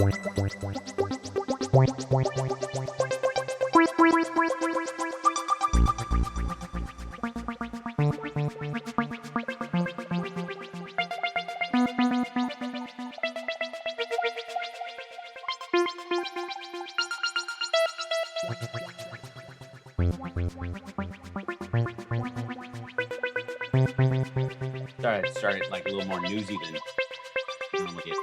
Sorry, I started like a little more newsy than normally get.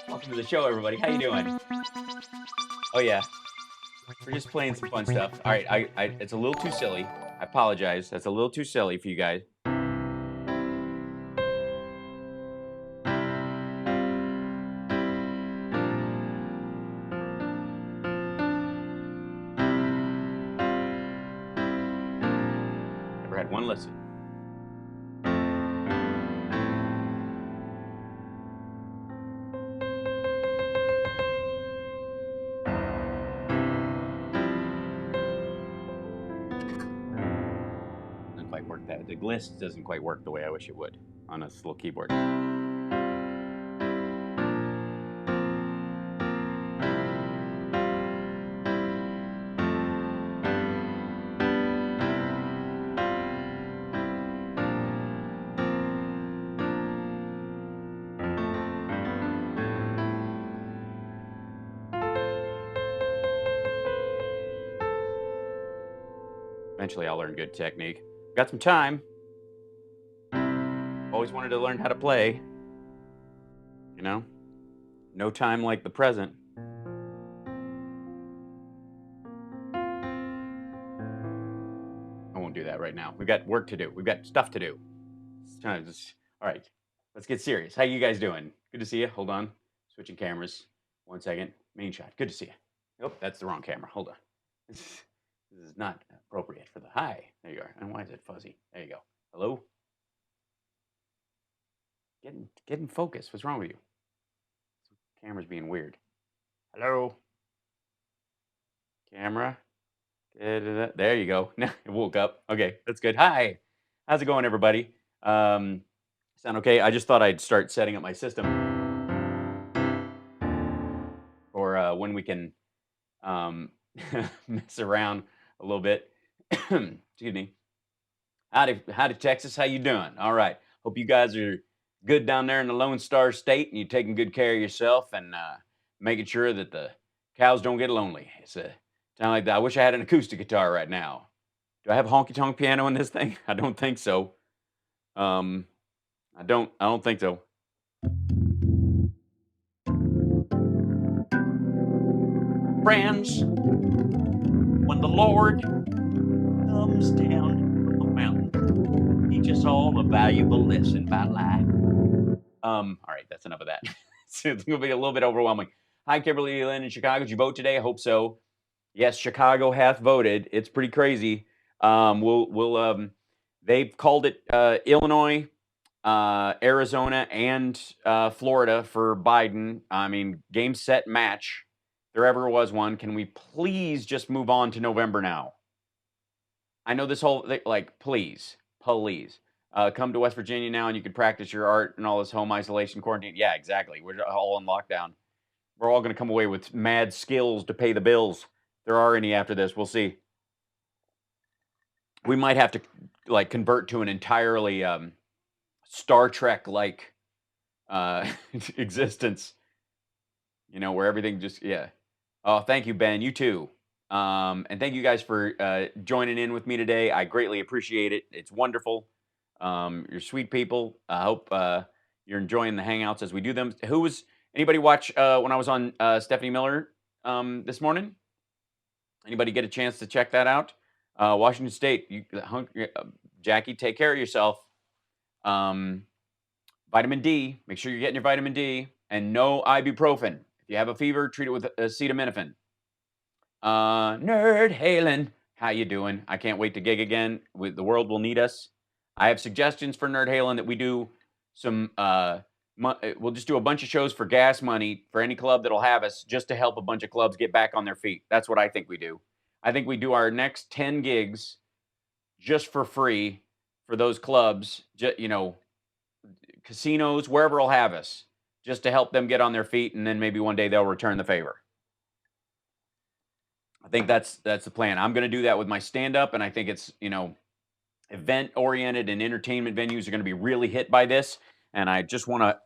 Welcome to the show, everybody. How you doing? Oh yeah, we're just playing some fun stuff. All right, it's a little too silly. I apologize. That's a little too silly for you guys. Never had one listen. Doesn't quite work that. The glist doesn't quite work the way I wish it would on this little keyboard. Eventually, I'll learn good technique. Got some time. Always wanted to learn how to play. You know, no time like the present. I won't do that right now. We've got work to do. We've got stuff to do. All right, let's get serious. How you guys doing? Good to see you. Hold on. Switching cameras. 1 second. Main shot. Good to see you. Oh, that's the wrong camera. Hold on. This is not appropriate for the hi. There you are. And why is it fuzzy? There you go. Hello? Get in focus. What's wrong with you? Camera's being weird. Hello? Camera? There you go. Now it woke up. Okay, that's good. Hi. How's it going, everybody? Sound okay? I just thought I'd start setting up my system for when we can mess around a little bit. Excuse me. Howdy, Texas. How you doing? All right. Hope you guys are good down there in the Lone Star State, and you're taking good care of yourself and making sure that the cows don't get lonely. It's a sound like that. I wish I had an acoustic guitar right now. Do I have a honky tonk piano in this thing? I don't think so. I don't think so. Friends, when the Lord comes down from the mountain, teach us all a valuable lesson about life. All right, that's enough of that. It's gonna be a little bit overwhelming. Hi, Kimberly Lynn in Chicago. Did you vote today? I hope so. Yes, Chicago hath voted. It's pretty crazy. They've called it Illinois, Arizona, and Florida for Biden. I mean, game, set, match. If there ever was one. Can we please just move on to November now? I know this whole thing, like, please. Come to West Virginia now and you can practice your art and all this home isolation quarantine. Yeah, exactly. We're all in lockdown. We're all going to come away with mad skills to pay the bills. If there are any after this, we'll see. We might have to like convert to an entirely Star Trek like existence. You know, where everything just Oh, thank you, Ben. You too. And thank you guys for joining in with me today. I greatly appreciate it. It's wonderful. You're sweet people. I hope you're enjoying the hangouts as we do them. Anybody watch when I was on Stephanie Miller this morning? Anybody get a chance to check that out? Washington State, Jackie, take care of yourself. Vitamin D. Make sure you're getting your vitamin D, and no ibuprofen. you have a fever, treat it with acetaminophen. Nerd Halen, how you doing? I can't wait to gig again. The world will need us. I have suggestions for Nerd Halen that we do some. We'll just do a bunch of shows for gas money for any club that'll have us, just to help a bunch of clubs get back on their feet. That's what I think we do. I think we do our next 10 gigs just for free for those clubs. Casinos, wherever will have us, just to help them get on their feet, and then maybe one day they'll return the favor. I think that's the plan. I'm going to do that with my stand-up, and I think it's, event-oriented and entertainment venues are going to be really hit by this, and I just want to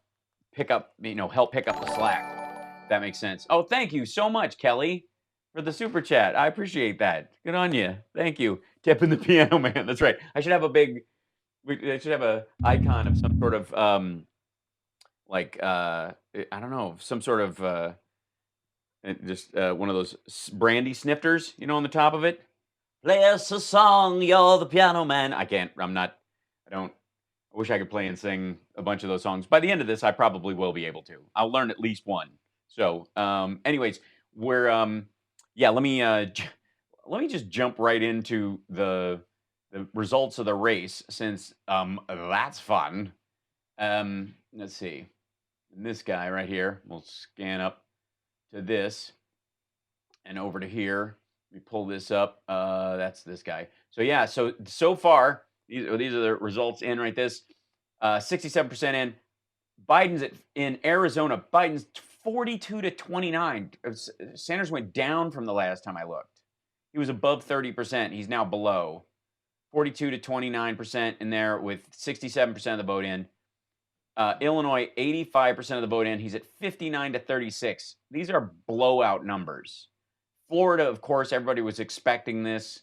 help pick up the slack, if that makes sense. Oh, thank you so much, Kelly, for the super chat. I appreciate that. Good on you. Thank you. Tipping the piano man. That's right. I should have I should have a icon of some sort of, I don't know, some sort of, just one of those brandy snifters, on the top of it. Play us a song, you're the piano man. I wish I could play and sing a bunch of those songs. By the end of this, I probably will be able to. I'll learn at least one. So, anyways, let me just jump right into the results of the race, since that's fun. Let's see. This guy right here, we'll scan up to this and over to here. Let me pull this up. That's this guy. So yeah, so far, these are the results in right this. 67% in. Biden's in Arizona. Biden's 42-29. Sanders went down from the last time I looked. He was above 30%. He's now below. 42-29% in there, with 67% of the vote in. Illinois, 85% of the vote in. He's at 59-36. These are blowout numbers. Florida, of course, everybody was expecting this.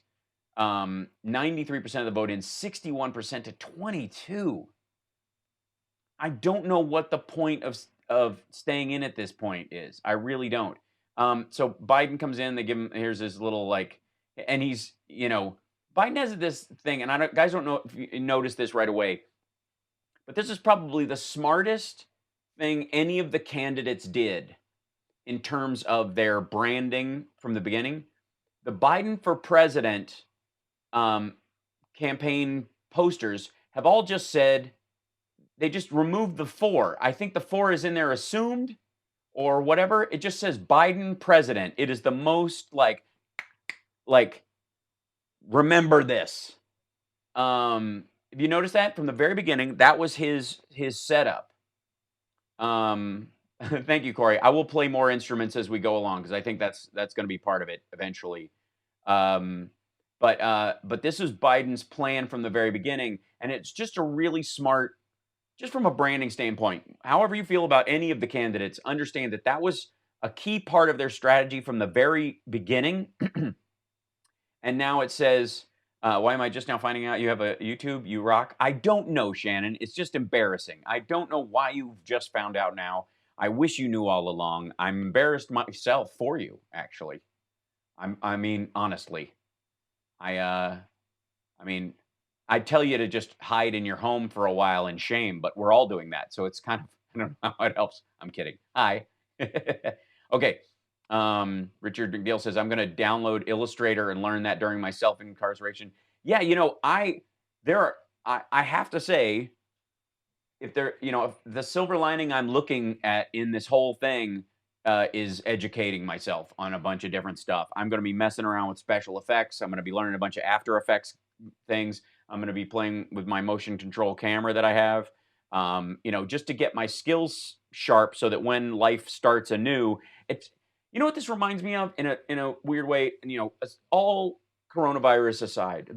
93% of the vote in, 61-22. I don't know what the point of staying in at this point is. I really don't. So Biden comes in. They give him, here's his little and he's, Biden has this thing, and guys don't know if you noticed this right away, but this is probably the smartest thing any of the candidates did in terms of their branding from the beginning. The Biden for president campaign posters have all just said, they just removed the 4. I think the 4 is in there assumed or whatever. It just says Biden president. It is the most like remember this. If you notice that from the very beginning, that was his setup. Thank you, Corey. I will play more instruments as we go along, because I think that's going to be part of it eventually. But this is Biden's plan from the very beginning, and it's just a really smart, just from a branding standpoint. However you feel about any of the candidates, understand that was a key part of their strategy from the very beginning. And now it says, why am I just now finding out you have a YouTube? You rock. I don't know, Shannon. It's just embarrassing. I don't know why you've just found out now. I wish you knew all along. I'm embarrassed myself for you, actually. Honestly. I'd tell you to just hide in your home for a while in shame, but we're all doing that. So it's kind of, I don't know how it helps. I'm kidding. Hi. Okay. Richard McNeil says, I'm going to download Illustrator and learn that during my self-incarceration. Yeah, I have to say, if the silver lining I'm looking at in this whole thing is educating myself on a bunch of different stuff. I'm going to be messing around with special effects. I'm going to be learning a bunch of After Effects things. I'm going to be playing with my motion control camera that I have, just to get my skills sharp, so that when life starts anew, it's, what this reminds me of in a weird way, and all coronavirus aside,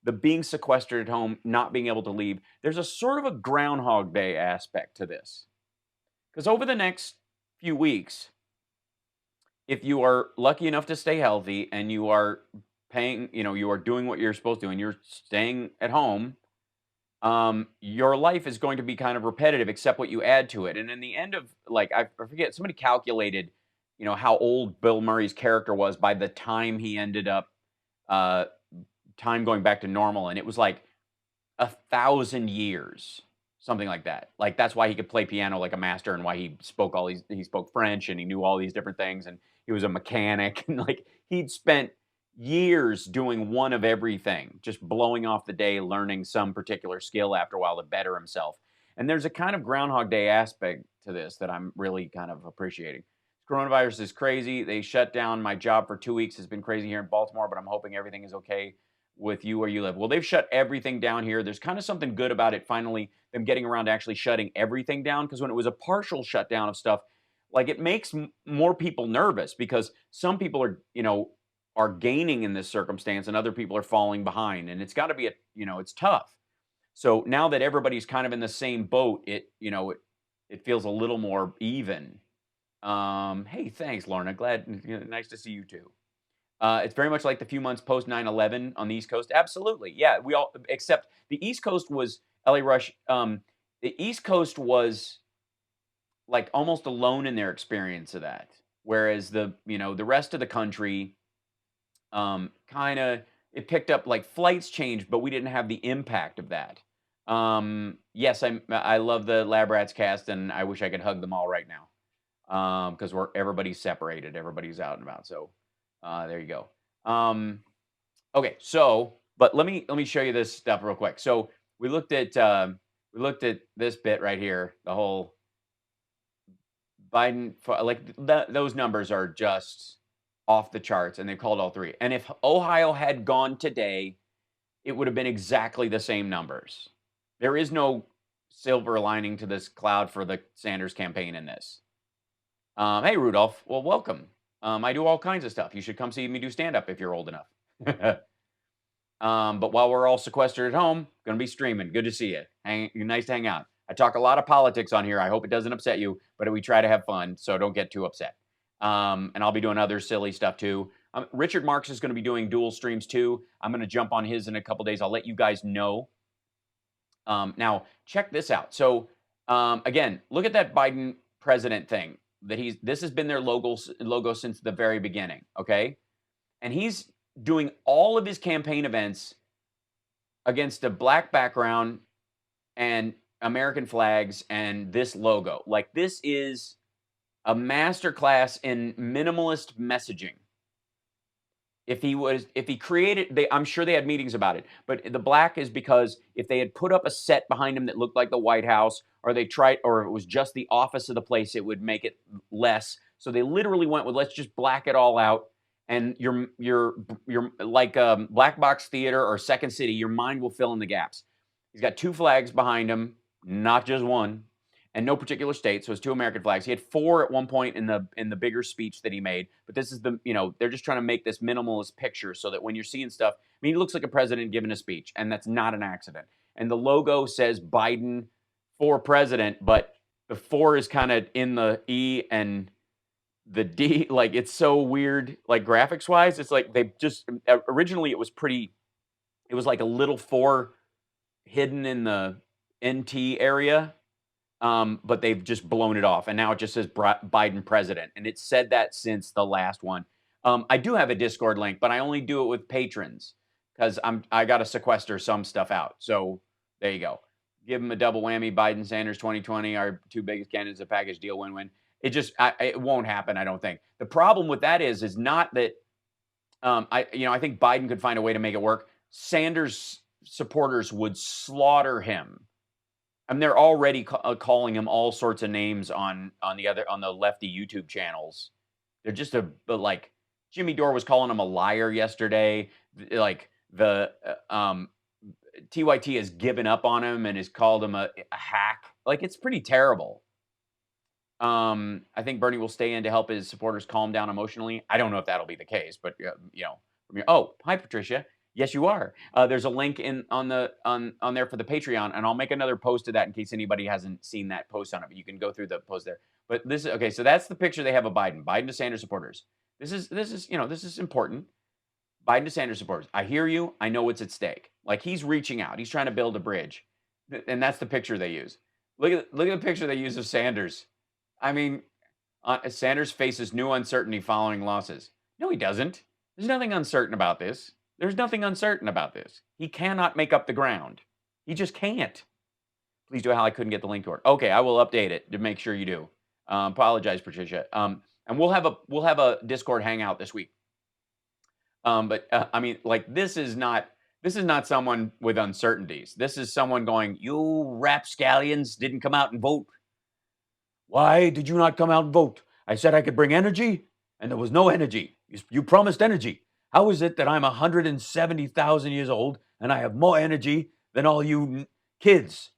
the being sequestered at home, not being able to leave, there's a sort of a Groundhog Day aspect to this. Because over the next few weeks, if you are lucky enough to stay healthy and you are paying, you are doing what you're supposed to and you're staying at home, your life is going to be kind of repetitive, except what you add to it. And in the end of, I forget, somebody calculated, how old Bill Murray's character was by the time he ended up, time going back to normal. And it was like 1,000 years. something like that. Like that's why he could play piano like a master, and why he spoke French, and he knew all these different things, and he was a mechanic, and like he'd spent years doing one of everything, just blowing off the day, learning some particular skill after a while to better himself. And there's a kind of Groundhog Day aspect to this that I'm really kind of appreciating. Coronavirus is crazy. They shut down my job for 2 weeks. It's been crazy here in Baltimore, but I'm hoping everything is okay with you where you live. Well, they've shut everything down here. There's kind of something good about it, finally, them getting around to actually shutting everything down. Because when it was a partial shutdown of stuff, like it makes more people nervous because some people are, are gaining in this circumstance and other people are falling behind. And it's got to be it's tough. So now that everybody's kind of in the same boat, it feels a little more even. Hey, thanks, Lorna. Glad, nice to see you too. It's very much like the few months post 9/11 on the East Coast. Absolutely. Yeah, we all, except the East Coast was, LA Rush, the East Coast was like almost alone in their experience of that. Whereas the rest of the country, kind of, it picked up, like flights changed, but we didn't have the impact of that. Yes, I love the Lab Rats cast, and I wish I could hug them all right now. Because everybody's separated, everybody's out and about. So there you go. Okay, so but let me show you this stuff real quick. So we looked at this bit right here, the whole Biden, like those numbers are just off the charts, and they called all three. And if Ohio had gone today, it would have been exactly the same numbers. There is no silver lining to this cloud for the Sanders campaign in this. Hey, Rudolph. Well, welcome. I do all kinds of stuff. You should come see me do stand-up if you're old enough. But while we're all sequestered at home, going to be streaming. Good to see you. Nice to hang out. I talk a lot of politics on here. I hope it doesn't upset you, but we try to have fun, so don't get too upset. And I'll be doing other silly stuff too. Richard Marks is going to be doing dual streams too. I'm going to jump on his in a couple days. I'll let you guys know. Now, check this out. So, again, look at that Biden president thing. This has been their logo since the very beginning, okay? And he's doing all of his campaign events against a black background and American flags and this logo. Like, this is a masterclass in minimalist messaging. If he created, I'm sure they had meetings about it, but the black is because if they had put up a set behind him that looked like the White House, or or it was just the office of the place, it would make it less. So they literally went with, let's just black it all out. And you're like Black Box Theater or Second City, your mind will fill in the gaps. He's got two flags behind him, not just one, and no particular state. So it's two American flags. He had four at one point in the bigger speech that he made. But this is they're just trying to make this minimalist picture so that when you're seeing stuff, I mean, he looks like a president giving a speech, and that's not an accident. And the logo says Biden for president, but the 4 is kind of in the E and the D. Like, it's so weird, like graphics wise. It's like they just, originally it was like a little 4 hidden in the NT area. But they've just blown it off, and now it just says Biden president, and it said that since the last one. I do have a Discord link, but I only do it with patrons because I got to sequester some stuff out. So there you go. Give them a double whammy. Biden, Sanders, 2020, our two biggest candidates, a package deal, win-win. It won't happen, I don't think. The problem with that is not that I think Biden could find a way to make it work. Sanders supporters would slaughter him. And they're already calling him all sorts of names on the lefty YouTube channels. They're just like Jimmy Dore was calling him a liar yesterday. Like the TYT has given up on him and has called him a hack. Like, it's pretty terrible. I think Bernie will stay in to help his supporters calm down emotionally. I don't know if that'll be the case, but oh, hi Patricia. Yes, you are. There's a link on there for the Patreon, and I'll make another post of that in case anybody hasn't seen that post on it. But you can go through the post there. But this is okay. So that's the picture they have of Biden. Biden to Sanders supporters. This is important. Biden to Sanders supporters. I hear you. I know what's at stake. Like, he's reaching out. He's trying to build a bridge, and that's the picture they use. Look at the picture they use of Sanders. I mean, Sanders faces new uncertainty following losses. No, he doesn't. There's nothing uncertain about this. There's nothing uncertain about this. He cannot make up the ground. He just can't. Please do. How I couldn't get the link to it. Okay, I will update it to make sure you do. Apologize, Patricia. And we'll have a Discord hangout this week. But I mean, like this is not someone with uncertainties. This is someone going, "You rapscallions didn't come out and vote. Why did you not come out and vote? I said I could bring energy, and there was no energy. You promised energy. How is it that I'm 170,000 years old and I have more energy than all you kids?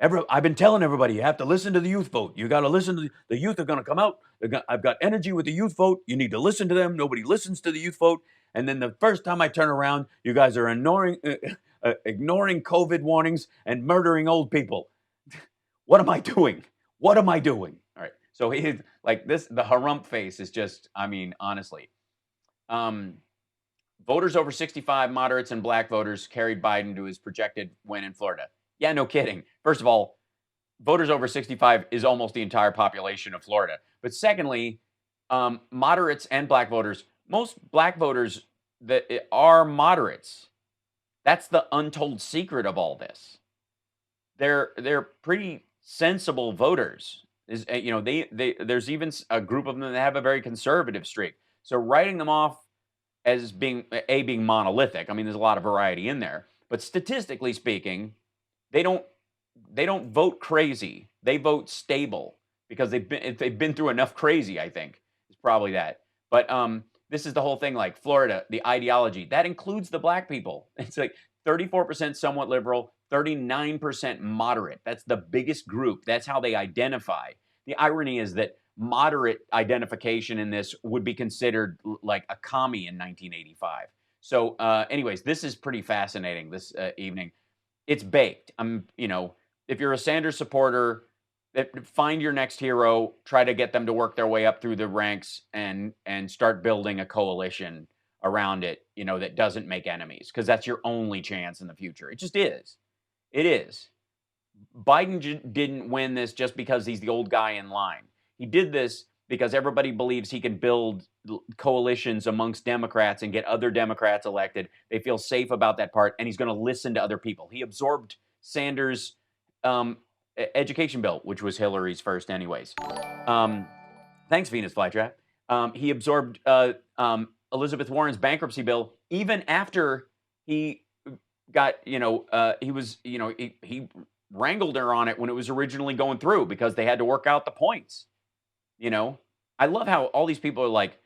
I've been telling everybody you have to listen to the youth vote. You got to listen to the youth are going to come out. I've got energy with the youth vote. You need to listen to them. Nobody listens to the youth vote. And then the first time I turn around, you guys are ignoring COVID warnings and murdering old people. What am I doing? What am I doing? All right. So he's like this. The harump face is just. I mean, honestly. Voters over 65, moderates and black voters carried Biden to his projected win in Florida. Yeah, no kidding. First of all, voters over 65 is almost the entire population of Florida. But secondly, moderates and black voters, most black voters that are moderates. That's the untold secret of all this. They're pretty sensible voters. There's even a group of them that have a very conservative streak. So writing them off as being monolithic. I mean, there's a lot of variety in there, but statistically speaking, they don't vote crazy. They vote stable because they've been through enough crazy. I think is probably that. But this is the whole thing. Like Florida, the ideology that includes the black people. It's like 34% somewhat liberal, 39% moderate. That's the biggest group. That's how they identify. The irony is that moderate identification in this would be considered like a commie in 1985. So, anyways, this is pretty fascinating this evening. It's baked. If you're a Sanders supporter, find your next hero, try to get them to work their way up through the ranks and start building a coalition around it, that doesn't make enemies, because that's your only chance in the future. It just is. It is. Biden didn't win this just because he's the old guy in line. He did this because everybody believes he can build coalitions amongst Democrats and get other Democrats elected. They feel safe about that part, and he's going to listen to other people. He absorbed Sanders' education bill, which was Hillary's first anyways. Thanks, Venus Flytrap. He absorbed Elizabeth Warren's bankruptcy bill even after he got, he wrangled her on it when it was originally going through because they had to work out the points. I love how all these people are like,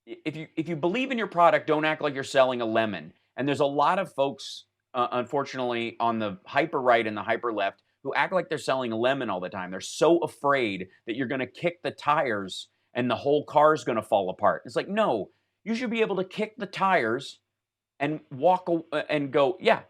if you believe in your product, don't act like you're selling a lemon. And there's a lot of folks, unfortunately, on the hyper right and the hyper left who act like they're selling a lemon all the time. They're so afraid that you're going to kick the tires and the whole car's going to fall apart. It's like, no, you should be able to kick the tires and walk and go, yeah,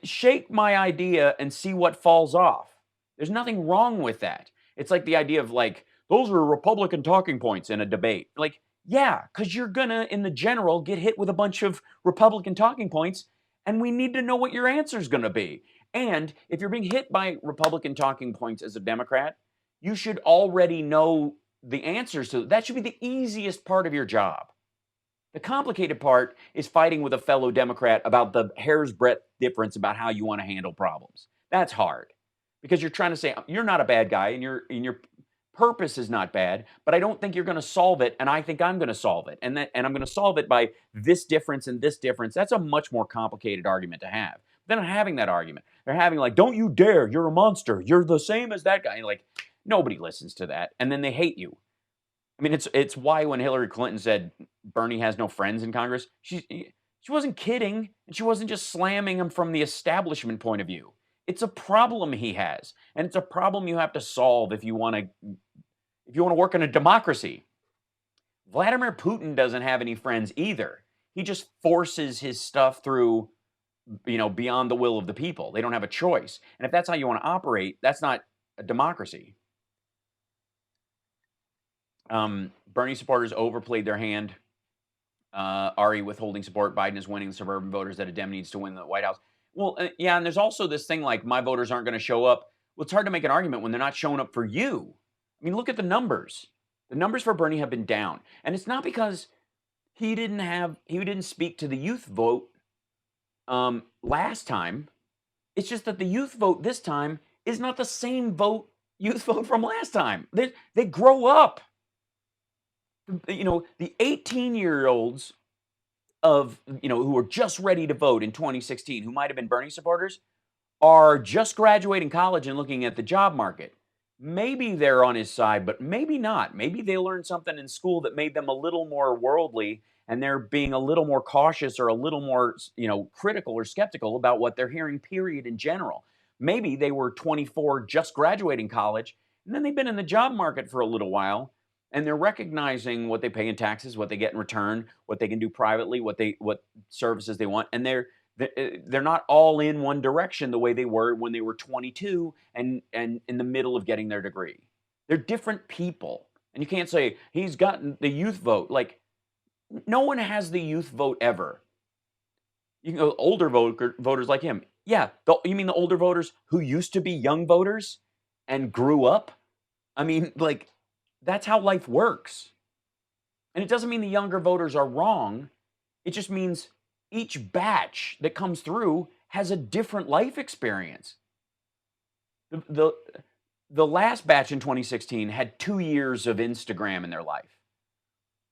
shake my idea and see what falls off. There's nothing wrong with that. It's like the idea of like, those are Republican talking points in a debate. Like, yeah, because you're gonna, in the general, get hit with a bunch of Republican talking points, and we need to know what your answer is gonna be. And if you're being hit by Republican talking points as a Democrat, you should already know the answers to that. Should be the easiest part of your job. The complicated part is fighting with a fellow Democrat about the hair's breadth difference about how you want to handle problems. That's hard because you're trying to say you're not a bad guy and your purpose is not bad, but I don't think you're going to solve it, and I think I'm going to solve it, and I'm going to solve it by this difference and this difference. That's a much more complicated argument to have. They're not having that argument. They're having like, don't you dare, you're a monster, you're the same as that guy. And like, nobody listens to that, and then they hate you. I mean, it's why when Hillary Clinton said Bernie has no friends in Congress, she wasn't kidding, and she wasn't just slamming him from the establishment point of view. It's a problem he has, and it's a problem you have to solve if you want to work in a democracy. Vladimir Putin doesn't have any friends either. He just forces his stuff through, beyond the will of the people. They don't have a choice. And if that's how you want to operate, that's not a democracy. Bernie supporters overplayed their hand. Ari withholding support. Biden is winning the suburban voters that a Dem needs to win the White House. Well, yeah, and there's also this thing like my voters aren't going to show up. Well, it's hard to make an argument when they're not showing up for you. I mean, look at the numbers. The numbers for Bernie have been down. And it's not because he didn't speak to the youth vote last time. It's just that the youth vote this time is not the same youth vote from last time. They grow up. The 18-year-olds who are just ready to vote in 2016, who might have been Bernie supporters, are just graduating college and looking at the job market. Maybe they're on his side, but maybe not. Maybe they learned something in school that made them a little more worldly, and they're being a little more cautious or a little more, critical or skeptical about what they're hearing, period, in general. Maybe they were 24, just graduating college, and then they've been in the job market for a little while, and they're recognizing what they pay in taxes, what they get in return, what they can do privately, what services they want, and they're not all in one direction the way they were when they were 22 and in the middle of getting their degree. They're different people. And you can't say he's gotten the youth vote. Like, no one has the youth vote ever. You can go older voters like him. Yeah, you mean the older voters who used to be young voters and grew up? I mean, like, that's how life works. And it doesn't mean the younger voters are wrong. It just means each batch that comes through has a different life experience. The last batch in 2016 had 2 years of Instagram in their life.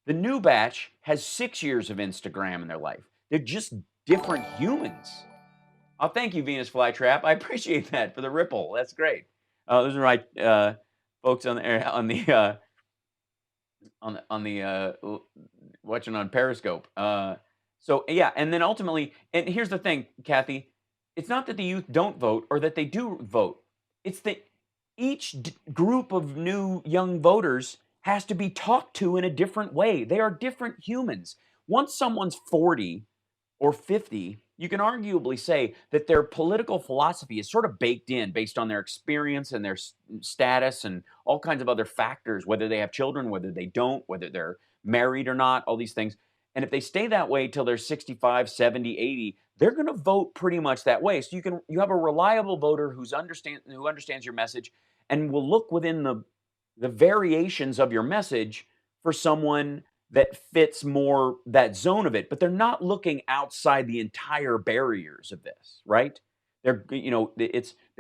The new batch has 6 years of Instagram in their life. They're just different humans. Oh, thank you, Venus Flytrap. I appreciate that for the ripple. That's great. Those are my folks watching on Periscope. So yeah, and then ultimately, and here's the thing, Kathy, it's not that the youth don't vote or that they do vote. It's that each group of new young voters has to be talked to in a different way. They are different humans. Once someone's 40 or 50, you can arguably say that their political philosophy is sort of baked in based on their experience and their status and all kinds of other factors, whether they have children, whether they don't, whether they're married or not, all these things. And if they stay that way till they're 65, 70, 80, they're going to vote pretty much that way. So you have a reliable voter who understands your message and will look within the variations of your message for someone that fits more that zone of it, but they're not looking outside the entire barriers of this, right? They've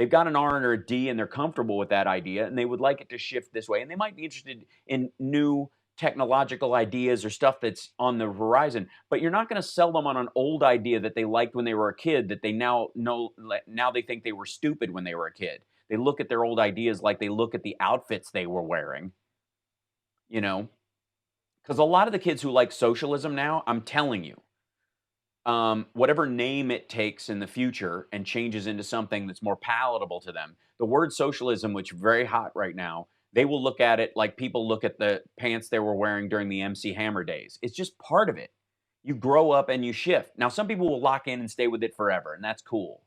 got an R and or a D and they're comfortable with that idea and they would like it to shift this way. And they might be interested in new technological ideas or stuff that's on the horizon, but you're not going to sell them on an old idea that they liked when they were a kid that they now they think they were stupid when they were a kid. They look at their old ideas like they look at the outfits they were wearing, because a lot of the kids who like socialism now, I'm telling you, whatever name it takes in the future and changes into something that's more palatable to them, the word socialism, which is very hot right now, they will look at it like people look at the pants they were wearing during the MC Hammer days. It's just part of it. You grow up and you shift. Now, some people will lock in and stay with it forever, and that's cool.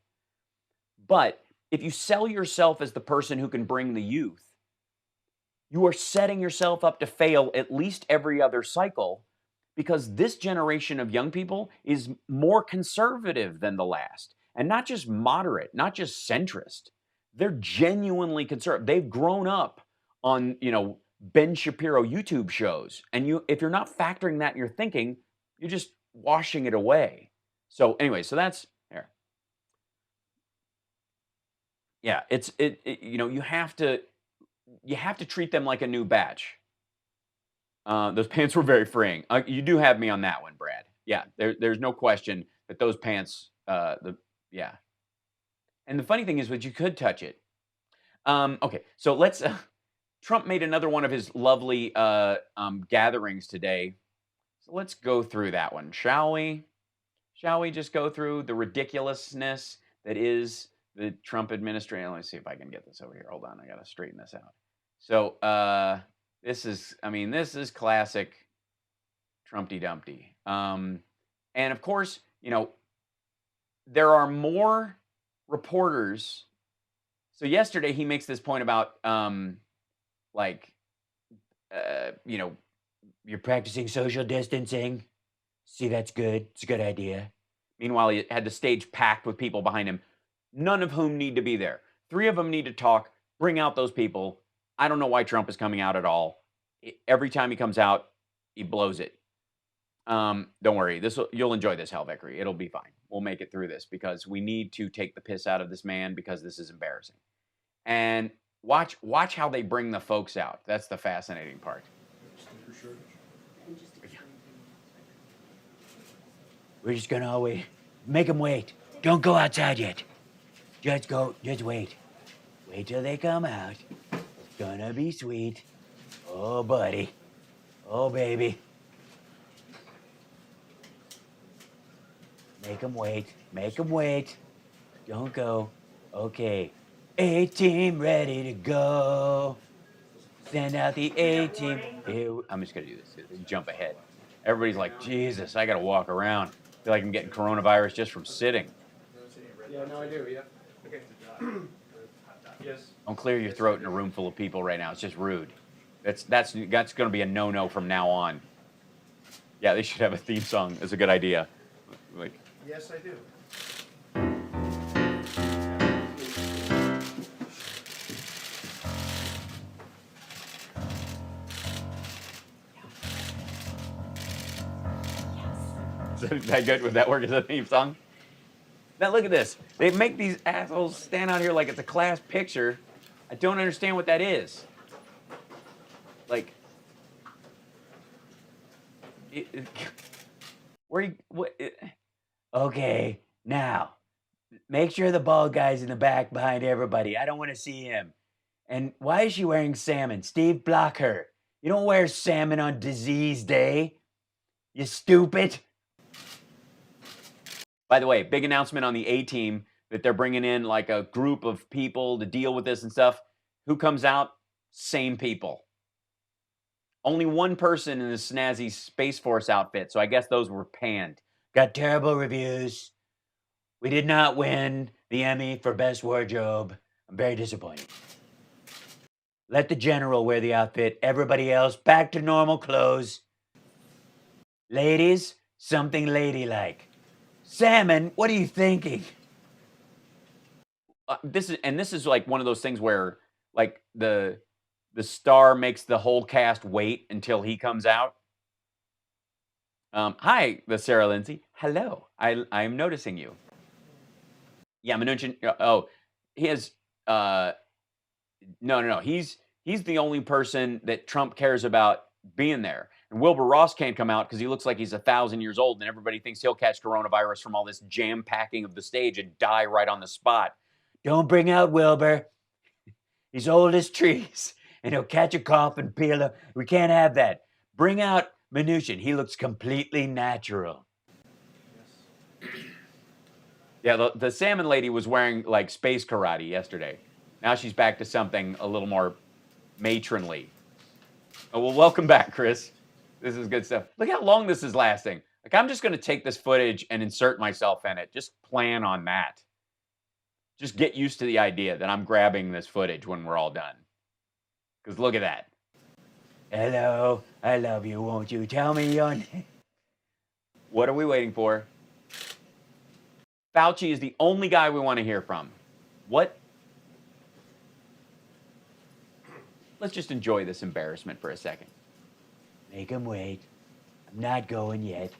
But if you sell yourself as the person who can bring the youth, you are setting yourself up to fail at least every other cycle because this generation of young people is more conservative than the last. And not just moderate, not just centrist. They're genuinely conservative. They've grown up on, Ben Shapiro YouTube shows. And if you're not factoring that in your thinking, you're just washing it away. So anyway, so that's there. Yeah, you have to treat them like a new batch. Those pants were very freeing. You do have me on that one, Brad. Yeah, there's no question that those pants, yeah. And the funny thing is that you could touch it. Okay, so let's, Trump made another one of his lovely gatherings today. So let's go through that one, shall we? Shall we just go through the ridiculousness that is the Trump administration? Let me see if I can get this over here. Hold on, I got to straighten this out. So, this is classic Trumpty Dumpty. And of course, there are more reporters. So yesterday he makes this point about, you're practicing social distancing. See, that's good. It's a good idea. Meanwhile, he had the stage packed with people behind him, none of whom need to be there. 3 of them need to talk. Bring out those people. I don't know why Trump is coming out at all. Every time he comes out, he blows it. Don't worry. You'll enjoy this, Hal Vickery. It'll be fine. We'll make it through this because we need to take the piss out of this man because this is embarrassing. And watch how they bring the folks out. That's the fascinating part. We're just gonna always make them wait. Don't go outside yet. Just wait. Wait till they come out. It's gonna be sweet. Oh, buddy. Oh, baby. Make them wait. Make them wait. Don't go. Okay. A-team ready to go. Send out the A-team. I'm just gonna do this. Jump ahead. Everybody's like, Jesus, I gotta walk around. I feel like I'm getting coronavirus just from sitting. Yeah, no, I do, yeah. Okay. Yes. Don't clear your throat in a room full of people right now. It's just rude. That's gonna be a no-no from now on. Yeah, they should have a theme song. It's a good idea. Like, Yes, I do. is that good? Would that work as a theme song? Now look at this. They make these assholes stand out here like it's a class picture. I don't understand what that is. Like, okay, now, make sure the bald guy's in the back behind everybody. I don't want to see him. And why is she wearing salmon? Steve, block her. You don't wear salmon on disease day. You stupid. By the way, big announcement on the A-team that they're bringing in like a group of people to deal with this and stuff. Who comes out? Same people. Only one person in the snazzy Space Force outfit, so I guess those were panned. Got terrible reviews. We did not win the Emmy for Best Wardrobe. I'm very disappointed. Let the general wear the outfit. Everybody else, back to normal clothes. Ladies, something ladylike. Salmon, what are you thinking? This is like one of those things where like the star makes the whole cast wait until he comes out. Hi, the Sarah Lindsay. Hello, I'm noticing you. Yeah, Mnuchin. Oh, he has. No. He's the only person that Trump cares about being there. And Wilbur Ross can't come out because he looks like he's 1,000 years old, and everybody thinks he'll catch coronavirus from all this jam packing of the stage and die right on the spot. Don't bring out Wilbur. He's old as trees, and he'll catch a cough and peel up. We can't have that. Bring out Mnuchin. He looks completely natural. Yeah, the salmon lady was wearing like space karate yesterday. Now she's back to something a little more matronly. Oh, well, welcome back, Chris. This is good stuff. Look how long this is lasting. Like, I'm just going to take this footage and insert myself in it. Just plan on that. Just get used to the idea that I'm grabbing this footage when we're all done. Because look at that. Hello, I love you. Won't you tell me your name? What are we waiting for? Fauci is the only guy we want to hear from. What? Let's just enjoy this embarrassment for a second. Make him wait. I'm not going yet.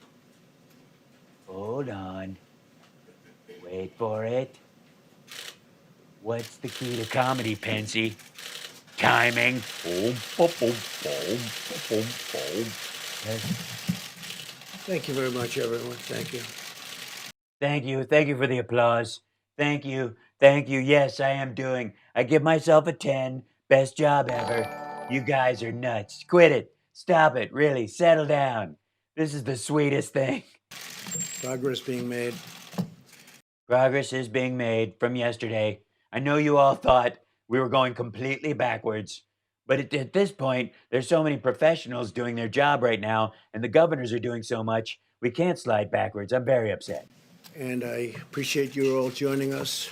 Hold on. Wait for it. What's the key to comedy, Pensy? Timing. Thank you very much, everyone. Thank you. Thank you. Thank you for the applause. Thank you. Thank you. Yes, I am doing. I give myself a 10. Best job ever. You guys are nuts. Quit it. Stop it. Really. Settle down. This is the sweetest thing. Progress being made. Progress is being made from yesterday. I know you all thought we were going completely backwards. But at this point, there's so many professionals doing their job right now, and the governors are doing so much, we can't slide backwards. I'm very upset. And I appreciate you all joining us.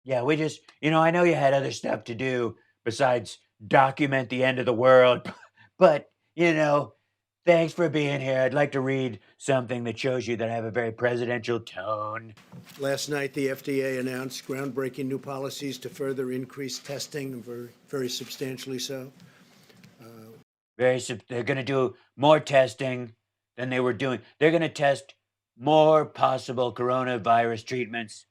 Yeah, we just, I know you had other stuff to do besides document the end of the world, but, thanks for being here. I'd like to read something that shows you that I have a very presidential tone. Last night, the FDA announced groundbreaking new policies to further increase testing, very, very substantially so. They're going to do more testing. than they were doing. They're going to test more possible coronavirus treatments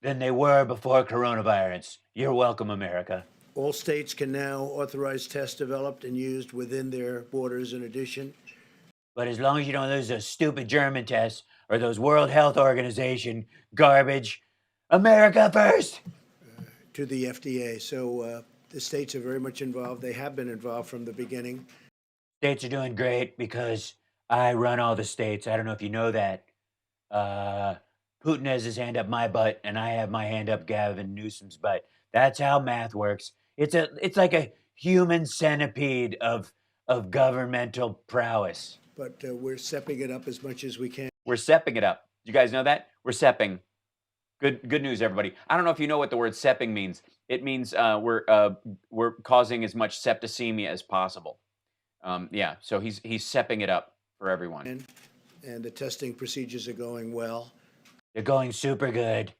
than they were before coronavirus. You're welcome, America. All states can now authorize tests developed and used within their borders in addition. But as long as you don't use those stupid German tests or those World Health Organization garbage, America first. To the FDA. So the states are very much involved. They have been involved from the beginning. States are doing great because I run all the states. I don't know if you know that. Putin has his hand up my butt, and I have my hand up Gavin Newsom's butt. That's how math works. It's like a human centipede of governmental prowess. But we're stepping it up as much as we can. We're sepping it up. You guys know that? We're sepping. Good news, everybody. I don't know if you know what the word sepping means. It means we're causing as much septicemia as possible. Yeah, so he's sepping it up for everyone. And the testing procedures are going well. They're going super good.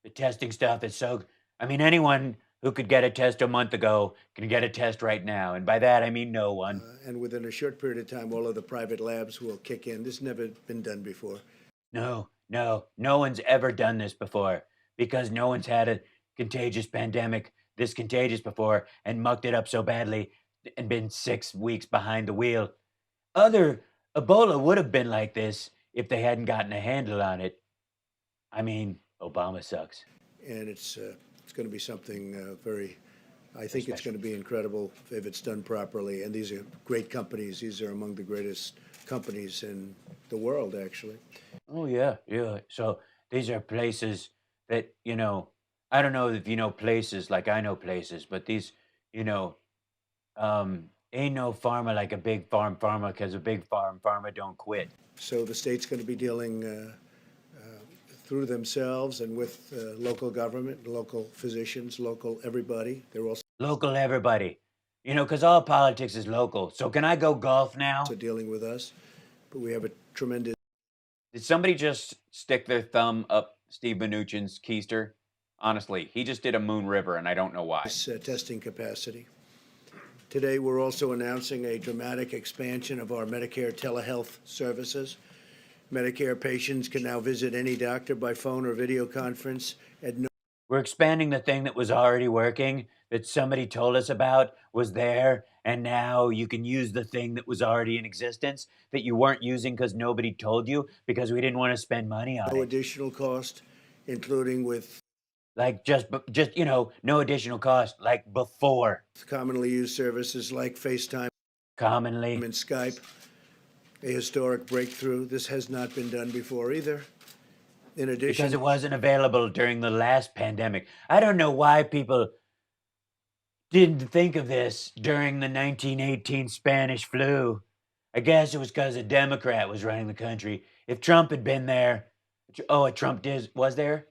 The testing stuff is so. I mean, anyone who could get a test a month ago can get a test right now, and by that I mean no one. And within a short period of time, all of the private labs will kick in. This has never been done before. No one's ever done this before because no one's had a contagious pandemic this contagious before and mucked it up so badly and been 6 weeks behind the wheel. Other Ebola would have been like this if they hadn't gotten a handle on it. I mean, Obama sucks. And it's going to be something I think it's going to be incredible if it's done properly. And these are great companies. These are among the greatest companies in the world, actually. Oh, yeah. So these are places that, I don't know if you know places like I know places, but these, ain't no pharma like a big pharma because a big pharma don't quit. So the state's going to be dealing through themselves and with local government, local physicians, local everybody. They're also local everybody, because all politics is local. So can I go golf now? Dealing with us, but we have a tremendous. Did somebody just stick their thumb up Steve Mnuchin's keister? Honestly, he just did a Moon River, and I don't know why. Testing capacity. Today, we're also announcing a dramatic expansion of our Medicare telehealth services. Medicare patients can now visit any doctor by phone or video conference at no. We're expanding the thing that was already working, that somebody told us about, was there, and now you can use the thing that was already in existence that you weren't using because nobody told you because we didn't want to spend money on it. No additional cost, including with. Like just no additional cost, like before. Commonly used services like FaceTime. Commonly. And Skype. A historic breakthrough. This has not been done before either. In addition, because it wasn't available during the last pandemic. I don't know why people didn't think of this during the 1918 Spanish flu. I guess it was because a Democrat was running the country. If Trump had been there, Trump was there?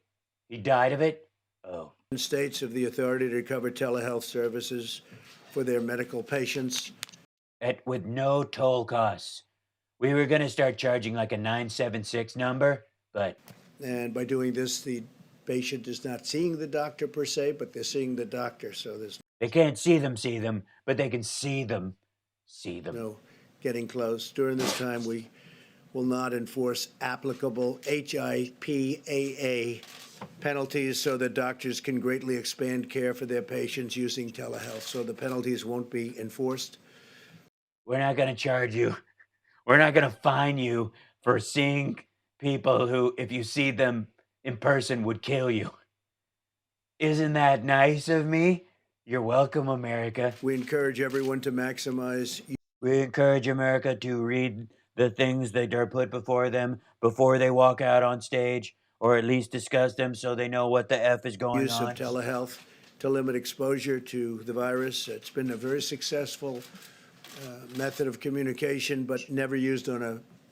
He died of it? Oh. States have the authority to cover telehealth services for their medical patients. With no toll costs. We were going to start charging like a 976 number, but. And by doing this, the patient is not seeing the doctor per se, but they're seeing the doctor. So there's. They can't see them, but they can see them. No, getting close. During this time, we will not enforce applicable HIPAA penalties so that doctors can greatly expand care for their patients using telehealth. So the penalties won't be enforced. We're not going to charge you. We're not going to fine you for seeing people who, if you see them in person, would kill you. Isn't that nice of me? You're welcome, America. We encourage everyone to maximize. We encourage America to read the things that are put before them before they walk out on stage, or at least discuss them so they know what the F is going on. Use of telehealth to limit exposure to the virus. It's been a very successful method of communication, but never used on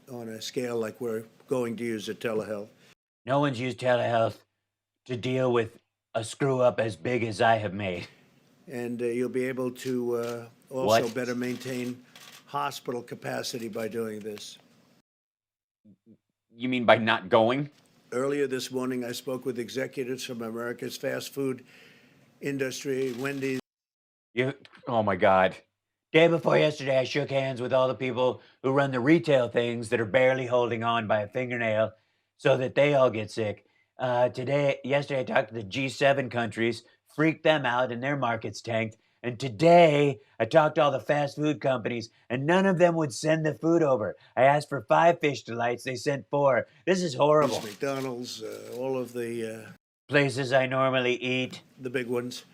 a scale like we're going to use at telehealth. No one's used telehealth to deal with a screw up as big as I have made. And you'll be able to also better maintain hospital capacity by doing this. You mean by not going? Earlier this morning, I spoke with executives from America's fast food industry, Wendy's. Oh my God. Day before yesterday, I shook hands with all the people who run the retail things that are barely holding on by a fingernail so that they all get sick. Yesterday, I talked to the G7 countries, freaked them out, and their markets tanked. And today, I talked to all the fast food companies, and none of them would send the food over. I asked for 5 fish delights, they sent 4. This is horrible. McDonald's, all of the Places I normally eat. big ones,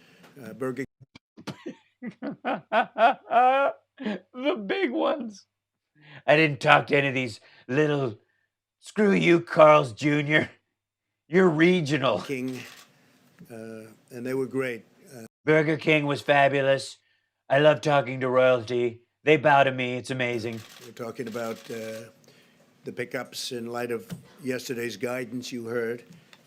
Burger The big ones. I didn't talk to any of these little. Screw you, Carl's Jr. You're regional. King, and they were great. Burger King was fabulous. I love talking to royalty. They bow to me. It's amazing. We're talking about the pickups in light of yesterday's guidance you heard.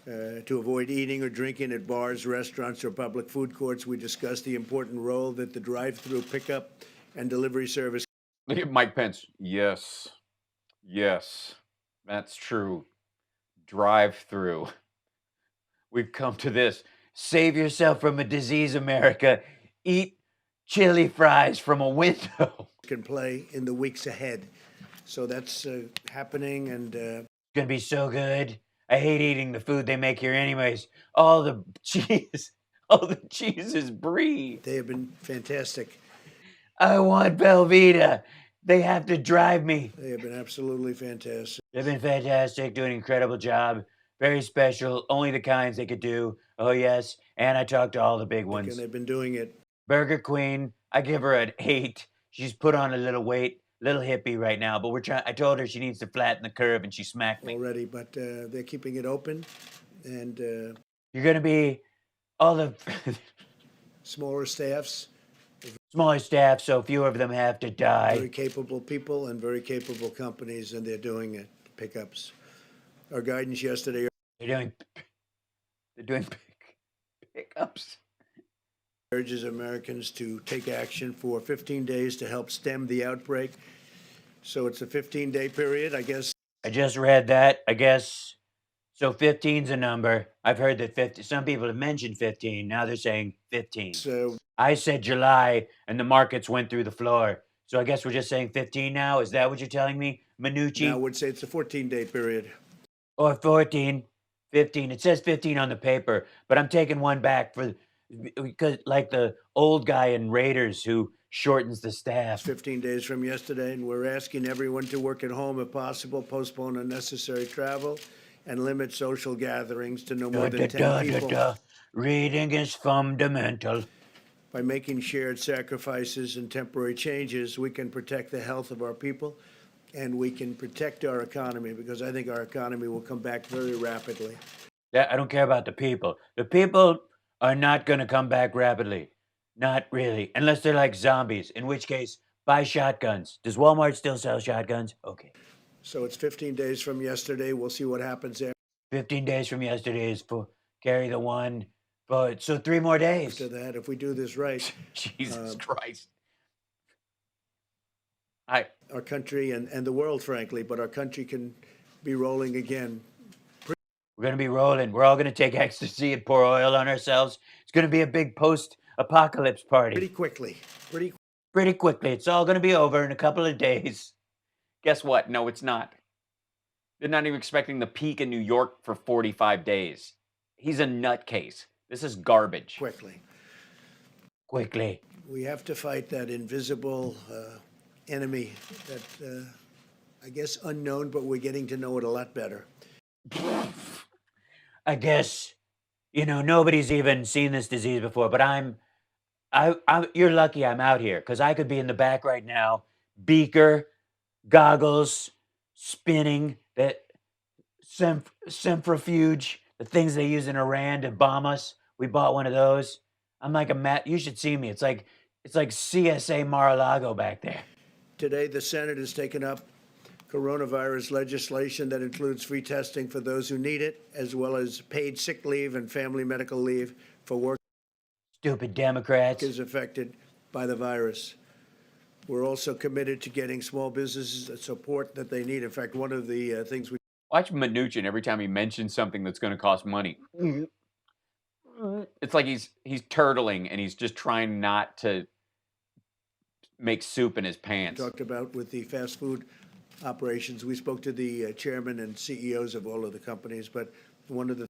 To avoid eating or drinking at bars, restaurants, or public food courts, we discussed the important role that the drive-through pickup and delivery service. Look at Mike Pence. Yes. Yes. That's true. Drive through. We've come to this. Save yourself from a disease, America. Eat chili fries from a window. Can play in the weeks ahead. So that's happening, and It's gonna be so good. I hate eating the food they make here anyways. All the cheese is brie. they have been fantastic. I want Velveeta. They have to drive me. They have been absolutely fantastic. They've been fantastic, doing an incredible job. Very special, only the kinds they could do. Oh yes, and I talked to all the big And ones. they've been doing it. Burger Queen, I give her an 8. She's put on a little weight, little hippie right now, but I told her she needs to flatten the curve, and she smacked me. Already, but they're keeping it open, and You're gonna be all the smaller staffs, smaller staff, so fewer of them have to die. very capable people and very capable companies, and they're doing it. Pickups. Our guidance yesterday They're doing pickups. urges Americans to take action for 15 days to help stem the outbreak. So it's a 15-day period, I guess. I just read that. I guess so. 15's a number. I've heard that 50. Some people have mentioned 15. Now they're saying 15. So I said July, and the markets went through the floor. So I guess we're just saying 15 now. Is that what you're telling me, Minucci? now I would say it's a 14-day period. Or 14, 15. It says 15 on the paper, but I'm taking one back because like the old guy in Raiders who shortens the It's staff. 15 days from yesterday, and we're asking everyone to work at home if possible, postpone unnecessary travel, and limit social gatherings to no more than 10 people. Reading is fundamental. By making shared sacrifices and temporary changes, we can protect the health of our people, and we can protect our economy, because I think our economy will come back very rapidly. I don't care about the people. The people are not going to come back rapidly. Not really. Unless they're like zombies, in which case, buy shotguns. Does Walmart still sell shotguns? Okay. So it's 15 days from yesterday. We'll see what happens 15 days from yesterday is for carry the one. But so 3 more days. after that, if we do this right. Jesus Christ. Our country and the world, frankly, but our country can be rolling again. We're going to be rolling. We're all going to take ecstasy and pour oil on ourselves. It's going to be a big post-apocalypse party. Pretty quickly. Pretty quickly. It's all going to be over in a couple of days. Guess what? No, it's not. They're not even expecting the peak in New York for 45 days. He's a nutcase. This is garbage. Quickly. We have to fight that invisible enemy that, I guess, unknown, but we're getting to know it a lot better. I guess, nobody's even seen this disease before, but you're lucky I'm out here, because I could be in the back right now, beaker, goggles, spinning, that centrifuge, the things they use in Iran to bomb us. We bought one of those. I'm like you should see me. It's like CSA Mar-a-Lago back there. Today, the Senate has taken up coronavirus legislation that includes free testing for those who need it, as well as paid sick leave and family medical leave for workers Stupid Democrats. affected by the virus. We're also committed to getting small businesses the support that they need. In fact, one of the things we Watch Mnuchin every time he mentions something that's going to cost money. It's like he's turtling and he's just trying not to makes soup in his pants. talked about with the fast food operations. We spoke to the chairman and CEOs of all of the companies, but one of the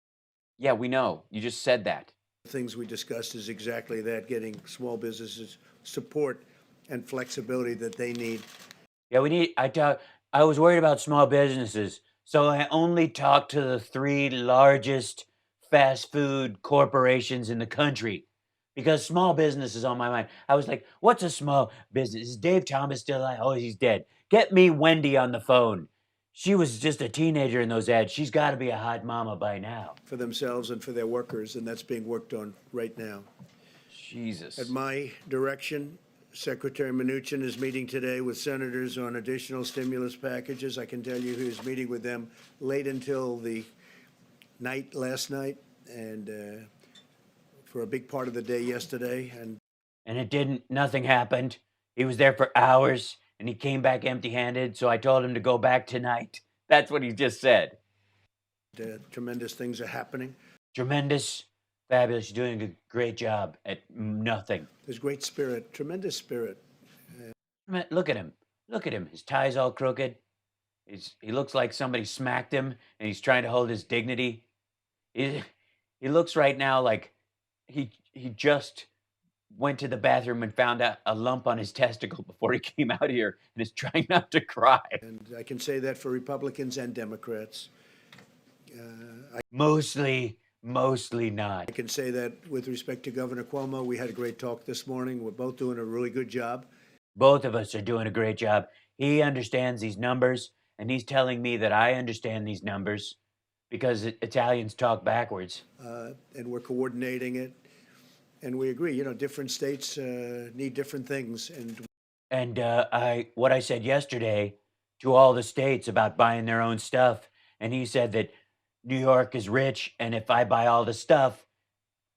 Yeah, we know. You just said that. things we discussed is exactly that, getting small businesses support and flexibility that they need. Yeah, I was worried about small businesses, so I only talked to the 3 largest fast food corporations in the country because small business is on my mind. I was like, "What's a small business? Is Dave Thomas still alive? Oh, he's dead. Get me Wendy on the phone. She was just a teenager in those ads. She's got to be a hot mama by now." For themselves and for their workers, and that's being worked on right now. Jesus. At my direction, Secretary Mnuchin is meeting today with senators on additional stimulus packages. I can tell you he was meeting with them late until the night last night, and for a big part of the day yesterday. And nothing happened. He was there for hours and he came back empty handed. So I told him to go back tonight. That's what he just said. Tremendous things are happening. Tremendous, fabulous. You're doing a great job at nothing. There's great spirit, tremendous spirit. Look at him. Look at him. His tie's all crooked. He looks like somebody smacked him and he's trying to hold his dignity. He looks right now like he just went to the bathroom and found a lump on his testicle before he came out here and is trying not to cry. And I can say that for Republicans and Democrats. Mostly not. I can say that with respect to Governor Cuomo. We had a great talk this morning. We're both doing a really good job. Both of us are doing a great job. He understands these numbers, and he's telling me that I understand these numbers because Italians talk backwards. And we're coordinating it. And we agree, different states need different things. And what I said yesterday to all the states about buying their own stuff, and he said that New York is rich, and if I buy all the stuff,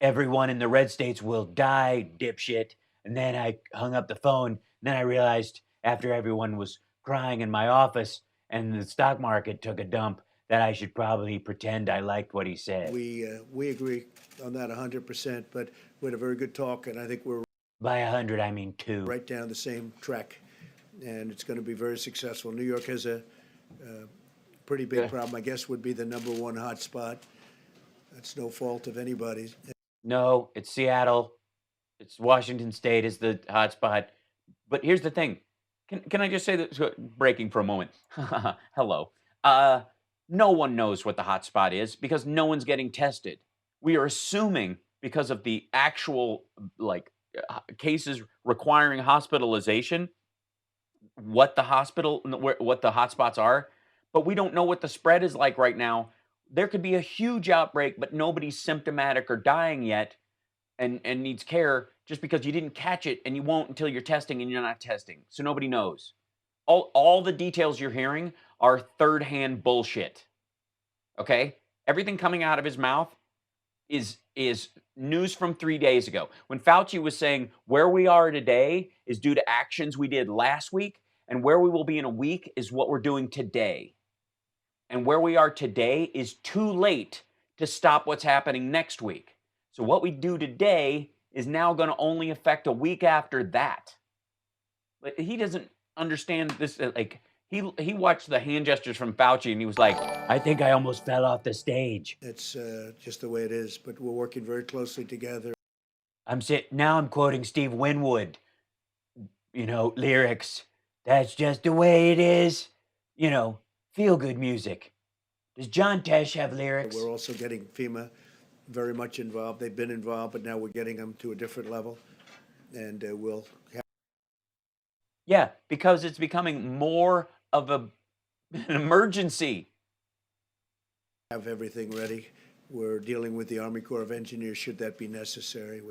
everyone in the red states will die, dipshit. And then I hung up the phone. And then I realized after everyone was crying in my office and the stock market took a dump that I should probably pretend I liked what he said. We agree on that 100%, but we had a very good talk, and I think we're By 100, I mean 2. right down the same track, and it's going to be very successful. New York has a pretty big problem. I guess would be the #1 hotspot. That's no fault of anybody's. No, it's Seattle. It's Washington State is the hotspot. But here's the thing. Can I just say that, breaking for a moment? Hello. No one knows what the hotspot is because no one's getting tested. We are assuming because of the actual cases requiring hospitalization, what the hotspots are, but we don't know what the spread is like right now. There could be a huge outbreak, but nobody's symptomatic or dying yet and needs care just because you didn't catch it and you won't until you're testing and you're not testing. So nobody knows. All the details you're hearing are third-hand bullshit. Okay? Everything coming out of his mouth is news from 3 days ago. When Fauci was saying where we are today is due to actions we did last week, and where we will be in a week is what we're doing today. And where we are today is too late to stop what's happening next week. So what we do today is now going to only affect a week after that. But he doesn't understand this. He watched the hand gestures from Fauci and he was like, I think I almost fell off the stage. It's just the way it is, but we're working very closely together. Now I'm quoting Steve Winwood, lyrics. That's just the way it is. Feel good music. Does John Tesh have lyrics? We're also getting FEMA very much involved. They've been involved, but now we're getting them to a different level. And we'll have. Yeah, because it's becoming more of an emergency. Have everything ready. We're dealing with the Army Corps of Engineers should that be necessary.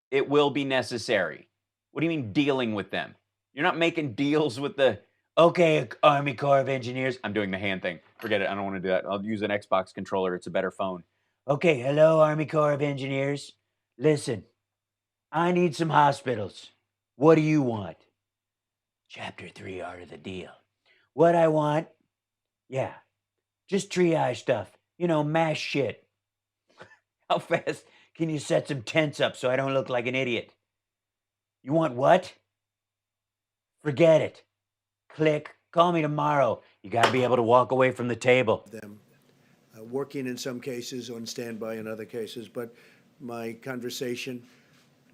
It will be necessary. What do you mean dealing with them? You're not making deals with the... Okay, Army Corps of Engineers. I'm doing the hand thing. Forget it. I don't want to do that. I'll use an Xbox controller. It's a better phone. Okay, hello, Army Corps of Engineers. Listen, I need some hospitals. What do you want? Chapter 3, Art of the Deal. What I want? Yeah, just triage stuff. Mass shit. How fast can you set some tents up so I don't look like an idiot? You want what? Forget it. Click. Call me tomorrow. You got to be able to walk away from the table. them working in some cases, on standby in other cases. But my conversation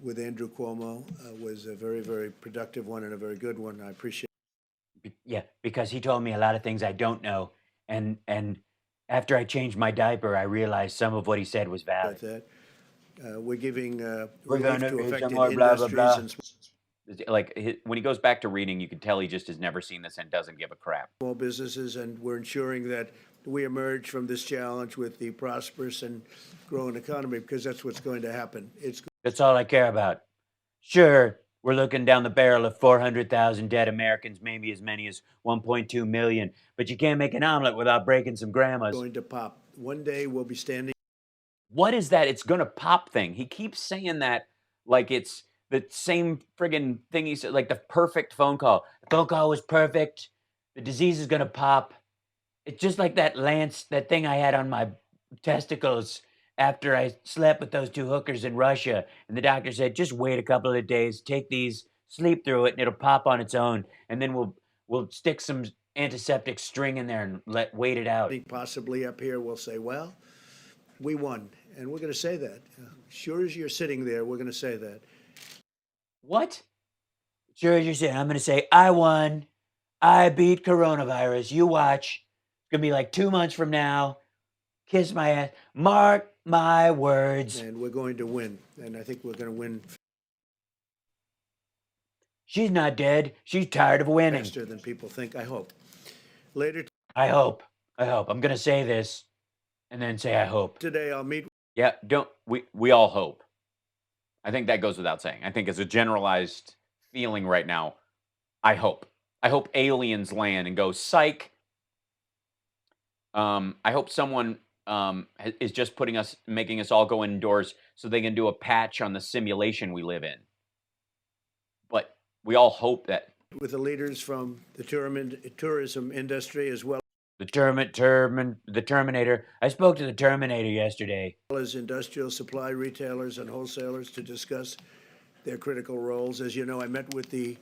with Andrew Cuomo was a very, very productive one and a very good one. I appreciate Yeah, because he told me a lot of things I don't know, and after I changed my diaper, I realized some of what he said was valid. that. We're giving We're relief gonna to do some affected more blah, blah, industries blah. and Like when he goes back to reading, you can tell he just has never seen this and doesn't give a crap. small businesses, and we're ensuring that we emerge from this challenge with the prosperous and growing economy, because that's what's going to happen. That's all I care about. Sure, we're looking down the barrel of 400,000 dead Americans, maybe as many as 1.2 million. But you can't make an omelet without breaking some grandmas. going to pop. One day we'll be standing What is that? It's gonna pop thing. He keeps saying that like it's the same friggin' thing he said, like the perfect phone call. The phone call was perfect. The disease is gonna pop. It's just like that that thing I had on my testicles after I slept with those two hookers in Russia. And the doctor said, just wait a couple of days, take these, sleep through it, and it'll pop on its own. And then we'll stick some antiseptic string in there and wait it out. possibly up here. We'll say, well, we won. And we're going to say that. Sure as you're sitting there, we're going to say that. What? Sure as you're saying, I'm gonna say, I won. I beat coronavirus. You watch. It's gonna be like 2 months from now. Kiss my ass. Mark my words. And we're going to win. And I think we're going to win She's not dead. She's tired of winning. faster than people think, I hope. Later I hope. I'm gonna say this and then say I hope. today, I'll meet Yeah, don't we all hope. I think that goes without saying. I think as a generalized feeling right now, I hope. I hope aliens land and go, psych. I hope someone is just making us all go indoors so they can do a patch on the simulation we live in. But we all hope that with the leaders from the tourism industry, as well The Terminator. I spoke to the Terminator yesterday. as industrial supply retailers and wholesalers, to discuss their critical roles. As you know, I met with the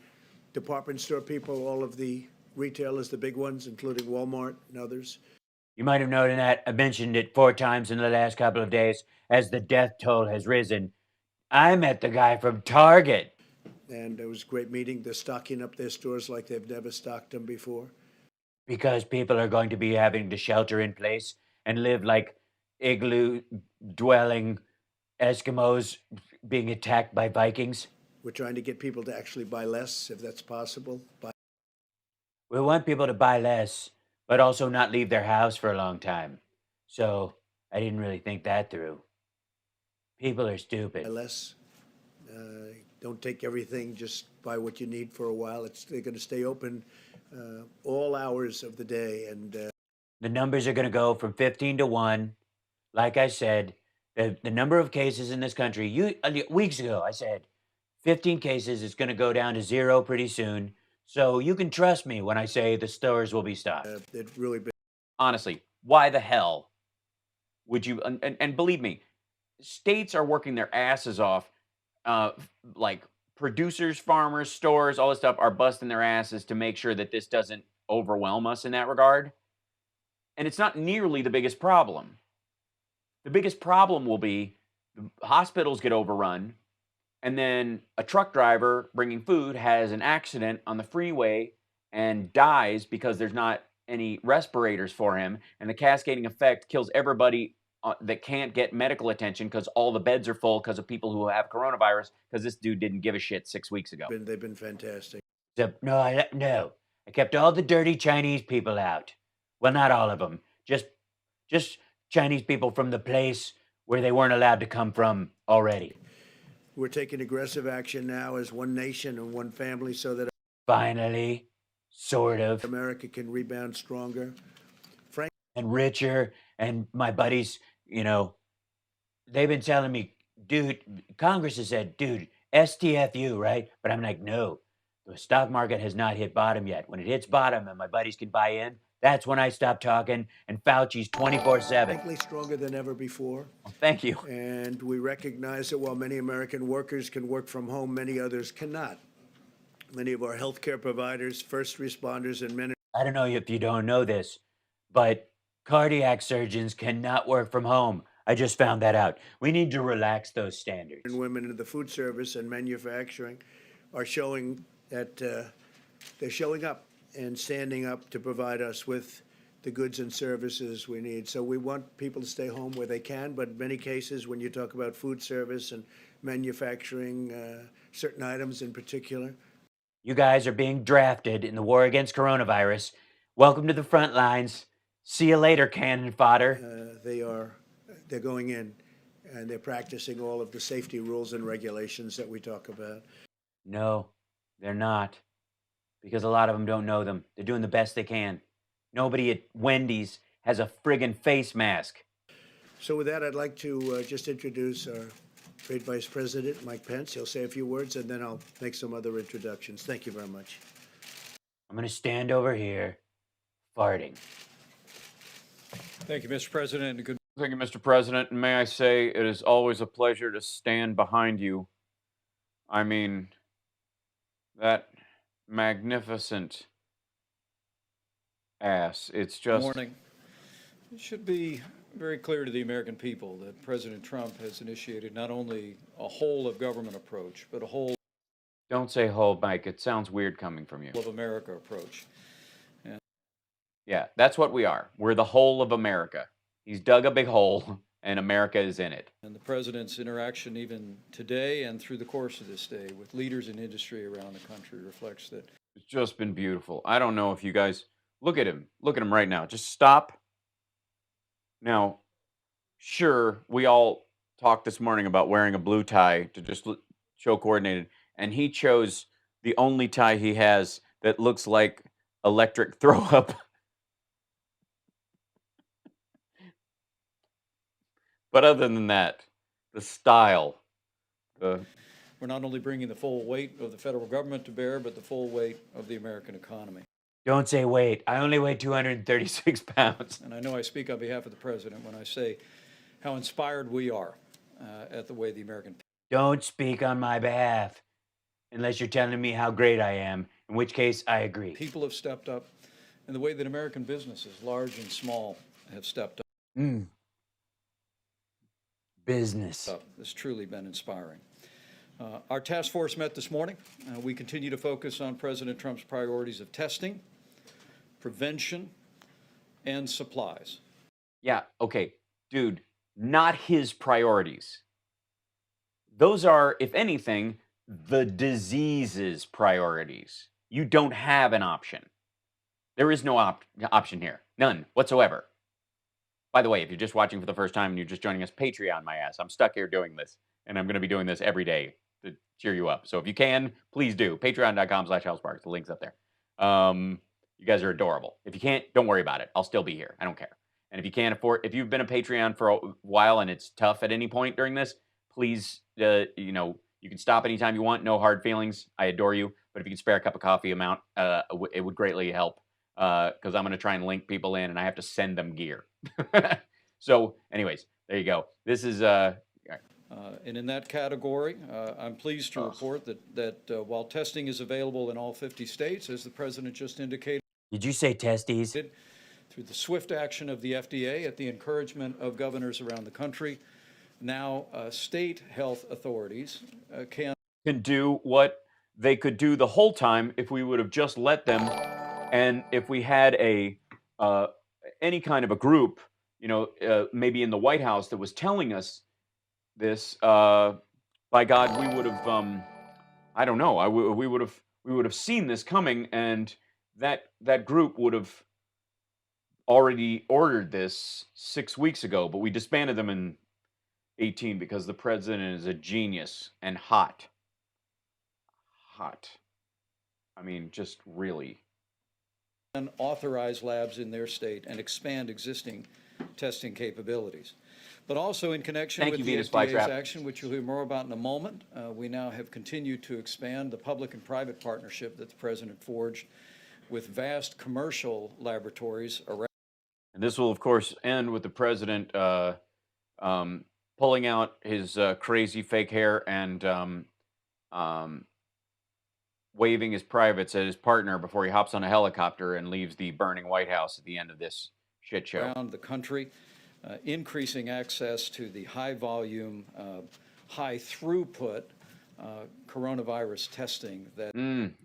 department store people, all of the retailers, the big ones, including Walmart and others. You might have noted that I mentioned it 4 times in the last couple of days as the death toll has risen. I met the guy from Target. And it was a great meeting. They're stocking up their stores like they've never stocked them before. Because people are going to be having to shelter in place and live like igloo dwelling Eskimos being attacked by Vikings. We're trying to get people to actually buy less, if that's possible. We want people to buy less, but also not leave their house for a long time. So I didn't really think that through. People are stupid. Less. Don't take everything. Just buy what you need for a while. They're going to stay open all hours of the day. And the numbers are going to go from 15 to 1. Like I said, the number of cases in this country, weeks ago, I said 15 cases is going to go down to 0 pretty soon. So you can trust me when I say the stores will be stocked. it really been. honestly, why the hell would you? And believe me, states are working their asses off. Like producers, farmers, stores, all this stuff are busting their asses to make sure that this doesn't overwhelm us in that regard. And it's not nearly the biggest problem. The biggest problem will be the hospitals get overrun, and then a truck driver bringing food has an accident on the freeway and dies because there's not any respirators for him, and the cascading effect kills everybody that can't get medical attention because all the beds are full because of people who have coronavirus because this dude didn't give a shit 6 weeks ago. They've been fantastic. No, I kept all the dirty Chinese people out. Well, not all of them. Just Chinese people from the place where they weren't allowed to come from already. We're taking aggressive action now as one nation and one family so that Finally, sort of. America can rebound stronger. And richer. And my buddies, they've been telling me, dude, Congress has said, dude, STFU, right? But I'm like, no, the stock market has not hit bottom yet. When it hits bottom and my buddies can buy in, that's when I stop talking, and Fauci's 24/7. Frankly, stronger than ever before. Well, thank you. And we recognize that while many American workers can work from home, many others cannot. Many of our healthcare providers, first responders, and men I don't know if you don't know this, but cardiac surgeons cannot work from home. I just found that out. We need to relax those standards. and women in the food service and manufacturing are showing that they're showing up and standing up to provide us with the goods and services we need. So we want people to stay home where they can, but in many cases, when you talk about food service and manufacturing, certain items in particular, You guys are being drafted in the war against coronavirus. Welcome to the front lines. See you later, cannon fodder. they're going in and they're practicing all of the safety rules and regulations that we talk about. No, they're not. Because a lot of them don't know them. They're doing the best they can. Nobody at Wendy's has a friggin' face mask. So with that, I'd like to just introduce our great Vice President, Mike Pence. He'll say a few words, and then I'll make some other introductions. Thank you very much. I'm gonna stand over here, farting. Thank you, Mr. President, and good Thank you, Mr. President. And may I say, it is always a pleasure to stand behind you. I mean, that magnificent ass. It's just. morning. It should be very clear to the American people that President Trump has initiated not only a whole of government approach, but a whole Don't say whole, Mike. It sounds weird coming from you. of America approach. Yeah, that's what we are. We're the whole of America. He's dug a big hole, and America is in it. And the president's interaction even today and through the course of this day with leaders in industry around the country reflects that. It's just been beautiful. I don't know if you guys look at him. Look at him right now. Just stop. Now, sure, we all talked this morning about wearing a blue tie to just show coordinated, and he chose the only tie he has that looks like electric throw up. But other than that, the style, the We're not only bringing the full weight of the federal government to bear, but the full weight of the American economy. Don't say weight. I only weigh 236 pounds. And I know I speak on behalf of the president when I say how inspired we are at the way the American Don't speak on my behalf unless you're telling me how great I am, in which case I agree. people have stepped up, and the way that American businesses, large and small, have stepped Business. up. It's truly been inspiring. Our task force met this morning. We continue to focus on President Trump's priorities of testing, prevention, and supplies. yeah, okay, dude, not his priorities. Those are, if anything, the disease's priorities. You don't have an option. There is no option here. None whatsoever. By the way, if you're just watching for the first time and you're just joining us, Patreon my ass. I'm stuck here doing this, and I'm going to be doing this every day to cheer you up. So if you can, please do. Patreon.com/HouseBarks. The link's up there. You guys are adorable. If you can't, don't worry about it. I'll still be here. I don't care. And if you can't afford, if you've been a Patreon for a while and it's tough at any point during this, please, you can stop anytime you want. No hard feelings. I adore you. But if you can spare a cup of coffee amount, it would greatly help. Because I'm going to try and link people in, and I have to send them gear. So, anyways, there you go. This is And in that category, I'm pleased to report that while testing is available in all 50 states, as the president just indicated, Did you say testes? through the swift action of the FDA at the encouragement of governors around the country, now state health authorities can do what they could do the whole time if we would have just let them, and if we had any kind of a group, maybe in the White House that was telling us this. By God, we would have. I don't know. We would have seen this coming, and that group would have already ordered this 6 weeks ago. But we disbanded them in 18 because the president is a genius and hot. I mean, just really. authorize labs in their state and expand existing testing capabilities. But also in connection with the FDA's action, which you'll hear more about in a moment, we now have continued to expand the public and private partnership that the president forged with vast commercial laboratories around. And this will, of course, end with the president pulling out his crazy fake hair and waving his privates at his partner before he hops on a helicopter and leaves the burning White House at the end of this shit show. Around the country, increasing access to the high volume, high throughput coronavirus testing that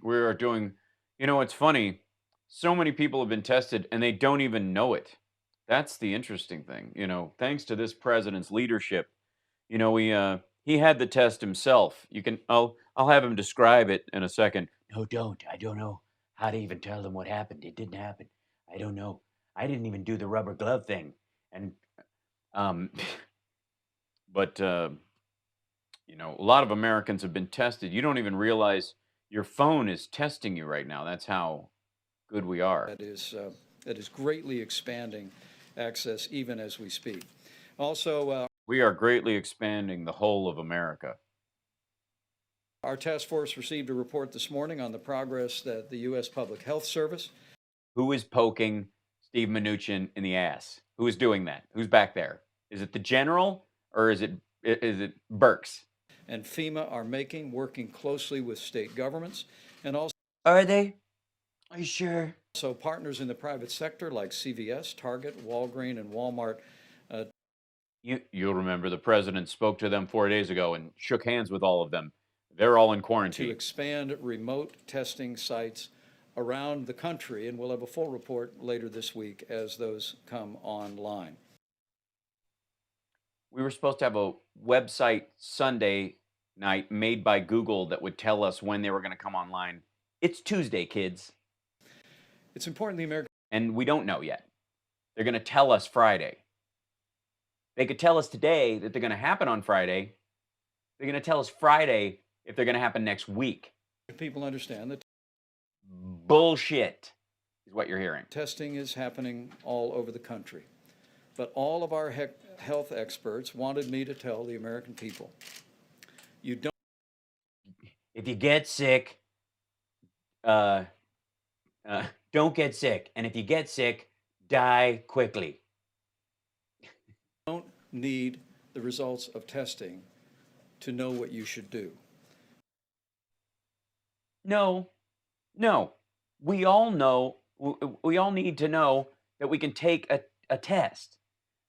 We are doing, it's funny. So many people have been tested and they don't even know it. That's the interesting thing. Thanks to this president's leadership, he had the test himself. I'll have him describe it in a second. No, don't. I don't know how to even tell them what happened. It didn't happen. I don't know. I didn't even do the rubber glove thing. And but a lot of Americans have been tested. You don't even realize your phone is testing you right now. That's how good we are. that is greatly expanding access even as we speak. Also, we are greatly expanding the whole of America. Our task force received a report this morning on the progress that the U.S. Public Health Service. Who is poking Steve Mnuchin in the ass? Who is doing that? Who's back there? Is it the general or is it Burks? And FEMA are working closely with state governments and also. Are they? Are you sure? So partners in the private sector like CVS, Target, Walgreens, and Walmart. You'll remember the president spoke to them 4 days ago and shook hands with all of them. They're all in quarantine. To expand remote testing sites around the country, and we'll have a full report later this week as those come online. We were supposed to have a website Sunday night made by Google that would tell us when they were going to come online. It's Tuesday, kids. It's important the American. And we don't know yet. They're going to tell us Friday. They could tell us today that they're going to happen on Friday. They're going to tell us Friday if they're going to happen next week. People understand that bullshit is what you're hearing. Testing is happening all over the country. But all of our health experts wanted me to tell the American people, you don't. If you get sick, don't get sick. And if you get sick, die quickly. Don't need the results of testing to know what you should do. No. We all know, we all need to know that we can take a test.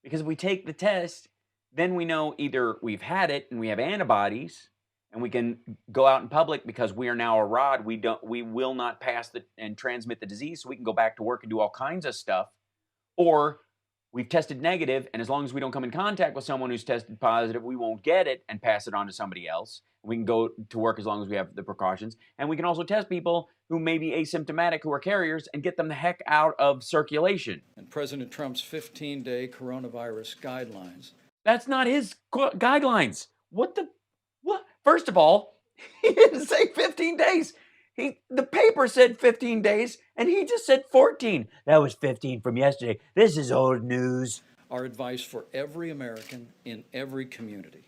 Because if we take the test, then we know either we've had it and we have antibodies and we can go out in public because we are now a rod. We will not pass and transmit the disease, so we can go back to work and do all kinds of stuff. Or we've tested negative, and as long as we don't come in contact with someone who's tested positive, we won't get it and pass it on to somebody else. We can go to work as long as we have the precautions. And we can also test people who may be asymptomatic, who are carriers, and get them the heck out of circulation. And President Trump's 15-day coronavirus guidelines. That's not his guidelines. What? First of all, he didn't say 15 days. The paper said 15 days, and he just said 14. That was 15 from yesterday. This is old news. Our advice for every American in every community.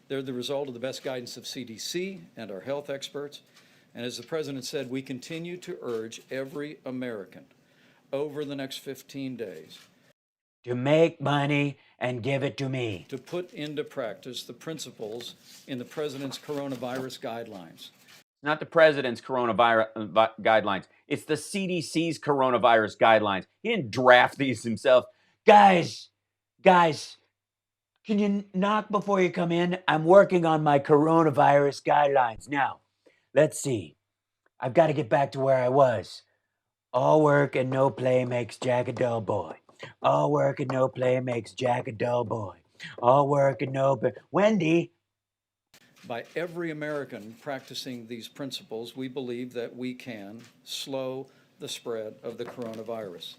They're the result of the best guidance of CDC and our health experts. And as the president said, we continue to urge every American over the next 15 days to make money and give it to me. To put into practice the principles in the president's coronavirus guidelines. Not the president's coronavirus guidelines. It's the CDC's coronavirus guidelines. He didn't draft these himself. Guys, can you knock before you come in? I'm working on my coronavirus guidelines. Now, let's see. I've got to get back to where I was. All work and no play makes Jack a dull boy. All work and no play makes Jack a dull boy. All work and no play. Wendy. By every American practicing these principles, we believe that we can slow the spread of the coronavirus.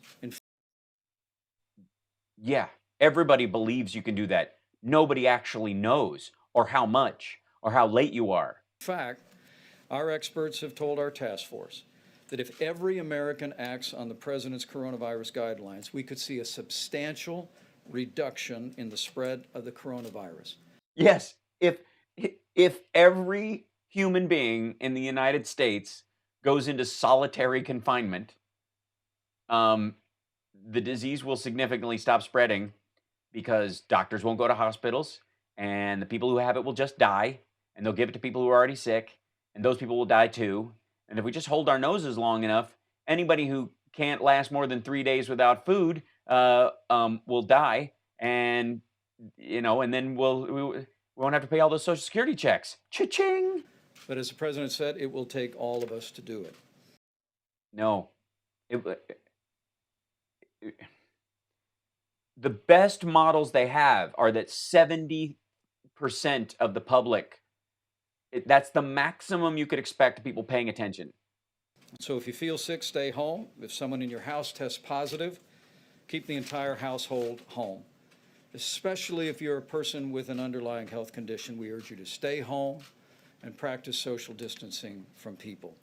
Yeah, everybody believes you can do that. Nobody actually knows, or how much, or how late you are. In fact, our experts have told our task force that if every American acts on the president's coronavirus guidelines, we could see a substantial reduction in the spread of the coronavirus. Yes, if every human being in the United States goes into solitary confinement, the disease will significantly stop spreading because doctors won't go to hospitals and the people who have it will just die and they'll give it to people who are already sick and those people will die too. And if we just hold our noses long enough, anybody who can't last more than 3 days without food will die, and and then we won't have to pay all those Social Security checks. Cha-ching! But as the president said, it will take all of us to do it. No, the best models they have are that 70% of the public, that's the maximum you could expect people paying attention. So if you feel sick, stay home. If someone in your house tests positive, keep the entire household home. Especially if you're a person with an underlying health condition, we urge you to stay home and practice social distancing from people.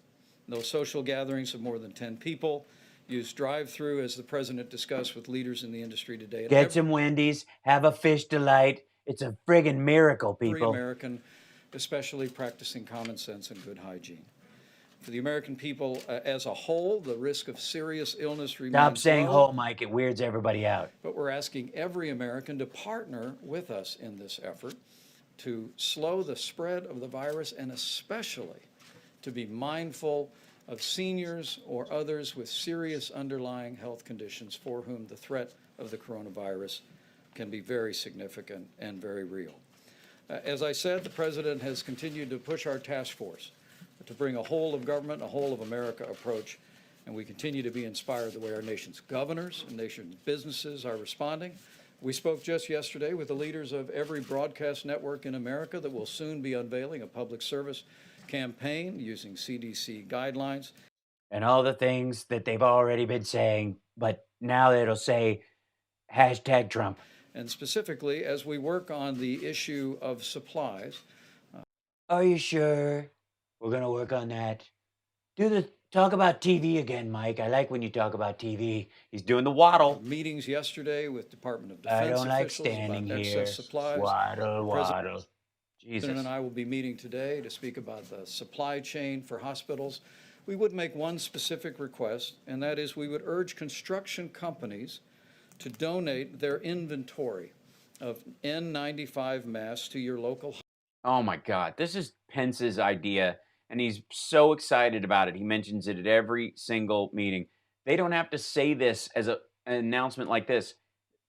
No social gatherings of more than 10 people. Use drive-through, as the president discussed with leaders in the industry today. Get some Wendy's, have a fish delight. It's a friggin' miracle, Every people. American, especially practicing common sense and good hygiene. For the American people as a whole, the risk of serious illness remains Stop saying low, whole, Mike. It weirds everybody out. but we're asking every American to partner with us in this effort to slow the spread of the virus, and especially to be mindful of seniors or others with serious underlying health conditions for whom the threat of the coronavirus can be very significant and very real. As I said, the president has continued to push our task force to bring a whole of government, a whole of America approach, and we continue to be inspired the way our nation's governors and nation's businesses are responding. We spoke just yesterday with the leaders of every broadcast network in America that will soon be unveiling a public service campaign using CDC guidelines. And all the things that they've already been saying, but now it'll say hashtag Trump. And specifically, as we work on the issue of supplies. Are you sure? We're going to work on that. Talk about TV again, Mike. I like when you talk about TV. He's doing the waddle. Meetings yesterday with Department of Defense I don't like officials standing about here. excess supplies. Waddle. Jesus. President and I will be meeting today to speak about the supply chain for hospitals. We would make one specific request, and that is we would urge construction companies to donate their inventory of N95 masks to your local. Oh my God, this is Pence's idea, and he's so excited about it. He mentions it at every single meeting. They don't have to say this as an announcement like this.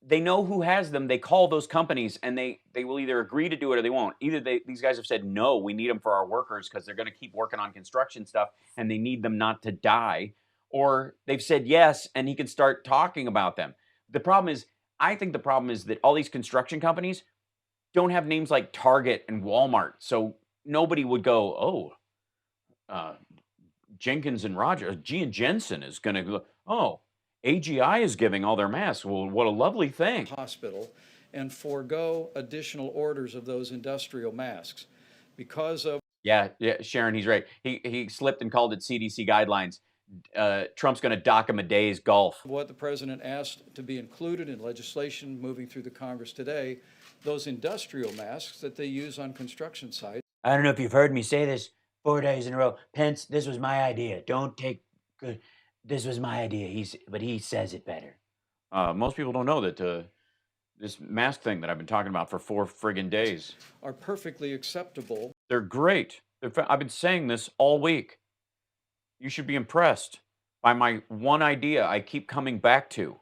They know who has them. They call those companies, and they will either agree to do it or they won't. Either these guys have said, no, we need them for our workers because they're going to keep working on construction stuff, and they need them not to die. Or they've said yes, and he can start talking about them. The problem is, I think the problem is that all these construction companies don't have names like Target and Walmart. So nobody would go, Jenkins and Rogers, G and Jensen is going to go, oh, AGI is giving all their masks. Well, what a lovely thing. Hospital and forego additional orders of those industrial masks because of. Yeah, Sharon, he's right. He slipped and called it CDC guidelines. Trump's going to dock him a day's golf. What the president asked to be included in legislation moving through the Congress today, those industrial masks that they use on construction sites. I don't know if you've heard me say this 4 days in a row. Pence, this was my idea. This was my idea. But he says it better. Most people don't know that this mask thing that I've been talking about for 4 friggin' days are perfectly acceptable. They're great. I've been saying this all week. You should be impressed by my one idea I keep coming back to.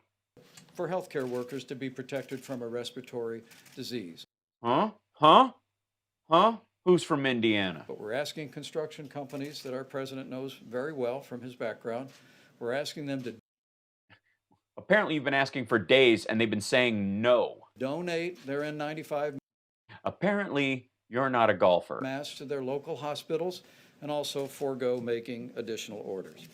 For healthcare workers to be protected from a respiratory disease. Huh? Who's from Indiana? But we're asking construction companies that our president knows very well from his background, we're asking them to. Apparently you've been asking for days and they've been saying no. Donate their N95. Apparently you're not a golfer. Masks to their local hospitals and also forego making additional orders.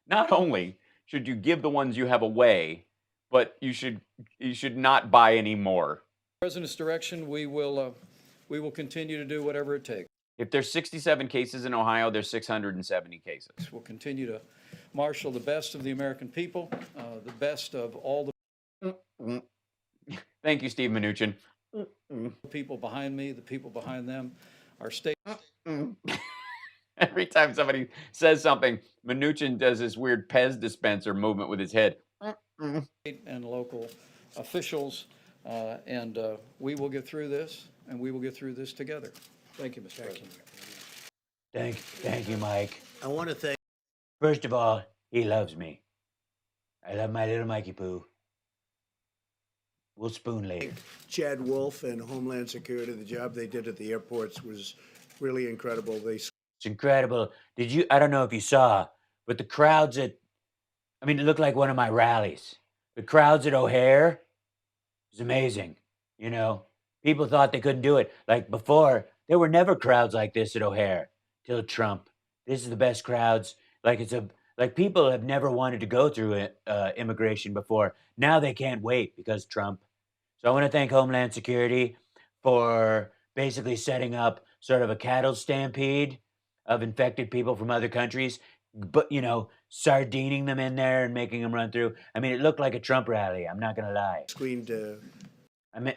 Not only should you give the ones you have away, but you should not buy any more. President's direction, we will continue to do whatever it takes. If there's 67 cases in Ohio, there's 670 cases. We'll continue to marshal the best of the American people, the best of all the. Thank you, Steve Mnuchin. People behind me, the people behind them, our state. Every time somebody says something, Mnuchin does this weird Pez dispenser movement with his head. And local officials, and we will get through this, and we will get through this together. Thank you, Mr. President. Thank you, Mike. I want to thank First of all, he loves me. I love my little Mikey Poo. We'll spoon later. Chad Wolf and Homeland Security. The job they did at the airports was really incredible. It's incredible. I don't know if you saw, but the crowds it looked like one of my rallies. The crowds at O'Hare was amazing. You know, people thought they couldn't do it. Like before, there were never crowds like this at O'Hare till Trump. This is the best crowds. Like people have never wanted to go through immigration before. Now they can't wait because Trump. So I want to thank Homeland Security for basically setting up sort of a cattle stampede of infected people from other countries, but sardining them in there and making them run through. I mean, it looked like a Trump rally. I'm not gonna lie. screened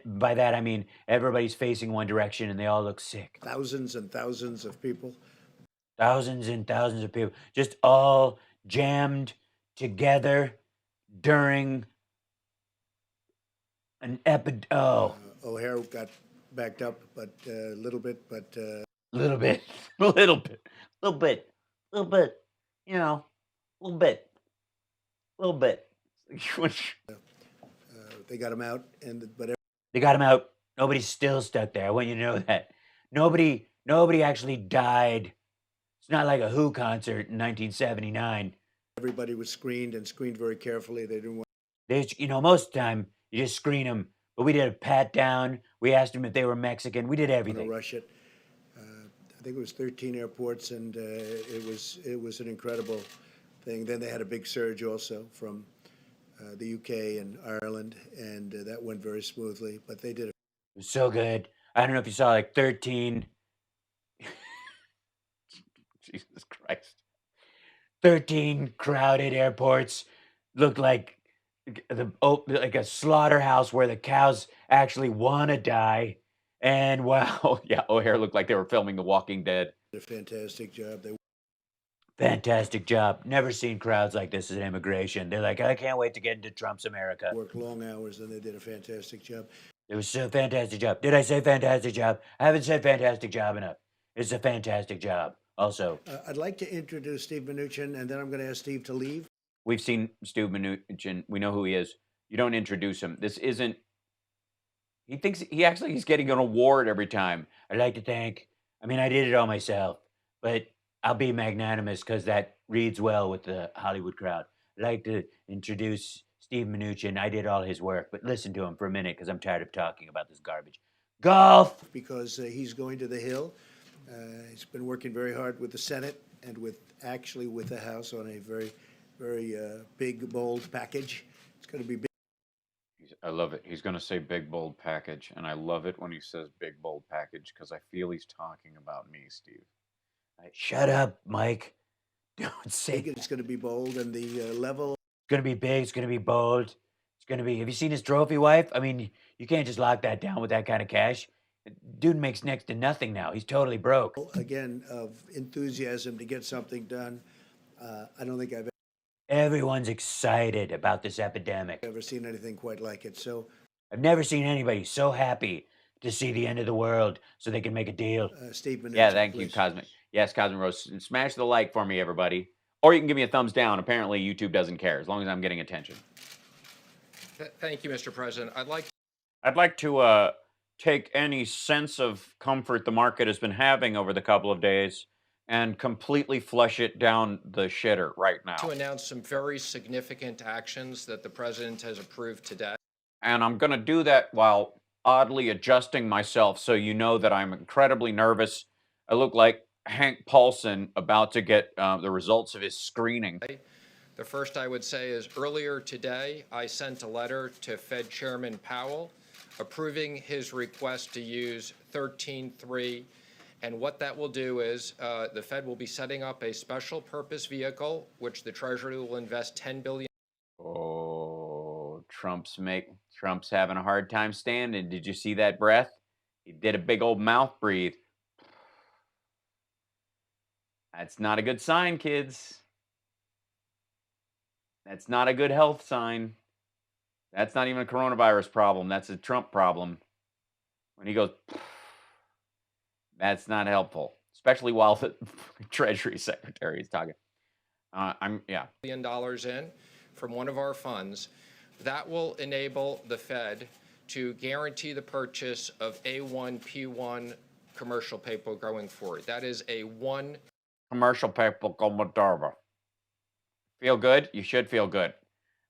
By that I mean everybody's facing one direction and they all look sick. thousands and thousands of people. Thousands and thousands of people just all jammed together during an O'Hare got backed up, but a little bit, but little bit, little bit, little bit, little bit, little bit, little bit. they got him out. But They got him out. Nobody's still stuck there. I want you to know that. Nobody actually died. It's not like a Who concert in 1979. everybody was screened and screened very carefully. They didn't want. Most of the time you just screen them, but we did a pat down. We asked them if they were Mexican. We did To everything. rush it. I think it was 13 airports, and it was an incredible thing. Then they had a big surge also from the UK and Ireland, and that went very smoothly. But they did it. It was so good. I don't know if you saw like 13. Jesus Christ. 13 crowded airports looked like like a slaughterhouse where the cows actually want to die. And wow, Yeah, O'Hare looked like they were filming The Walking Dead. Did a fantastic job. They fantastic job. Never seen crowds like this at immigration. They're like, I can't wait to get into Trump's America. worked long hours, and they did a fantastic job. It was a fantastic job. Did I say fantastic job? I haven't said fantastic job enough. It's a fantastic job. Also, I'd like to introduce Steve Mnuchin, and then I'm going to ask Steve to leave. We've seen Steve Mnuchin. We know who he is. You don't introduce him. This isn't. He thinks he's getting an award every time. I'd like to thank. I did it all myself, but I'll be magnanimous because that reads well with the Hollywood crowd. I'd like to introduce Steve Mnuchin. I did all his work, but listen to him for a minute because I'm tired of talking about this garbage. Golf! Because he's going to the Hill. He's been working very hard with the Senate and with the House on a very, very big, bold package. It's going to be big. I love it. He's going to say big, bold package. And I love it when he says big, bold package because I feel he's talking about me, Steve. Shut up, Mike. Don't say It's going to be bold, and the level. It's going to be big. It's going to be bold. It's going to be. Have you seen his trophy wife? You can't just lock that down with that kind of cash. Dude makes next to nothing now. He's totally broke. Again, of enthusiasm to get something done. I don't think I've Everyone's excited about this epidemic. ever seen anything quite like it. So, I've never seen anybody so happy to see the end of the world so they can make a deal. Steve Mnuchin, Yeah, thank you, please. Cosmic. Yes, Cosmic Rose. Smash the like for me, everybody. Or you can give me a thumbs down. Apparently, YouTube doesn't care as long as I'm getting attention. Thank you, Mr. President. I'd like to take any sense of comfort the market has been having over the couple of days and completely flush it down the shitter right now. to announce some very significant actions that the president has approved today. And I'm going to do that while oddly adjusting myself so you know that I'm incredibly nervous. I look like Hank Paulson about to get the results of his screening. The first I would say is earlier today, I sent a letter to Fed Chairman Powell approving his request to use 13.3. And what that will do is the Fed will be setting up a special purpose vehicle, which the Treasury will invest $10 billion. Oh, Trump's having a hard time standing. Did you see that breath? He did a big old mouth breathe. That's not a good sign, kids. That's not a good health sign. That's not even a coronavirus problem. That's a Trump problem. When he goes, that's not helpful. especially while the Treasury Secretary is talking. Yeah. $1 billion in from one of our funds. That will enable the Fed to guarantee the purchase of A1, P1 commercial paper going forward. That is a one commercial paper going forward. Feel good? You should feel good.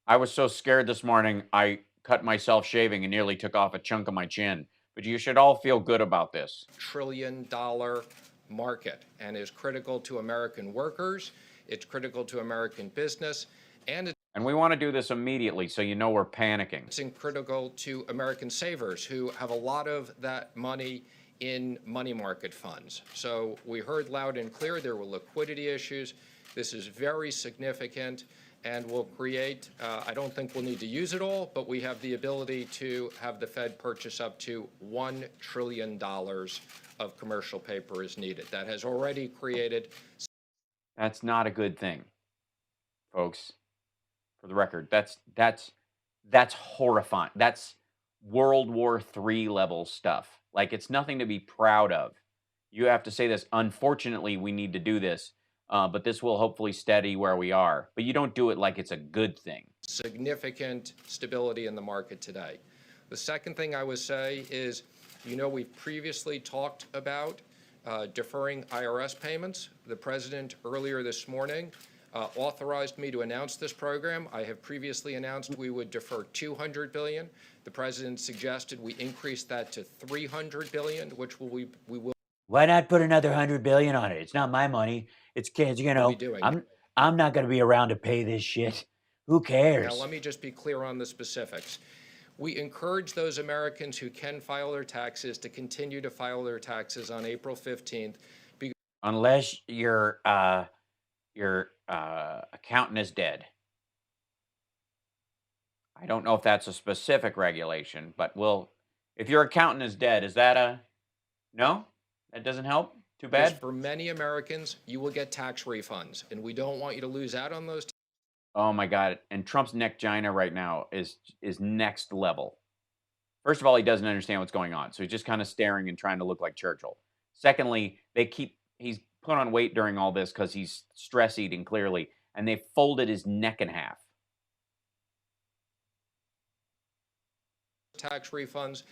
I was so scared this morning, I cut myself shaving and nearly took off a chunk of my chin. But you should all feel good about this. $1 trillion market and is critical to American workers. It's critical to American business. And we want to do this immediately so you know we're panicking. It's critical to American savers who have a lot of that money in money market funds. So we heard loud and clear there were liquidity issues. This is very significant and will create, I don't think we'll need to use it all, but we have the ability to have the Fed purchase up to $1 trillion of commercial paper as needed. That has already created. That's not a good thing, folks. For the record, that's horrifying. That's World War III level stuff. Like, it's nothing to be proud of. You have to say this. Unfortunately, we need to do this, but this will hopefully steady where we are. But you don't do it like it's a good thing. Significant stability in the market today. The second thing I would say is, we've previously talked about deferring IRS payments. The president earlier this morning authorized me to announce this program. I have previously announced we would defer $200 billion. The president suggested we increase that to $300 billion, which we will. Why not put another $100 billion on it? It's not my money. It's kids. I'm not going to be around to pay this shit. Who cares? Now, let me just be clear on the specifics. We encourage those Americans who can file their taxes to continue to file their taxes on April 15th. Unless your accountant is dead. I don't know if that's a specific regulation, but if your accountant is dead, is that no? That doesn't help? Too bad? For many Americans, you will get tax refunds, and we don't want you to lose out on those. Oh my God. And Trump's neckgina right now is next level. First of all, he doesn't understand what's going on. So he's just kind of staring and trying to look like Churchill. Secondly, he's put on weight during all this because he's stress eating clearly, and they folded his neck in half. Tax refunds.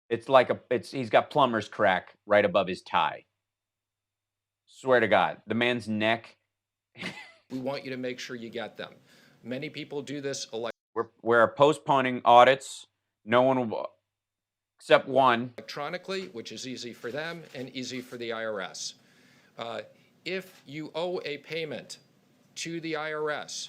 It's like he's got plumber's crack right above his tie. Swear to God, the man's neck. We want you to make sure you get them. Many people do this. We're postponing audits. No one will, except one. Electronically, which is easy for them and easy for the IRS. If you owe a payment to the IRS,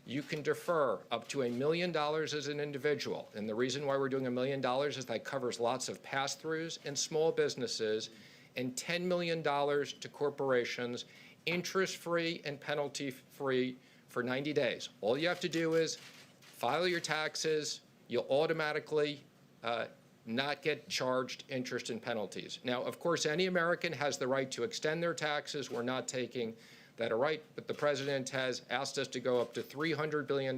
you can defer up to $1 million as an individual. And the reason why we're doing $1 million is that covers lots of pass-throughs and small businesses, and $10 million to corporations, interest-free and penalty-free for 90 days. All you have to do is file your taxes. You'll automatically not get charged interest and penalties. Now, of course, any American has the right to extend their taxes. We're not taking that right, but the president has asked us to go up to $300 billion.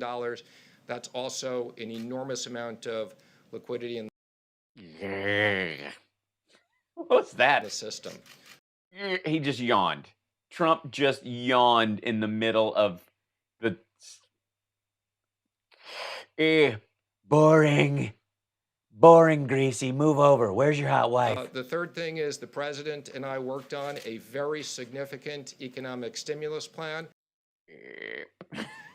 That's also an enormous amount of liquidity in What's that? the system. He just yawned. Trump just yawned in the middle of the... Boring. Boring, Greasy. Move over. Where's your hot wife? The third thing is the president and I worked on a very significant economic stimulus plan.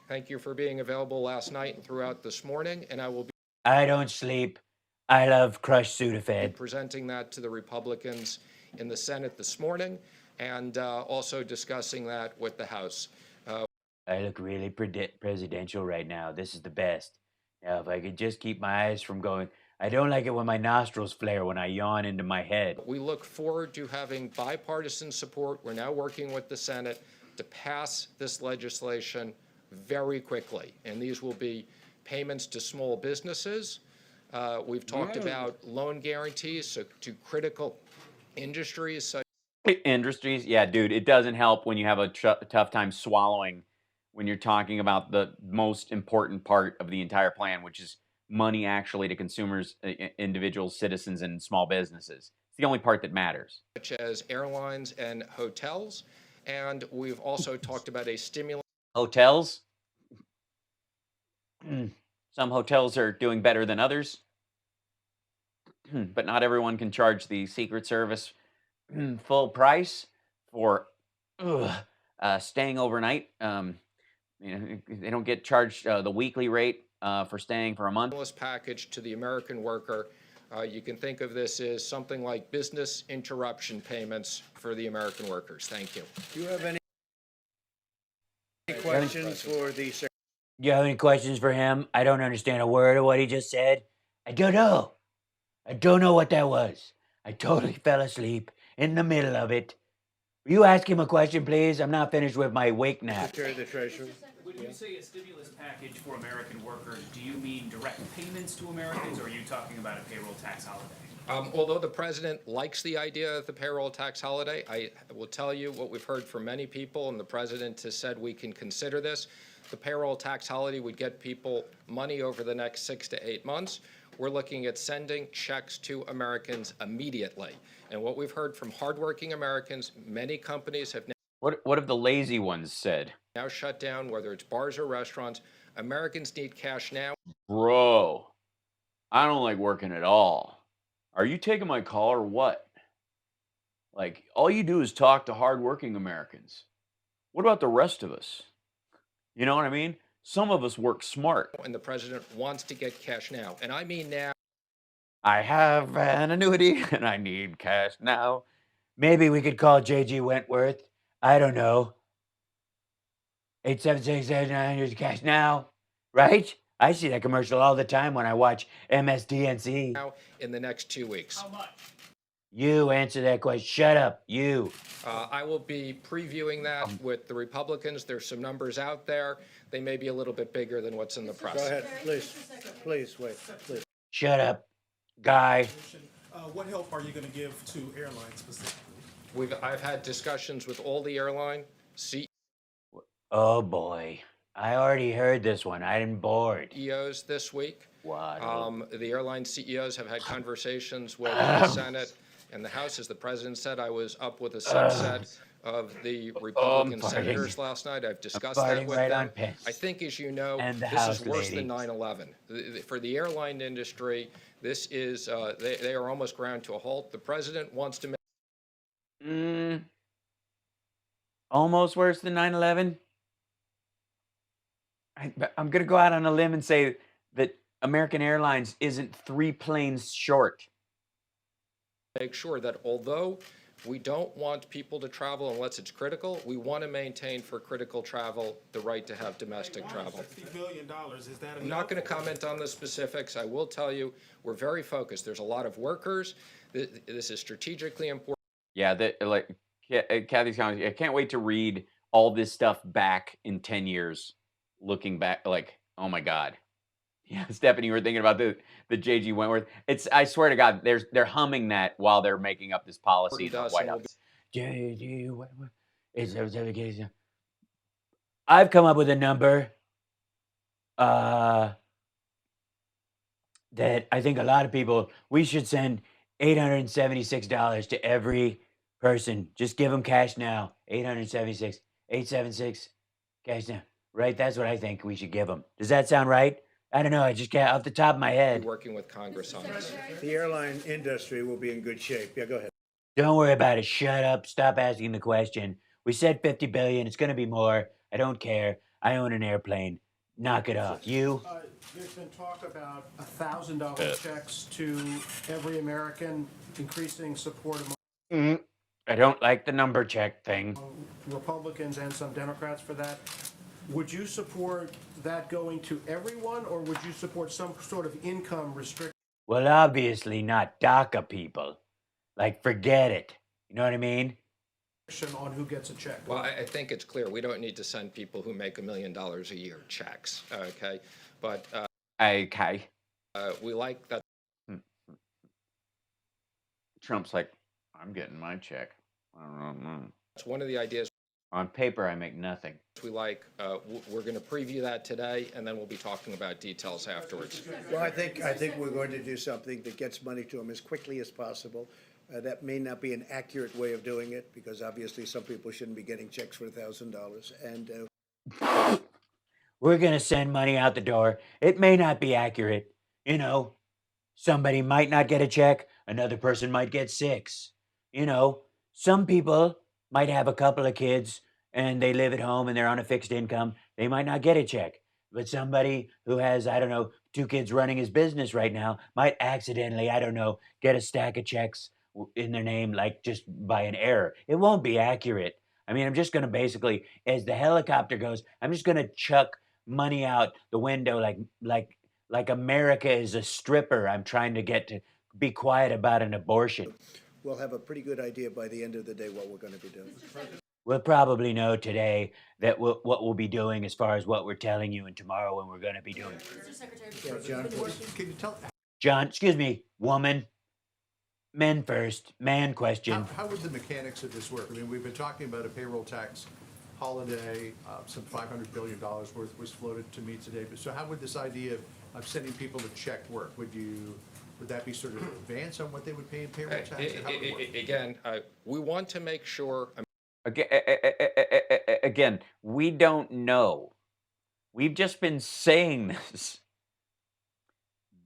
Thank you for being available last night and throughout this morning, and I will be... I don't sleep. I love crushed Sudafed. Presenting that to the Republicans in the Senate this morning, and also discussing that with the House. I look really presidential right now. This is the best. Now, if I could just keep my eyes from going... I don't like it when my nostrils flare when I yawn into my head. We look forward to having bipartisan support. We're now working with the Senate to pass this legislation very quickly. And these will be payments to small businesses. We've talked about loan guarantees to critical industries. Industries? Yeah, dude, it doesn't help when you have a tough time swallowing when you're talking about the most important part of the entire plan, which is money actually to consumers, individuals, citizens, and small businesses. It's the only part that matters. Such as airlines and hotels. And we've also talked about a stimulus. Hotels? Some hotels are doing better than others, but not everyone can charge the Secret Service full price for staying overnight. They don't get charged the weekly rate for staying for a month. Package to the American worker. You can think of this as something like business interruption payments for the American workers. Thank you. Do you have any questions for the secretary? Do you have any questions for him? I don't understand a word of what he just said. I don't know. I don't know what that was. I totally fell asleep in the middle of it. Will you ask him a question, please? I'm not finished with my wake nap. Secretary of the Treasury. When you say a stimulus package for American workers, do you mean direct payments to Americans, or are you talking about a payroll tax holiday? Although the president likes the idea of the payroll tax holiday, I will tell you what we've heard from many people, and the president has said we can consider this. The payroll tax holiday would get people money over the next 6 to 8 months. We're looking at sending checks to Americans immediately. And what we've heard from hardworking Americans, many companies have What have the lazy ones said? now shut down, whether it's bars or restaurants. Americans need cash now. Bro, I don't like working at all. Are you taking my call or what? Like, all you do is talk to hardworking Americans. What about the rest of us? You know what I mean? Some of us work smart. And the president wants to get cash now. And I mean now. I have an annuity and I need cash now. Maybe we could call J.G. Wentworth. I don't know. 876-89 cash now, right? I see that commercial all the time when I watch MSDNC. Now in the next 2 weeks. How much? You answer that question. Shut up, you. I will be previewing that with the Republicans. There's some numbers out there. They may be a little bit bigger than what's in the press. Go ahead, please. Please, wait, please. Shut up, guy. What help are you going to give to airlines specifically? I've had discussions with all the airline Oh boy, I already heard this one. I'm bored. CEOs this week. What? The airline CEOs have had conversations with the Senate and the House. As the president said, I was up with a subset of the Republican senators last night. I've discussed that with them. I think, as you know, this is worse than 9/11. For the airline industry, this is they are almost ground to a halt. The president wants to make Almost worse than 9/11. I'm going to go out on a limb and say that American Airlines isn't 3 planes short. make sure that although we don't want people to travel unless it's critical, we want to maintain for critical travel the right to have domestic travel. $60 billion, is that enough? I'm not going to comment on the specifics. I will tell you, we're very focused. There's a lot of workers. This is strategically important. Yeah, Kathy's comments. I can't wait to read all this stuff back in 10 years, looking back like, oh my God. Yeah, Stephanie, you were thinking about the J.G. Wentworth. I swear to God, they're humming that while they're making up this policy in the White House. J.G. Wentworth. I've come up with a number that I think a lot of people, we should send $876 to every person. Just give them cash now. 876 cash now. Right? That's what I think we should give them. Does that sound right? I don't know. I just got off the top of my head. Working with Congress on this. The airline industry will be in good shape. Yeah, go ahead. Don't worry about it. Shut up. Stop asking the question. We said 50 billion. It's going to be more. I don't care. I own an airplane. Knock it off. You? There's been talk about $1,000 checks to every American, increasing support among I don't like the number check thing. Republicans and some Democrats for that. Would you support that going to everyone, or would you support some sort of income restriction? Well, obviously not DACA people. Like, forget it. You know what I mean? On who gets a check? Well, I think it's clear we don't need to send people who make $1 million a year checks, okay? But Okay. we like that. Trump's like, I'm getting my check. I don't know. That's one of the ideas On paper, I make nothing. we like. We're going to preview that today, and then we'll be talking about details afterwards. Well, I think we're going to do something that gets money to them as quickly as possible. That may not be an accurate way of doing it, because obviously some people shouldn't be getting checks for $1,000. And We're going to send money out the door. It may not be accurate. You know, somebody might not get a check, another person might get 6. You know, some people might have a couple of kids and they live at home and they're on a fixed income. They might not get a check. But somebody who has, I don't know, 2 kids running his business right now might accidentally, I don't know, get a stack of checks in their name, like just by an error. It won't be accurate. I mean, I'm just going to basically, as the helicopter goes, I'm just going to chuck money out the window like America is a stripper. I'm trying to get to be quiet about an abortion. we'll have a pretty good idea by the end of the day what we're going to be doing. We'll probably know today that what we'll be doing as far as what we're telling you, and tomorrow when we're going to be doing. Mr. Secretary, Yeah, John, Can you tell, John, excuse me, woman. Men first. Man question. how would the mechanics of this work? I mean, we've been talking about a payroll tax holiday, some $500 billion worth was floated to me today. But so how would this idea of sending people a check work? Would that be sort of advance on what they would pay in payroll tax? Or how would it work? Again, we want to make sure. Again, we don't know. We've just been saying this.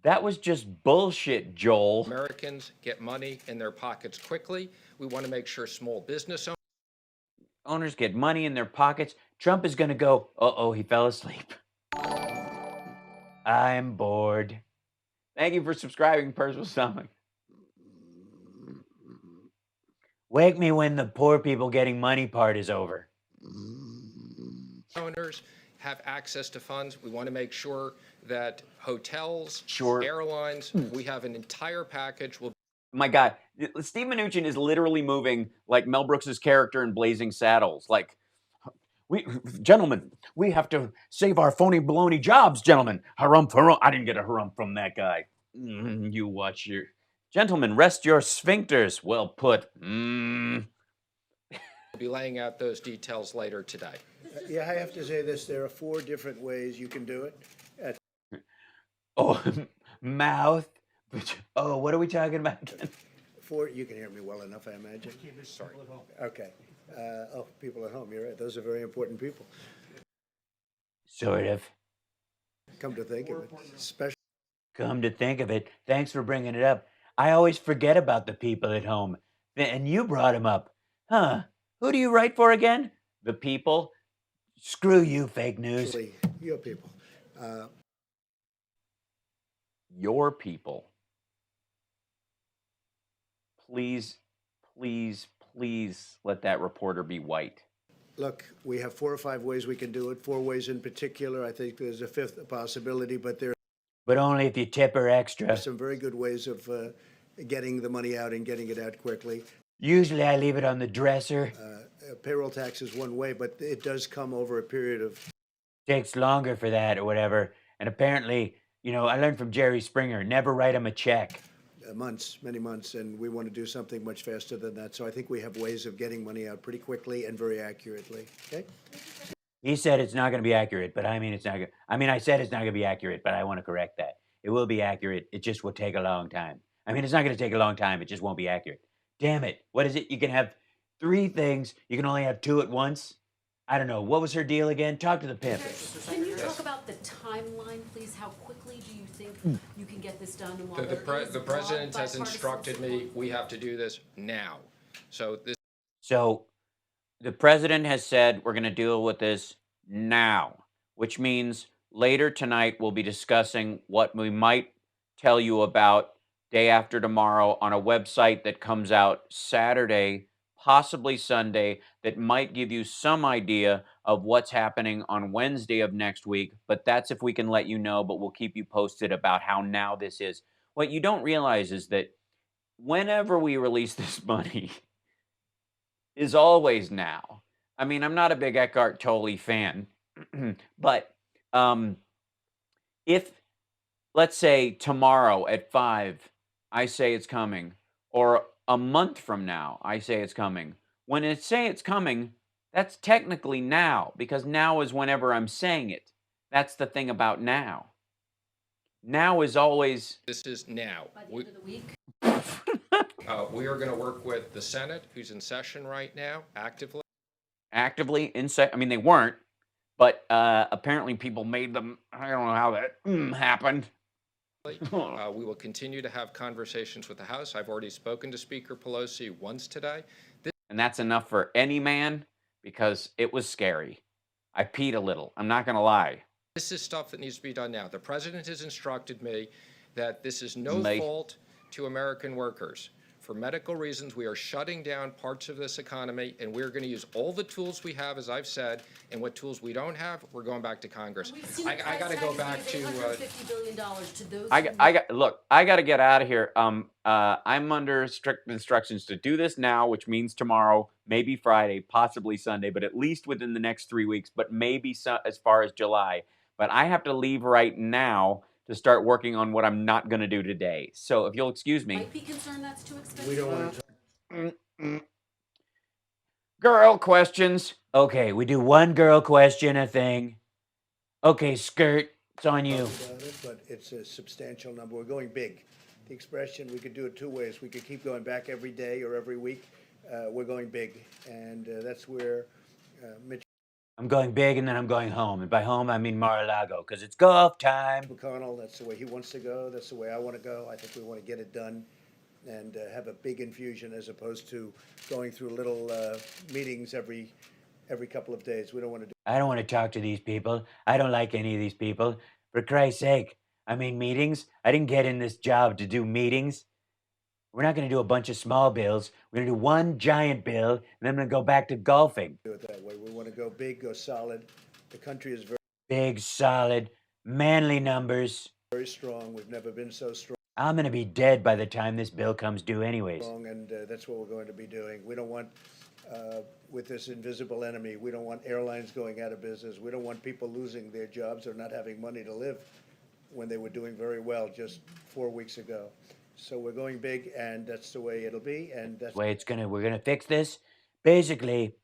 That was just bullshit, Joel. Americans get money in their pockets quickly. We want to make sure small business Owners get money in their pockets. Trump is going to go, uh-oh, he fell asleep. I'm bored. Thank you for subscribing, Personal Stomach. Wake me when the poor people getting money part is over. owners have access to funds. We want to make sure that hotels, Sure. airlines, we have an entire package. My God, Steve Mnuchin is literally moving like Mel Brooks's character in Blazing Saddles. Like, gentlemen, we have to save our phony baloney jobs, gentlemen. Harumph, harumph. I didn't get a harumph from that guy. You watch your... Gentlemen, rest your sphincters. Well put. We'll be laying out those details later today. Yeah, I have to say this. There are 4 different ways you can do it. Oh, mouth. Oh, what are we talking about again? 4, you can hear me well enough, I imagine. Sorry. Okay. People at home, you're right. Those are very important people. Sort of. Come to think of it. Especially. Come to think of it, thanks for bringing it up. I always forget about the people at home. And you brought them up. Huh? Who do you write for again? The people. Screw you, fake news. Your people. Your people. Please, please, please let that reporter be white. Look, we have 4 or 5 ways we can do it. 4 ways in particular. I think there's a 5th possibility, but there But only if you tip her extra. are some very good ways of getting the money out and getting it out quickly. Usually I leave it on the dresser. Payroll tax is one way, but it does come over a period of... Takes longer for that or whatever. And apparently, you know, I learned from Jerry Springer, never write him a check. months, many months, and we want to do something much faster than that. So I think we have ways of getting money out pretty quickly and very accurately. Okay? He said it's not going to be accurate, but I mean it's not going. I mean I said it's not going to be accurate, but I want to correct that. It will be accurate. It just will take a long time. I mean it's not going to take a long time. It just won't be accurate. Damn it! What is it? You can have 3 things. You can only have 2 at once. I don't know. What was her deal again? Talk to the pimp. Can you talk about the timeline, please? How quickly do you think you can get this done? And while there is The broad president has bipartisan instructed me, support- we have to do this now. So this So the president has said we're going to deal with this now, which means later tonight we'll be discussing what we might tell you about day after tomorrow on a website that comes out Saturday, possibly Sunday, that might give you some idea of what's happening on Wednesday of next week. But that's if we can let you know, but we'll keep you posted about how now this is. What you don't realize is that whenever we release this money is always now. I mean, I'm not a big Eckhart Tolle fan, but if, let's say, tomorrow at 5, I say it's coming, or a month from now, I say it's coming, when I say it's coming, that's technically now, because now is whenever I'm saying it. That's the thing about now. Now is always... is now. By the end of the week? We are going to work with the Senate, who's in session right now, actively. Actively in I mean, they weren't, but apparently people made them. I don't know how that happened. We will continue to have conversations with the House. I've already spoken to Speaker Pelosi once today. And that's enough for any man, because it was scary. I peed a little. I'm not going to lie. This is stuff that needs to be done now. The president has instructed me that this is no fault to American workers. For medical reasons, we are shutting down parts of this economy, and we're going to use all the tools we have, as I've said, and what tools we don't have, we're going back to Congress. I got to go back to $850 billion to those. I got to get out of here. I'm under strict instructions to do this now, which means tomorrow, maybe Friday, possibly Sunday, but at least within the next 3 weeks, but maybe as far as July. But I have to leave right now to start working on what I'm not going to do today. So if you'll excuse me. Might be concerned that's too expensive. We don't want to. Girl questions. Okay, we do one girl question a thing. Okay, Skirt, it's on you. About it, but it's a substantial number. We're going big. The expression, we could do it two ways. We could keep going back every day or every week. We're going big, and that's where Mitch I'm going big and then I'm going home. And by home, I mean Mar-a-Lago, because it's golf time. McConnell, that's the way he wants to go. That's the way I want to go. I think we want to get it done and have a big infusion as opposed to going through little meetings every couple of days. We don't want to do. I don't want to talk to these people. I don't like any of these people. For Christ's sake, I mean meetings. I didn't get in this job to do meetings. We're not going to do a bunch of small bills. We're going to do one giant bill, and then I'm going to go back to golfing. Do it that way. We want to go big, go solid. The country is very Big, solid, manly numbers. very strong. We've never been so strong, I'm going to be dead by the time this bill comes due anyways. and that's what we're going to be doing. We don't want, with this invisible enemy, we don't want airlines going out of business. We don't want people losing their jobs or not having money to live when they were doing very well just 4 weeks ago. So we're going big, and that's the way it'll be, and that's The way we're going to fix this. Basically,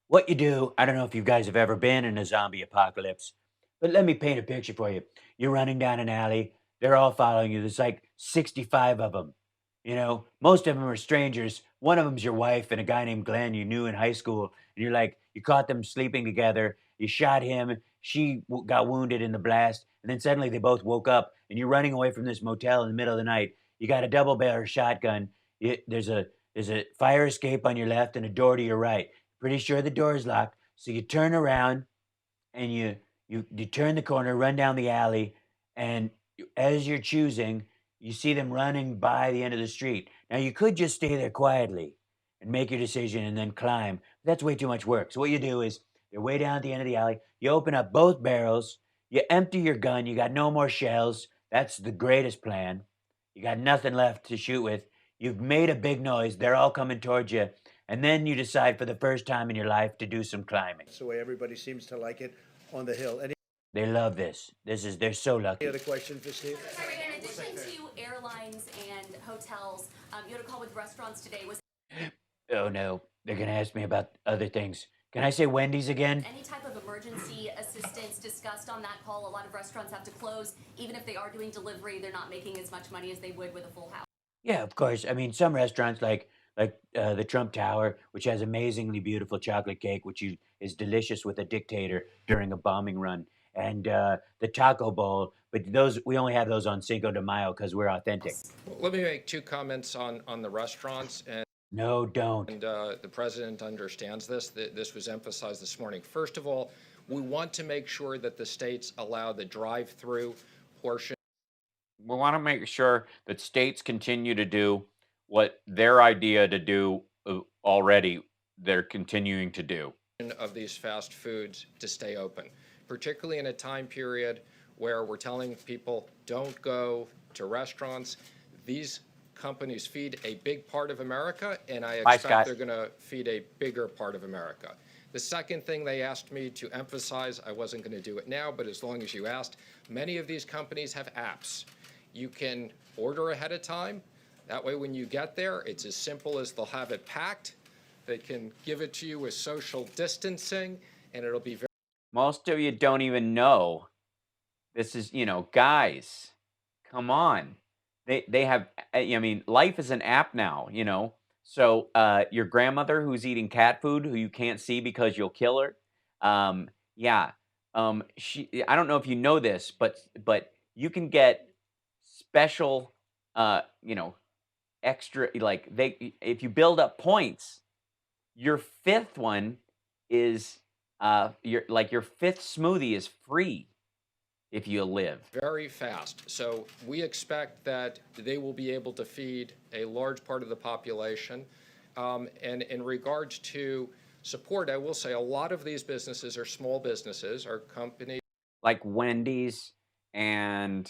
what you do, I don't know if you guys have ever been in a zombie apocalypse, but let me paint a picture for you. You're running down an alley. They're all following you. There's like 65 of them. You know, most of them are strangers. One of them's your wife and a guy named Glenn you knew in high school. And you're like, you caught them sleeping together. You shot him. She got wounded in the blast. And then suddenly they both woke up and you're running away from this motel in the middle of the night. You got a double barrel shotgun. There's a fire escape on your left and a door to your right. Pretty sure the door is locked. So you turn around and you turn the corner, run down the alley, and as you're choosing, you see them running by the end of the street. Now you could just stay there quietly and make your decision and then climb. That's way too much work. So what you do is they're way down at the end of the alley. You open up both barrels. You empty your gun. You got no more shells. That's the greatest plan. You got nothing left to shoot with. You've made a big noise. They're all coming towards you. And then you decide for the first time in your life to do some climbing. the way everybody seems to like it on the Hill. They love this. They're so lucky. Any other question for Steve? Sorry, in addition to airlines and hotels, you had a call with restaurants today. Was Oh no, they're gonna ask me about other things. Can I say Wendy's again? any type of emergency assistance discussed on that call? A lot of restaurants have to close. Even if they are doing delivery, they're not making as much money as they would with a full house. Yeah, of course. I mean, some restaurants like the Trump Tower, which has amazingly beautiful chocolate cake, which is delicious with a dictator during a bombing run, and the Taco Bowl. But those we only have those on Cinco de Mayo because we're authentic. Let me make two comments on the restaurants. No, don't. And the president understands this. This was emphasized this morning. First of all, we want to make sure that the states allow the drive-through portion. We want to make sure that states continue to do what their idea to do already they're continuing to do. Of these fast foods to stay open, particularly in a time period where we're telling people don't go to restaurants. These companies feed a big part of America, and I expect they're going to feed a bigger part of America. The second thing they asked me to emphasize, I wasn't going to do it now, but as long as you asked, many of these companies have apps. You can order ahead of time. That way when you get there, it's as simple as they'll have it packed. They can give it to you with social distancing, and it'll be very... Most of you don't even know. This is, guys, come on. They have, I mean, life is an app now, you know? So, your grandmother who's eating cat food, who you can't see because you'll kill her, yeah, I don't know if you know this, but you can get special, you know, extra, like, if you build up points, your 5th one is, your 5th smoothie is free if you live. very fast. So we expect that they will be able to feed a large part of the population. And in regards to support, I will say a lot of these businesses are small businesses, are companies. Like Wendy's and,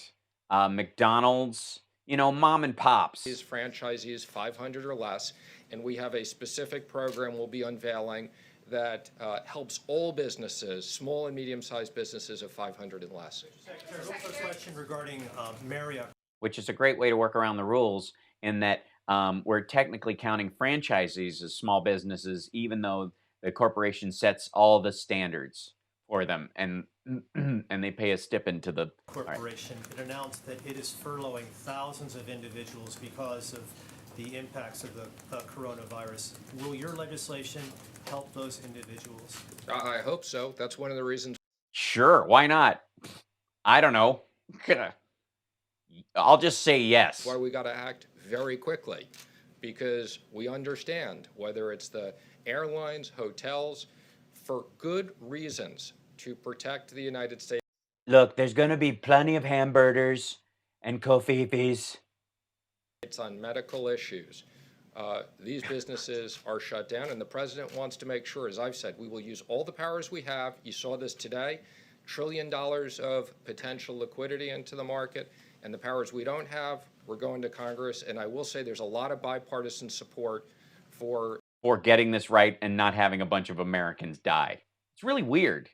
McDonald's, you know, mom and pops. Franchisees 500 or less, and we have a specific program we'll be unveiling that helps all businesses, small and medium-sized businesses of 500 and less. Secretary, real quick question regarding Marriott. Which is a great way to work around the rules in that we're technically counting franchisees as small businesses, even though the corporation sets all the standards for them, and and they pay a stipend to the Corporation. It announced that it is furloughing thousands of individuals because of the impacts of the coronavirus. Will your legislation help those individuals? I hope so. That's one of the reasons. Sure, why not? I don't know. I'll just say yes. Why we got to act very quickly, because we understand whether it's the airlines, hotels, for good reasons to protect the United States. Look, there's going to be plenty of hamburgers and kofifis. It's on medical issues. These businesses are shut down, and the president wants to make sure, as I've said, we will use all the powers we have. You saw this today, $1 trillion of potential liquidity into the market, and the powers we don't have, we're going to Congress. And I will say there's a lot of bipartisan support for getting this right and not having a bunch of Americans die. It's really weird.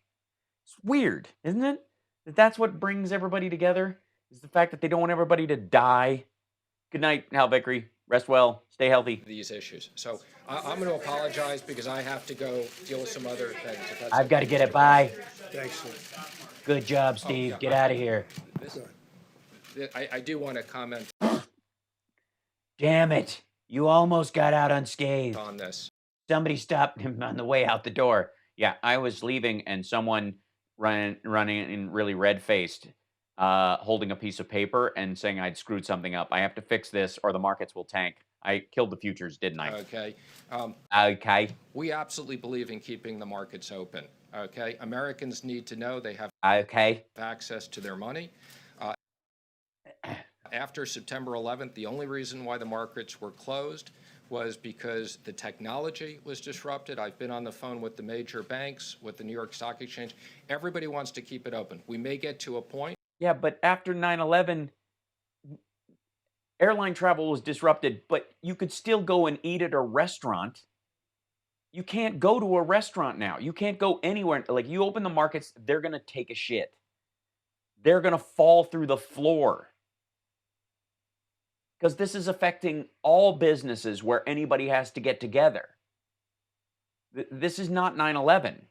It's weird, isn't it? That's what brings everybody together, is the fact that they don't want everybody to die. Good night, Hal Vickery. Rest well. Stay healthy. These issues. So I'm going to apologize because I have to go deal with some other things. I've got to get it by. Thanks, Steve. Good job, Steve. Get out of here. I do want to comment Damn it. You almost got out unscathed. on this. Somebody stopped him on the way out the door. Yeah, I was leaving and someone running in really red-faced, holding a piece of paper and saying I'd screwed something up. I have to fix this or the markets will tank. I killed the futures, didn't I? Okay. Okay. We absolutely believe in keeping the markets open. Okay. Americans need to know they have Okay. access to their money. After September 11th, the only reason why the markets were closed was because the technology was disrupted. I've been on the phone with the major banks, with the New York Stock Exchange. Everybody wants to keep it open. We may get to a point. Yeah, but after 9/11, airline travel was disrupted, but you could still go and eat at a restaurant. You can't go to a restaurant now. You can't go anywhere. Like, you open the markets, they're going to take a shit. They're going to fall through the floor. Because this is affecting all businesses where anybody has to get together. This is not 9/11.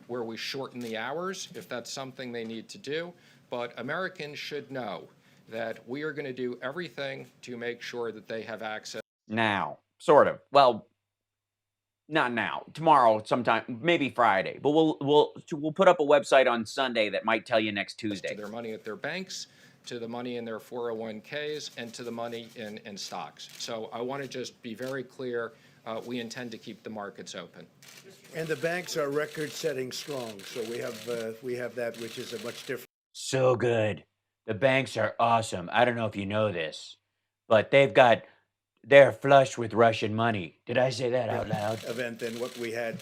Where we shorten the hours, if that's something they need to do. But Americans should know that we are going to do everything to make sure that they have access. Now, sort of. Well, not now. Tomorrow, sometime, maybe Friday. But we'll put up a website on Sunday that might tell you next Tuesday. To their money at their banks, to the money in their 401ks, and to the money in stocks. So I want to just be very clear. We intend to keep the markets open. And the banks are record-setting strong, so we have that, which is a much different So good. The banks are awesome. I don't know if you know this, but they're flush with Russian money. Did I say that out loud? event than what we had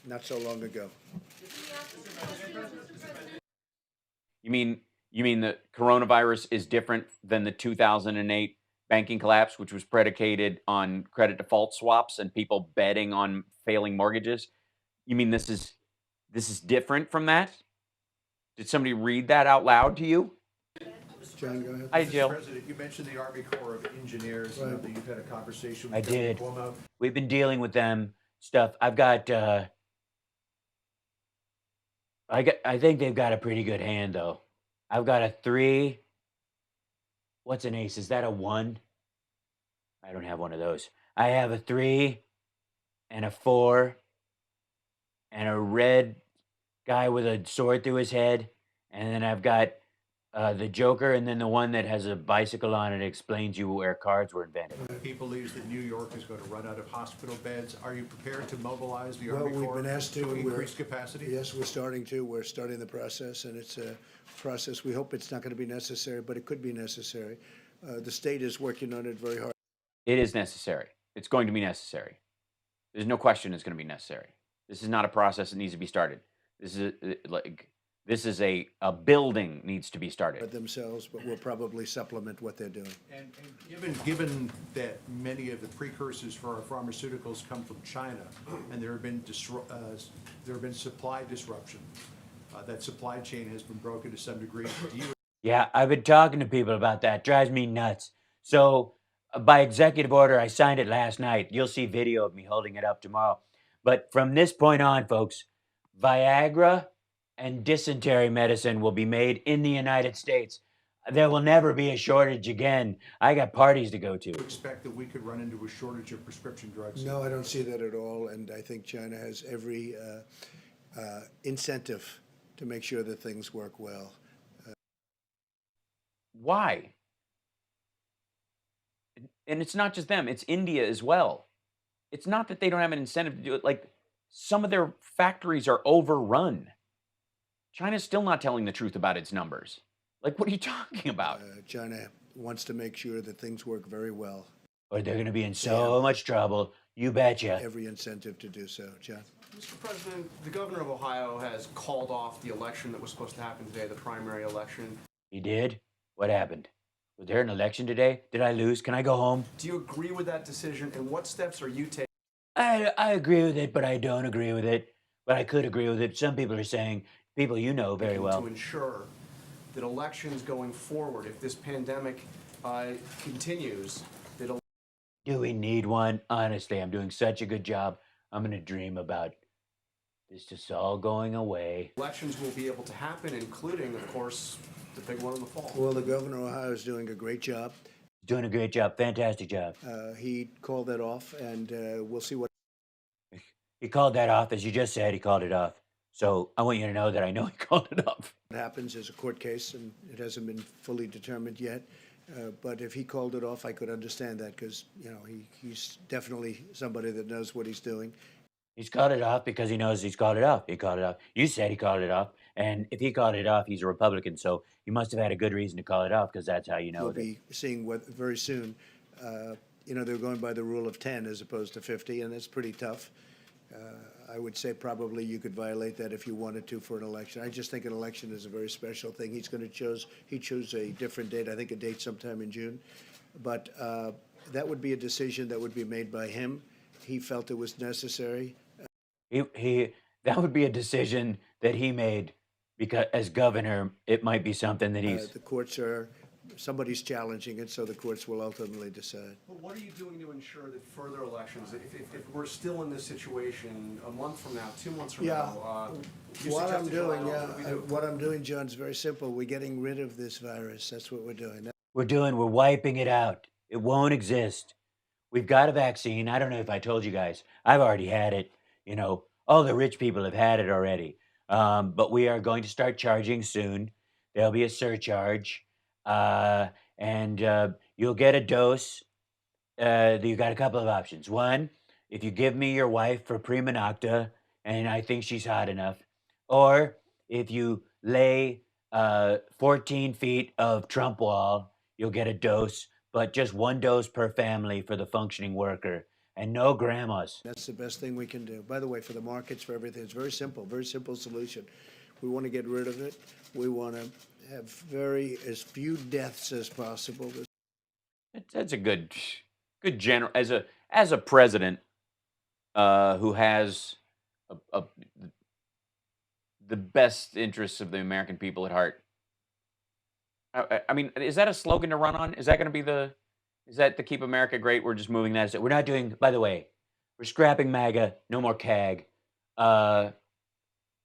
not so long ago. You mean the coronavirus is different than the 2008 banking collapse, which was predicated on credit default swaps and people betting on failing mortgages? You mean this is different from that? Did somebody read that out loud to you? John, go ahead. Hi, Mr. Jill. President, you mentioned the Army Corps of Engineers, Right. that you've had a conversation with. I Governor did. Cuomo. We've been dealing with them stuff. I think they've got a pretty good hand though. I've got a 3 What's an ace? Is that a 1? I don't have one of those. I have a 3 and a 4 and a red guy with a sword through his head, and then I've got the Joker, and then the one that has a bicycle on it explains you where cards were invented. He believes that New York is going to run out of hospital beds. Are you prepared to mobilize the Well, Army we've Corps been asked to, and increase capacity? Yes, we're starting to. We're starting the process, and it's a process. We hope it's not going to be necessary, but it could be necessary. The state is working on it very hard. It is necessary. It's going to be necessary. There's no question it's going to be necessary. This is not a process that needs to be started. This is a building needs to be started. Themselves, but we'll probably supplement what they're doing. And given that many of the precursors for our pharmaceuticals come from China, and there have been supply disruption, that supply chain has been broken to some degree. Yeah, I've been talking to people about that. Drives me nuts. So, by executive order, I signed it last night. You'll see video of me holding it up tomorrow. But from this point on, folks, Viagra and dysentery medicine will be made in the United States. There will never be a shortage again. I got parties to go to. Expect that we could run into a shortage of prescription drugs? No, I don't see that at all, and I think China has every incentive to make sure that things work well. Why? And it's not just them, it's India as well. It's not that they don't have an incentive to do it. Like, some of their factories are overrun. China's still not telling the truth about its numbers. Like, what are you talking about? China wants to make sure that things work very well. Or they're going to be in so much trouble. You betcha. Every incentive to do so. John? Mr. President, the governor of Ohio has called off the election that was supposed to happen today, the primary election. He did? What happened? Was there an election today? Did I lose? Can I go home? Do you agree with that decision, and what steps are you taking? I agree with it, but I don't agree with it. But I could agree with it. Some people are saying, people you know very well. To ensure that elections going forward, if this pandemic continues, that... Do we need one? Honestly, I'm doing such a good job. I'm going to dream about this just all going away. Elections will be able to happen, including, of course, the big one in the fall. Well, the governor of Ohio is doing a great job. Doing a great job. Fantastic job. He called that off, and we'll see what... He called that off, as you just said. He called it off. So I want you to know that I know he called it off. What happens is a court case, and it hasn't been fully determined yet. But if he called it off, I could understand that because, you know, he's definitely somebody that knows what he's doing. He's called it off because he knows he's called it off. He called it off. You said he called it off. And if he called it off, he's a Republican. So he must have had a good reason to call it off because that's how you know We'll it. be seeing what very soon. You know, they're going by the rule of 10 as opposed to 50, and that's pretty tough. I would say probably you could violate that if you wanted to for an election. I just think an election is a very special thing. He chose a different date, I think a date sometime in June. But that would be a decision that would be made by him. He felt it was necessary. That would be a decision that he made because as governor, it might be something that he's... The courts somebody's challenging it, so the courts will ultimately decide. But what are you doing to ensure that further elections, if we're still in this situation a month from now, 2 months from now, what I'm doing, John, is very simple. We're getting rid of this virus. That's what we're doing. We're wiping it out. It won't exist. We've got a vaccine. I don't know if I told you guys. I've already had it. You know, all the rich people have had it already. But we are going to start charging soon. There'll be a surcharge. And you'll get a dose. You've got a couple of options. One, if you give me your wife for prima nocta, and I think she's hot enough. Or if you lay 14 feet of Trump wall, you'll get a dose, but just one dose per family for the functioning worker. And no grandmas. That's the best thing we can do. By the way, for the markets, for everything, it's very simple solution. We want to get rid of it. We want to have as few deaths as possible. That's a good general as a president who has the best interests of the American people at heart. I mean, is that a slogan to run on? Is that going to be is that to keep America great? We're just moving that. We're not doing, by the way, we're scrapping MAGA, no more CAG. It's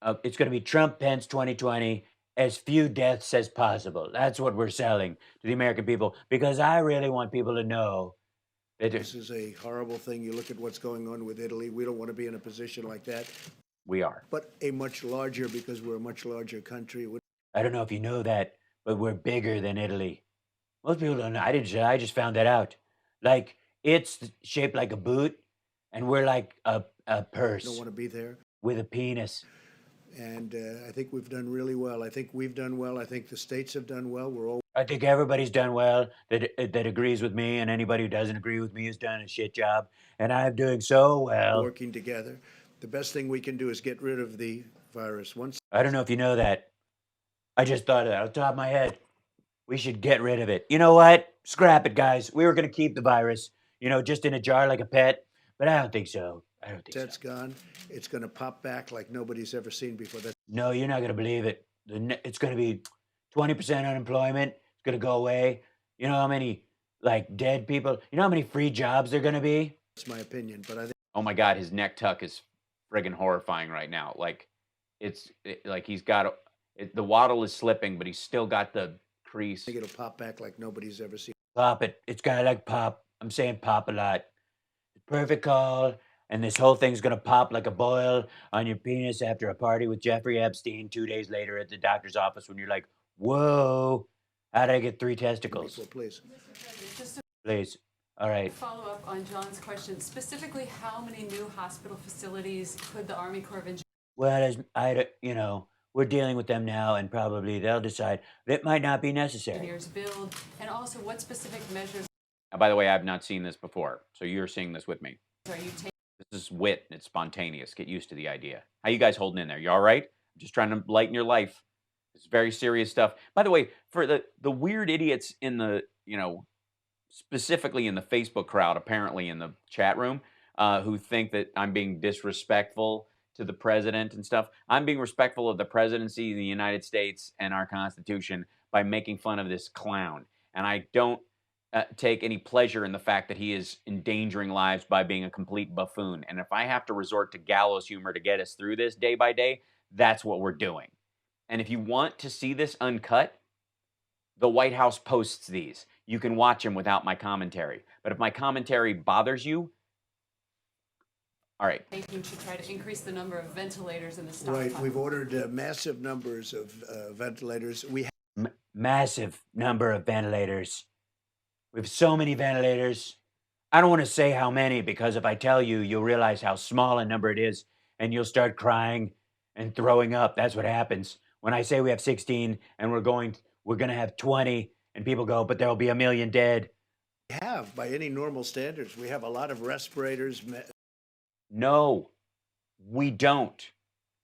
going to be Trump, Pence 2020, as few deaths as possible. That's what we're selling to the American people, because I really want people to know that This is a horrible thing. You look at what's going on with Italy. We don't want to be in a position like that. We are. But a much larger, because we're a much larger country. I don't know if you know that, but we're bigger than Italy. Most people don't know. I just found that out. Like, it's shaped like a boot, and we're like a purse. Don't want to be there. With a penis. And I think we've done really well. I think we've done well. I think the states have done well. We're all. I think everybody's done well that agrees with me, and anybody who doesn't agree with me has done a shit job. And I'm doing so well. Working together. The best thing we can do is get rid of the virus. Once. I don't know if you know that. I just thought of that off the top of my head. We should get rid of it. You know what? Scrap it, guys. We were going to keep the virus, just in a jar like a pet. But I don't think so. That's gone. It's going to pop back like nobody's ever seen before. No, you're not going to believe it. It's going to be 20% unemployment. It's going to go away. You know how many, dead people? You know how many free jobs there are going to be? That's my opinion, but I think. Oh my God, his neck tuck is friggin' horrifying right now. He's got the waddle is slipping, but he's still got the crease. I think it'll pop back like nobody's ever seen. Pop it. It's got to pop. I'm saying pop a lot. Perfect call. And this whole thing's going to pop like a boil on your penis after a party with Jeffrey Epstein 2 days later at the doctor's office when you're like, whoa, how did I get 3 testicles? Please. Please. All right. Follow up on John's question. Specifically, how many new hospital facilities could the Army Corps of Engineers? Well, we're dealing with them now, and probably they'll decide that might not be necessary. Build, and also what specific measures. By the way, I've not seen this before, so you're seeing this with me. Are you taking? This is wit, and it's spontaneous. Get used to the idea. How you guys holding in there? You all right? I'm just trying to lighten your life. It's very serious stuff. By the way, for the weird idiots in the, specifically in the Facebook crowd, apparently in the chat room, who think that I'm being disrespectful to the president and stuff. I'm being respectful of the presidency of the United States and our Constitution by making fun of this clown. And I don't take any pleasure in the fact that he is endangering lives by being a complete buffoon. And if I have to resort to gallows humor to get us through this day by day, that's what we're doing. And if you want to see this uncut, the White House posts these. You can watch them without my commentary. But if my commentary bothers you, all right. Taking to try to increase the number of ventilators in the stockpile. Right. We've ordered massive numbers of ventilators. We have massive number of ventilators. We have so many ventilators. I don't want to say how many, because if I tell you, you'll realize how small a number it is, and you'll start crying and throwing up. That's what happens. When I say we have 16 and we're going to have 20, and people go, but there'll be 1 million dead. We have, by any normal standards, we have a lot of respirators. No, we don't.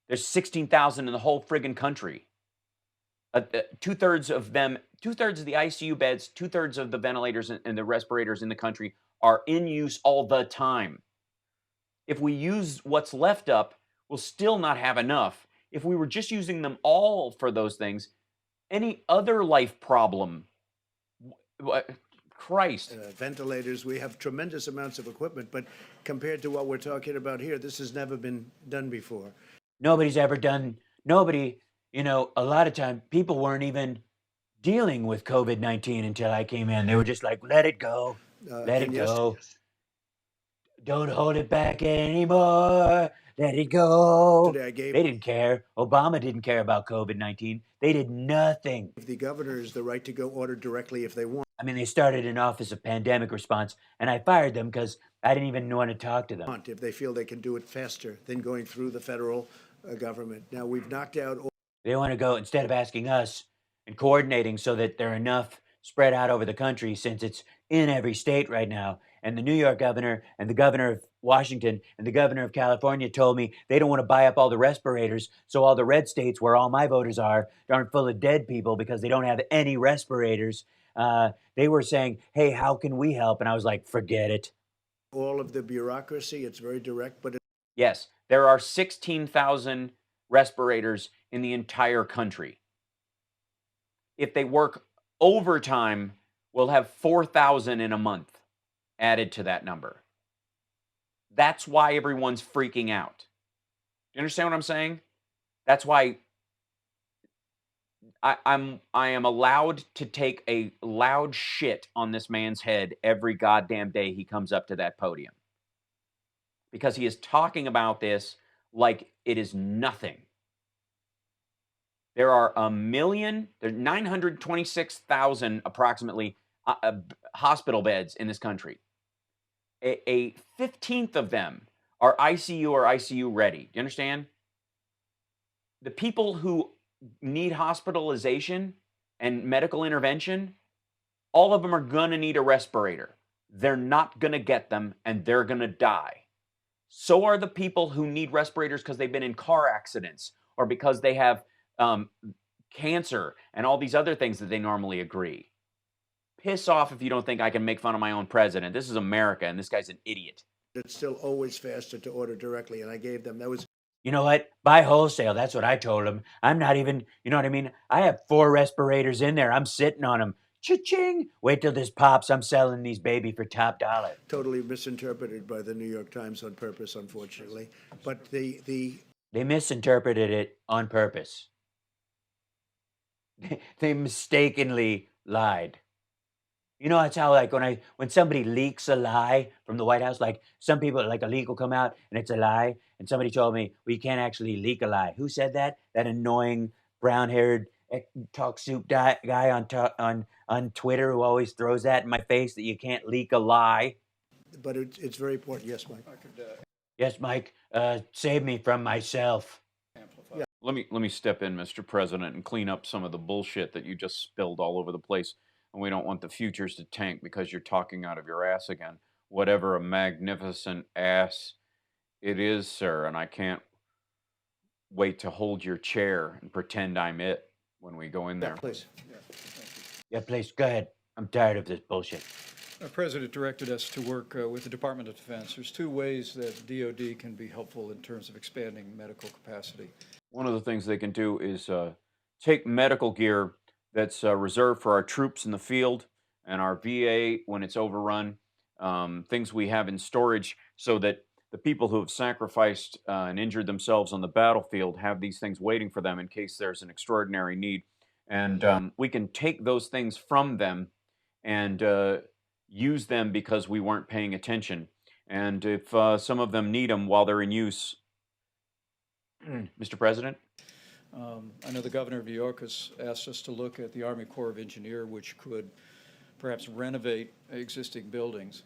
There's 16,000 in the whole friggin' country. 2/3 of them, 2/3 of the ICU beds, 2/3 of the ventilators and the respirators in the country are in use all the time. If we use what's left up, we'll still not have enough. If we were just using them all for those things, any other life problem, Christ. Ventilators, we have tremendous amounts of equipment, but compared to what we're talking about here, this has never been done before. Nobody's ever done, a lot of time, people weren't even dealing with COVID-19 until I came in. They were just like, let it go, let it go. Don't hold it back anymore. Let it go. They didn't care. Obama didn't care about COVID-19. They did nothing. The governors the right to go order directly if they want. I mean, they started an Office of Pandemic Response, and I fired them because I didn't even want to talk to them. If they feel they can do it faster than going through the federal government. Now, we've knocked out. They want to go, instead of asking us and coordinating so that there are enough spread out over the country, since it's in every state right now. And the New York governor and the governor of Washington and the governor of California told me they don't want to buy up all the respirators, so all the red states where all my voters are aren't full of dead people because they don't have any respirators. They were saying, hey, how can we help? And I was like, forget it. All of the bureaucracy, it's very direct, but... Yes, there are 16,000 respirators in the entire country. If they work overtime, we'll have 4,000 in a month added to that number. That's why everyone's freaking out. Do you understand what I'm saying? That's why I am allowed to take a loud shit on this man's head every goddamn day he comes up to that podium, because he is talking about this like it is nothing. There are 926,000 approximately hospital beds in this country. A 15th of them are ICU or ICU ready. Do you understand? The people who need hospitalization and medical intervention, all of them are going to need a respirator. They're not going to get them, and they're going to die. So are the people who need respirators because they've been in car accidents or because they have cancer and all these other things that they normally agree. Piss off if you don't think I can make fun of my own president. This is America, and this guy's an idiot. It's still always faster to order directly, and I gave them, that was You know what? Buy wholesale. That's what I told him. I'm not even, you know what I mean? I have 4 respirators in there. I'm sitting on them. Cha-ching! Wait till this pops. I'm selling these baby for top dollar. totally misinterpreted by the New York Times on purpose, unfortunately. But They misinterpreted it on purpose. They mistakenly lied. You know, it's how, like, when somebody leaks a lie from the White House, like some people, like a leak will come out and it's a lie, and somebody told me, well, you can't actually leak a lie. Who said that? That annoying brown-haired talk soup guy on Twitter who always throws that in my face, that you can't leak a lie. but it's very important. Yes, Mike. Yes, Mike. Save me from myself. Let me step in, Mr. President, and clean up some of the bullshit that you just spilled all over the place. And we don't want the futures to tank because you're talking out of your ass again. Whatever a magnificent ass it is, sir, and I can't wait to hold your chair and pretend I'm it when we go in there. Yeah, please. Yeah, please, go ahead. I'm tired of this bullshit. Our president directed us to work with the Department of Defense. There's 2 ways that DOD can be helpful in terms of expanding medical capacity. One of the things they can do is take medical gear that's reserved for our troops in the field and our VA when it's overrun, things we have in storage, so that the people who have sacrificed and injured themselves on the battlefield have these things waiting for them in case there's an extraordinary need. And we can take those things from them and use them because we weren't paying attention. And if some of them need them while they're in use, Mr. President? I know the governor of New York has asked us to look at the Army Corps of Engineers, which could perhaps renovate existing buildings.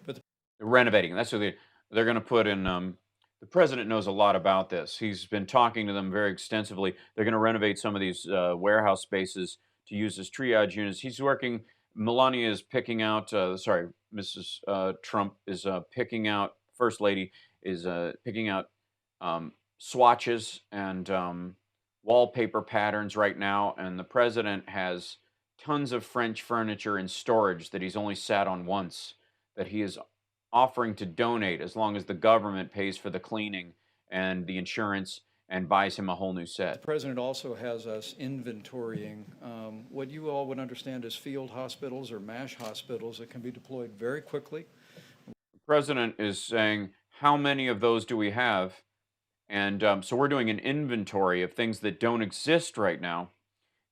But renovating, that's what they're going to put in. The president knows a lot about this. He's been talking to them very extensively. They're going to renovate some of these warehouse spaces to use as triage units. He's working. Melania is picking out. Mrs. Trump is picking out. First Lady is picking out swatches and wallpaper patterns right now, and the president has tons of French furniture in storage that he's only sat on once, that he is offering to donate as long as the government pays for the cleaning and the insurance and buys him a whole new set. the president also has us inventorying what you all would understand as field hospitals or MASH hospitals that can be deployed very quickly. The president is saying, how many of those do we have? And so we're doing an inventory of things that don't exist right now.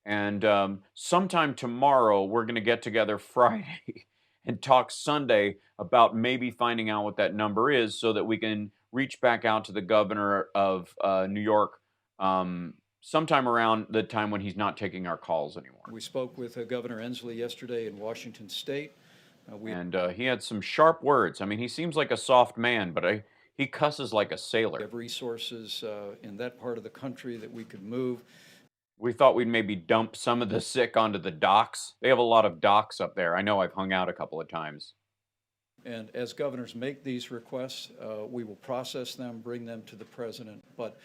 And sometime tomorrow, we're going to get together Friday and talk Sunday about maybe finding out what that number is so that we can reach back out to the governor of New York sometime around the time when he's not taking our calls anymore. We spoke with Governor Inslee yesterday in Washington State. He had some sharp words. I mean, he seems like a soft man, but he cusses like a sailor. We have resources in that part of the country that we could move. We thought we'd maybe dump some of the sick onto the docks. They have a lot of docks up there. I know I've hung out a couple of times. And as governors make these requests, we will process them, bring them to the president. But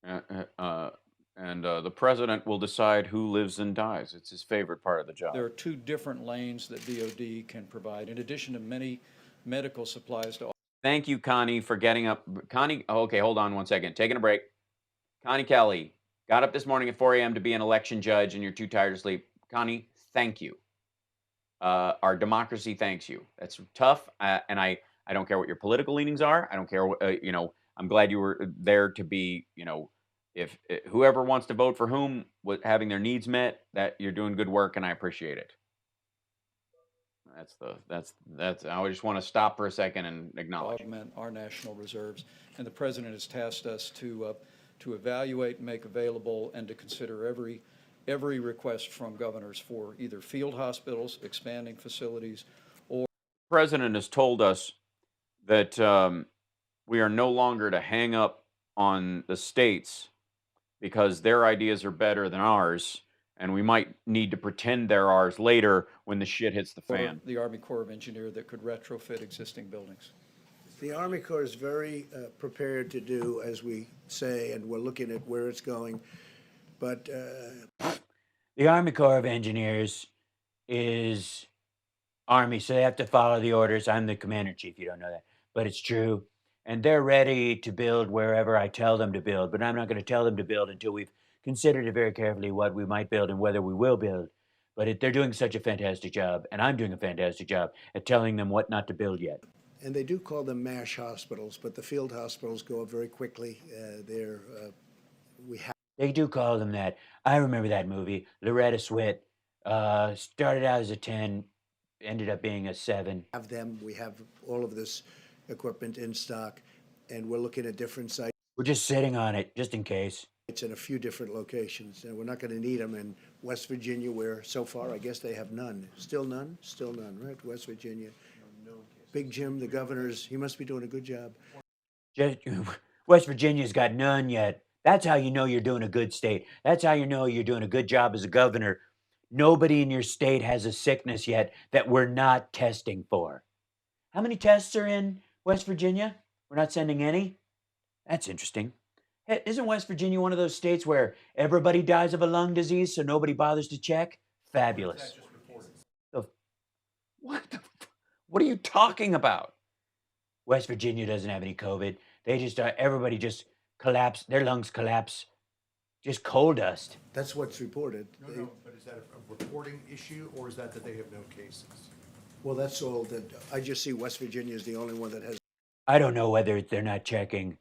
the president will decide who lives and dies. It's his favorite part of the job. There are 2 different lanes that DOD can provide, in addition to many medical supplies to. Thank you, Connie, for getting up. Connie, okay, hold on one second. Taking a break. Connie Kelly got up this morning at 4 a.m. to be an election judge, and you're too tired to sleep. Connie, thank you. Our democracy thanks you. That's tough, and I don't care what your political leanings are. I don't care what, I'm glad you were there to be, whoever wants to vote for whom, with having their needs met, that you're doing good work, and I appreciate it. That's. I just want to stop for a second and acknowledge. Augment our national reserves, and the president has tasked us to evaluate and make available and to consider every request from governors for either field hospitals, expanding facilities, or. The president has told us that we are no longer to hang up on the states because their ideas are better than ours, and we might need to pretend they're ours later when the shit hits the fan. The Army Corps of Engineers that could retrofit existing buildings. The Army Corps is very prepared to do, as we say, and we're looking at where it's going. But the Army Corps of Engineers is Army, so they have to follow the orders. I'm the commander-in-chief, you don't know that, but it's true. And they're ready to build wherever I tell them to build, but I'm not going to tell them to build until we've considered it very carefully what we might build and whether we will build. But they're doing such a fantastic job, and I'm doing a fantastic job at telling them what not to build yet. And they do call them MASH hospitals, but the field hospitals go up very quickly. They do call them that. I remember that movie. Loretta Swit started out as a 10, ended up being a 7. We have all of this equipment in stock, and we're looking at different sites. We're just sitting on it, just in case. It's in a few different locations, and we're not going to need them in West Virginia, where so far I guess they have none. Still none, right? West Virginia. Big Jim, the governor's, he must be doing a good job. West Virginia's got none yet. That's how you know you're doing a good state. That's how you know you're doing a good job as a governor. Nobody in your state has a sickness yet that we're not testing for. How many tests are in West Virginia? We're not sending any? That's interesting. Hey, isn't West Virginia one of those states where everybody dies of a lung disease so nobody bothers to check? Fabulous. What are you talking about? West Virginia doesn't have any COVID. They just, everybody just collapsed. Their lungs collapse. Just coal dust. That's what's reported. No, but is that a reporting issue, or is that they have no cases? Well, that's all that, I just see West Virginia is the only one that has. I don't know whether they're not checking.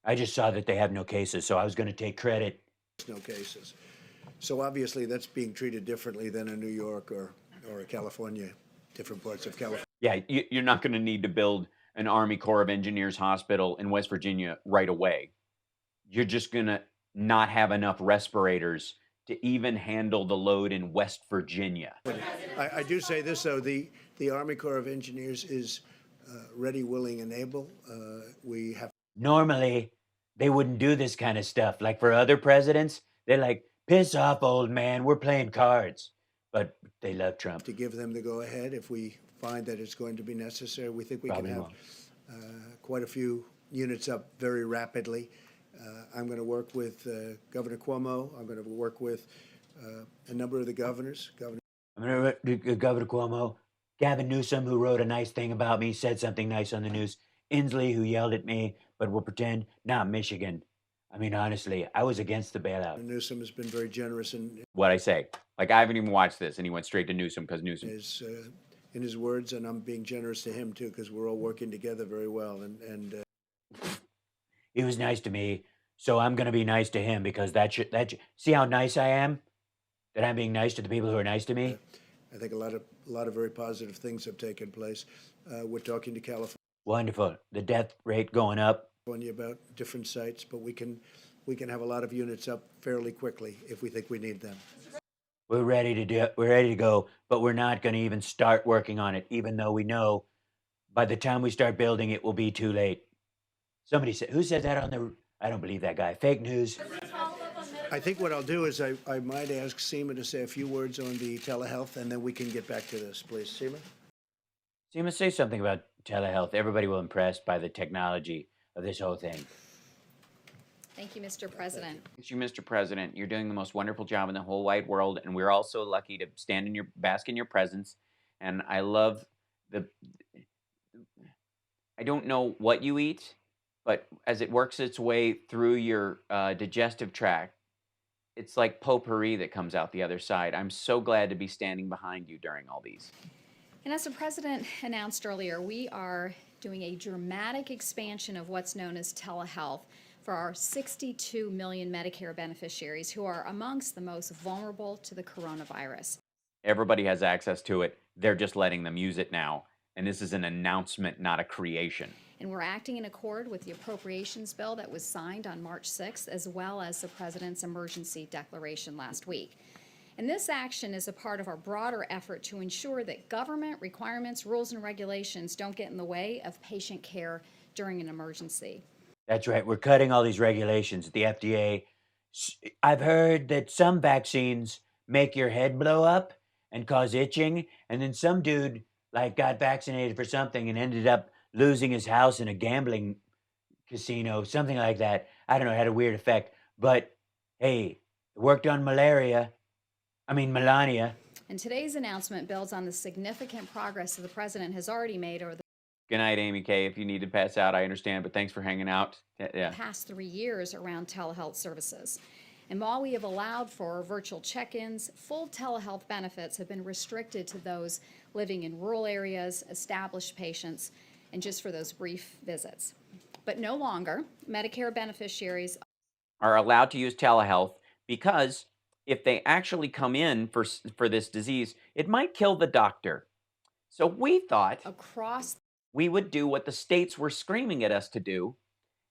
I just saw that they have no cases, so I was going to take credit. No cases. So obviously that's being treated differently than in New York or California, different parts of California. Yeah, you're not going to need to build an Army Corps of Engineers hospital in West Virginia right away. You're just going to not have enough respirators to even handle the load in West Virginia. I do say this, though, the Army Corps of Engineers is ready, willing, and able. We have. Normally, they wouldn't do this kind of stuff. Like for other presidents, they're like, piss off, old man, we're playing cards. But they love Trump. To give them the go-ahead if we find that it's going to be necessary. We think we Probably can have quite a few units up very rapidly. I'm going to work with Governor Cuomo. I'm going to work with a number of the governors. Governor Cuomo, Gavin Newsom, who wrote a nice thing about me, said something nice on the news. Inslee, who yelled at me, but we'll pretend. Michigan. I mean, honestly, I was against the bailout. Newsom has been very generous in what I say. Like, I haven't even watched this, and he went straight to Newsom because Newsom is in his words, and I'm being generous to him too because we're all working together very well. And he was nice to me, so I'm going to be nice to him because see how nice I am? That I'm being nice to the people who are nice to me. I think a lot of very positive things have taken place. We're talking to California. Wonderful. The death rate going up. About different sites, but we can have a lot of units up fairly quickly if we think we need them. We're ready to do it. We're ready to go, but we're not going to even start working on it, even though we know by the time we start building, it will be too late. Somebody said, who said that on the? I don't believe that guy. Fake news. I think what I'll do is I might ask Seema to say a few words on the telehealth, and then we can get back to this, please. Seema? Seema, say something about telehealth. Everybody will be impressed by the technology of this whole thing. Thank you, Mr. President. Thank you, Mr. President. You're doing the most wonderful job in the whole wide world, and we're all so lucky to bask in your presence. And I love I don't know what you eat, but as it works its way through your digestive tract, it's like potpourri that comes out the other side. I'm so glad to be standing behind you during all these. And as the President announced earlier, we are doing a dramatic expansion of what's known as telehealth. for our 62 million Medicare beneficiaries who are amongst the most vulnerable to the coronavirus. Everybody has access to it. They're just letting them use it now. And this is an announcement, not a creation. And we're acting in accord with the appropriations bill that was signed on March 6th, as well as the President's emergency declaration last week. And this action is a part of our broader effort to ensure that government requirements, rules, and regulations don't get in the way of patient care during an emergency. That's right. We're cutting all these regulations at the FDA. I've heard that some vaccines make your head blow up and cause itching, and then some dude got vaccinated for something and ended up losing his house in a gambling casino, something like that. I don't know, it had a weird effect. But hey, it worked on Melania. And today's announcement builds on the significant progress that the President has already made over the Good night, Amy K. If you need to pass out, I understand, but thanks for hanging out. Yeah. past 3 years around telehealth services. And while we have allowed for virtual check-ins, full telehealth benefits have been restricted to those living in rural areas, established patients, and just for those brief visits. But no longer, Medicare beneficiaries Are allowed to use telehealth because if they actually come in for this disease, it might kill the doctor. So we thought across we would do what the states were screaming at us to do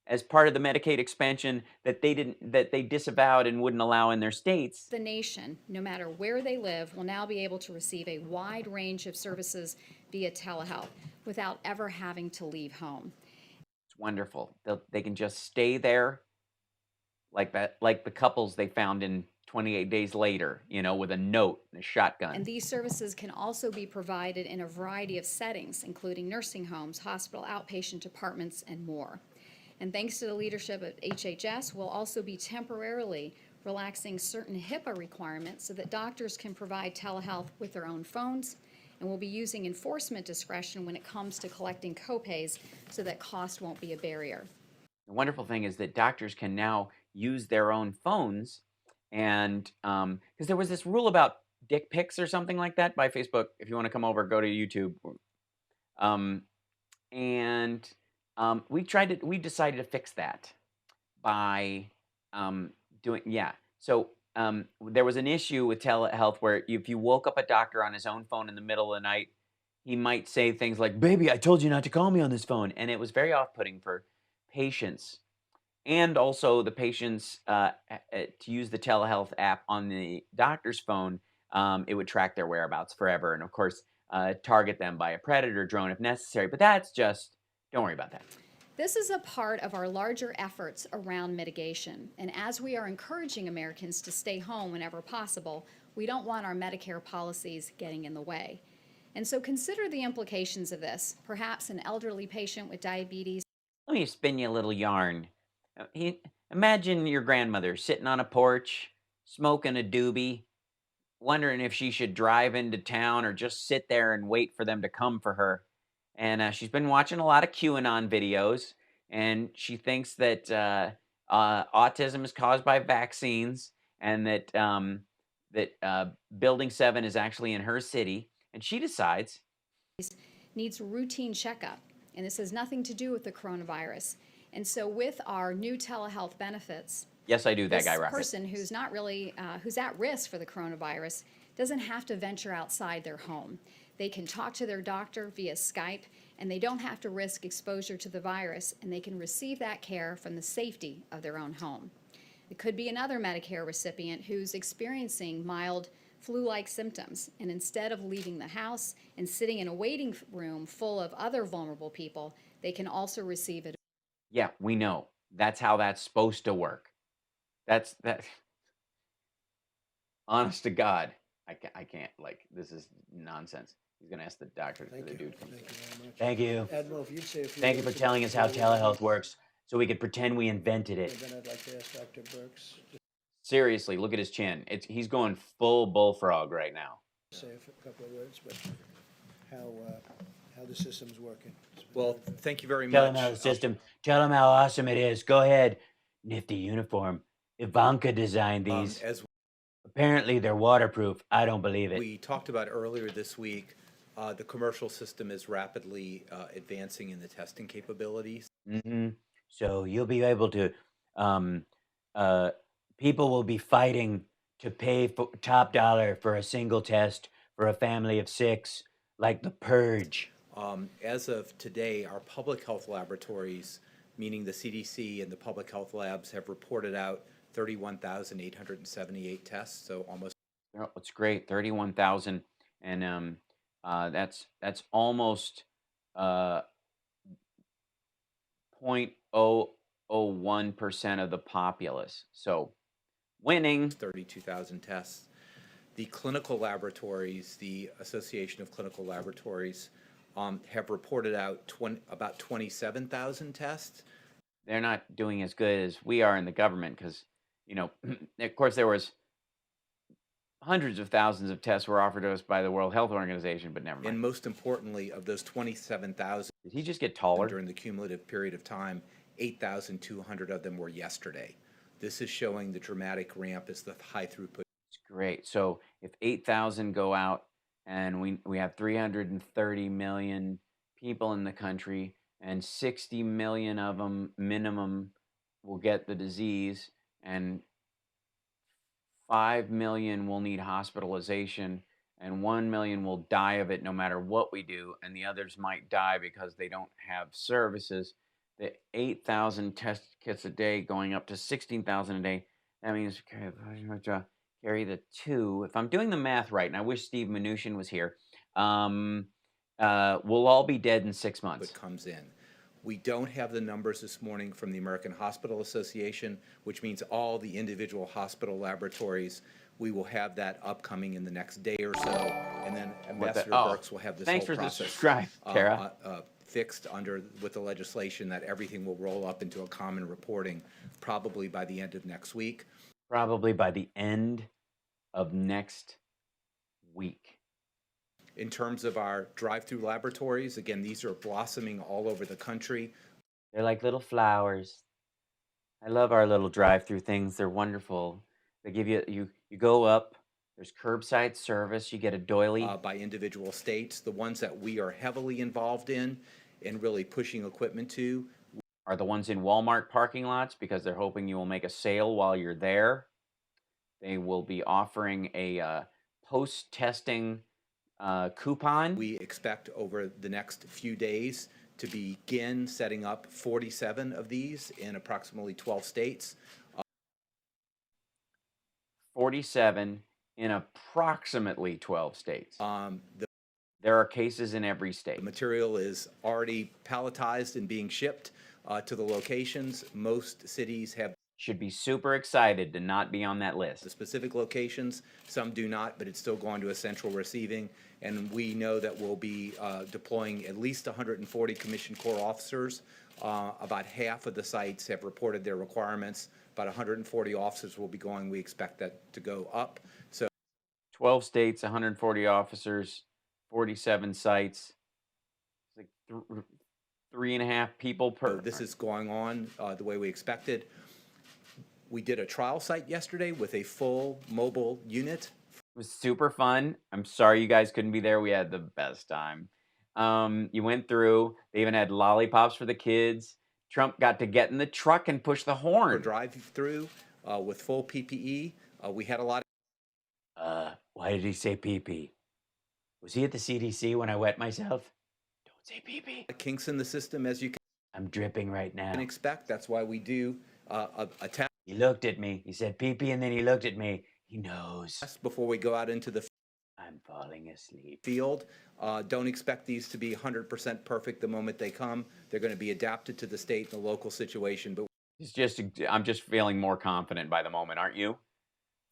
as part of the Medicaid expansion that they disavowed and wouldn't allow in their states. the nation, no matter where they live, will now be able to receive a wide range of services via telehealth without ever having to leave home. It's wonderful. They can just stay there like that, like the couples they found in 28 Days Later, with a note and a shotgun. And these services can also be provided in a variety of settings, including nursing homes, hospital outpatient departments, and more. And thanks to the leadership at HHS, we'll also be temporarily relaxing certain HIPAA requirements so that doctors can provide telehealth with their own phones, and we'll be using enforcement discretion when it comes to collecting copays so that cost won't be a barrier. The wonderful thing is that doctors can now use their own phones, and because there was this rule about dick pics or something like that by Facebook. If you want to come over, go to YouTube. We decided to fix that by So there was an issue with telehealth where if you woke up a doctor on his own phone in the middle of the night, he might say things like, "Baby, I told you not to call me on this phone," and it was very off-putting for patients. And also the patients to use the telehealth app on the doctor's phone, it would track their whereabouts forever, and of course target them by a predator drone if necessary. But that's just, don't worry about that. This is a part of our larger efforts around mitigation. And as we are encouraging Americans to stay home whenever possible, we don't want our Medicare policies getting in the way. And so consider the implications of this. Perhaps an elderly patient with diabetes. Let me spin you a little yarn. Imagine your grandmother sitting on a porch, smoking a doobie, wondering if she should drive into town or just sit there and wait for them to come for her. And she's been watching a lot of QAnon videos, and she thinks that autism is caused by vaccines, and that Building 7 is actually in her city. And she decides needs routine checkup, and this has nothing to do with the coronavirus. And so with our new telehealth benefits, yes, I do, that this guy Rocket. person who's not really, who's at risk for the coronavirus doesn't have to venture outside their home. They can talk to their doctor via Skype, and they don't have to risk exposure to the virus, and they can receive that care from the safety of their own home. It could be another Medicare recipient who's experiencing mild flu-like symptoms, and instead of leaving the house and sitting in a waiting room full of other vulnerable people, they can also receive it. Yeah, we know. That's how that's supposed to work. That's that. Honest to God, I can't. This is nonsense. He's gonna ask the doctor. Thank The you. dude comes. Thank you very much. Thank you. Admiral, if you'd say a few Thank you for words telling about us how the telehealth works so we could pretend we invented it. And then I'd like to ask Dr. Burks to Seriously, look at his chin. He's going full bullfrog right now. say a couple of words, but how the system's working. Well, thank you very Tell much. them how the system, tell them how awesome it is. Go ahead. Nifty uniform. Ivanka designed these. As Apparently they're waterproof. I don't believe it. we talked about earlier this week, the commercial system is rapidly advancing in the testing capabilities. So you'll be able to um, people will be fighting to pay for top dollar for a single test for a family of 6, like the purge. As of today, our public health laboratories, meaning the CDC and the public health labs, have reported out 31,878 tests, so almost. Oh, it's great, 31,000, and that's almost 0.001% of the populace. So winning. 32,000 tests. The clinical laboratories, the Association of Clinical Laboratories, have reported out about 27,000 tests. They're not doing as good as we are in the government because, of course, there was hundreds of thousands of tests were offered to us by the World Health Organization, but never mind. And most importantly, of those 27,000, did he just get taller? During the cumulative period of time, 8,200 of them were yesterday. This is showing the dramatic ramp as the high throughput. It's great. So if 8,000 go out and we have 330 million people in the country and 60 million of them minimum will get the disease and 5 million will need hospitalization and 1 million will die of it no matter what we do, and the others might die because they don't have services. The 8,000 test kits a day going up to 16,000 a day, that means carry the 2. If I'm doing the math right, and I wish Steve Mnuchin was here, we'll all be dead in 6 months. It comes in. We don't have the numbers this morning from the American Hospital Association, which means all the individual hospital laboratories. We will have that upcoming in the next day or so, and then Ambassador Birx will have this whole process. Thanks for the subscribe, Tara. Fixed with the legislation that everything will roll up into a common reporting probably by the end of next week. Probably by the end of next week. In terms of our drive-through laboratories, again, these are blossoming all over the country. They're like little flowers. I love our little drive-through things. They're wonderful. They give you go up. There's curbside service. You get a doily. By individual states. The ones that we are heavily involved in and really pushing equipment to are the ones in Walmart parking lots because they're hoping you will make a sale while you're there. They will be offering a post-testing coupon. We expect over the next few days to begin setting up 47 of these in approximately 12 states. 47 in approximately 12 states. There are cases in every state. The material is already palletized and being shipped to the locations. Most cities should be super excited to not be on that list. The specific locations, some do not, but it's still going to a central receiving. And we know that we'll be deploying at least 140 Commissioned Corps officers. About half of the sites have reported their requirements. About 140 officers will be going. We expect that to go up. So 12 states, 140 officers, 47 sites. It's like 3.5 people per. So this is going on the way we expected. We did a trial site yesterday with a full mobile unit. It was super fun. I'm sorry you guys couldn't be there. We had the best time. You went through. They even had lollipops for the kids. Trump got to get in the truck and push the horn. Drive through with full PPE. We had a lot of... why did he say PP? Was he at the CDC when I wet myself? Don't say PP. Kinks in the system, as you can. I'm dripping right now. Expect. That's why we do a test. He looked at me. He said PP, and then he looked at me. He knows. Before we go out into the I'm falling asleep. Field. Don't expect these to be 100% perfect the moment they come. They're going to be adapted to the state and the local situation. But I'm just feeling more confident by the moment, aren't you?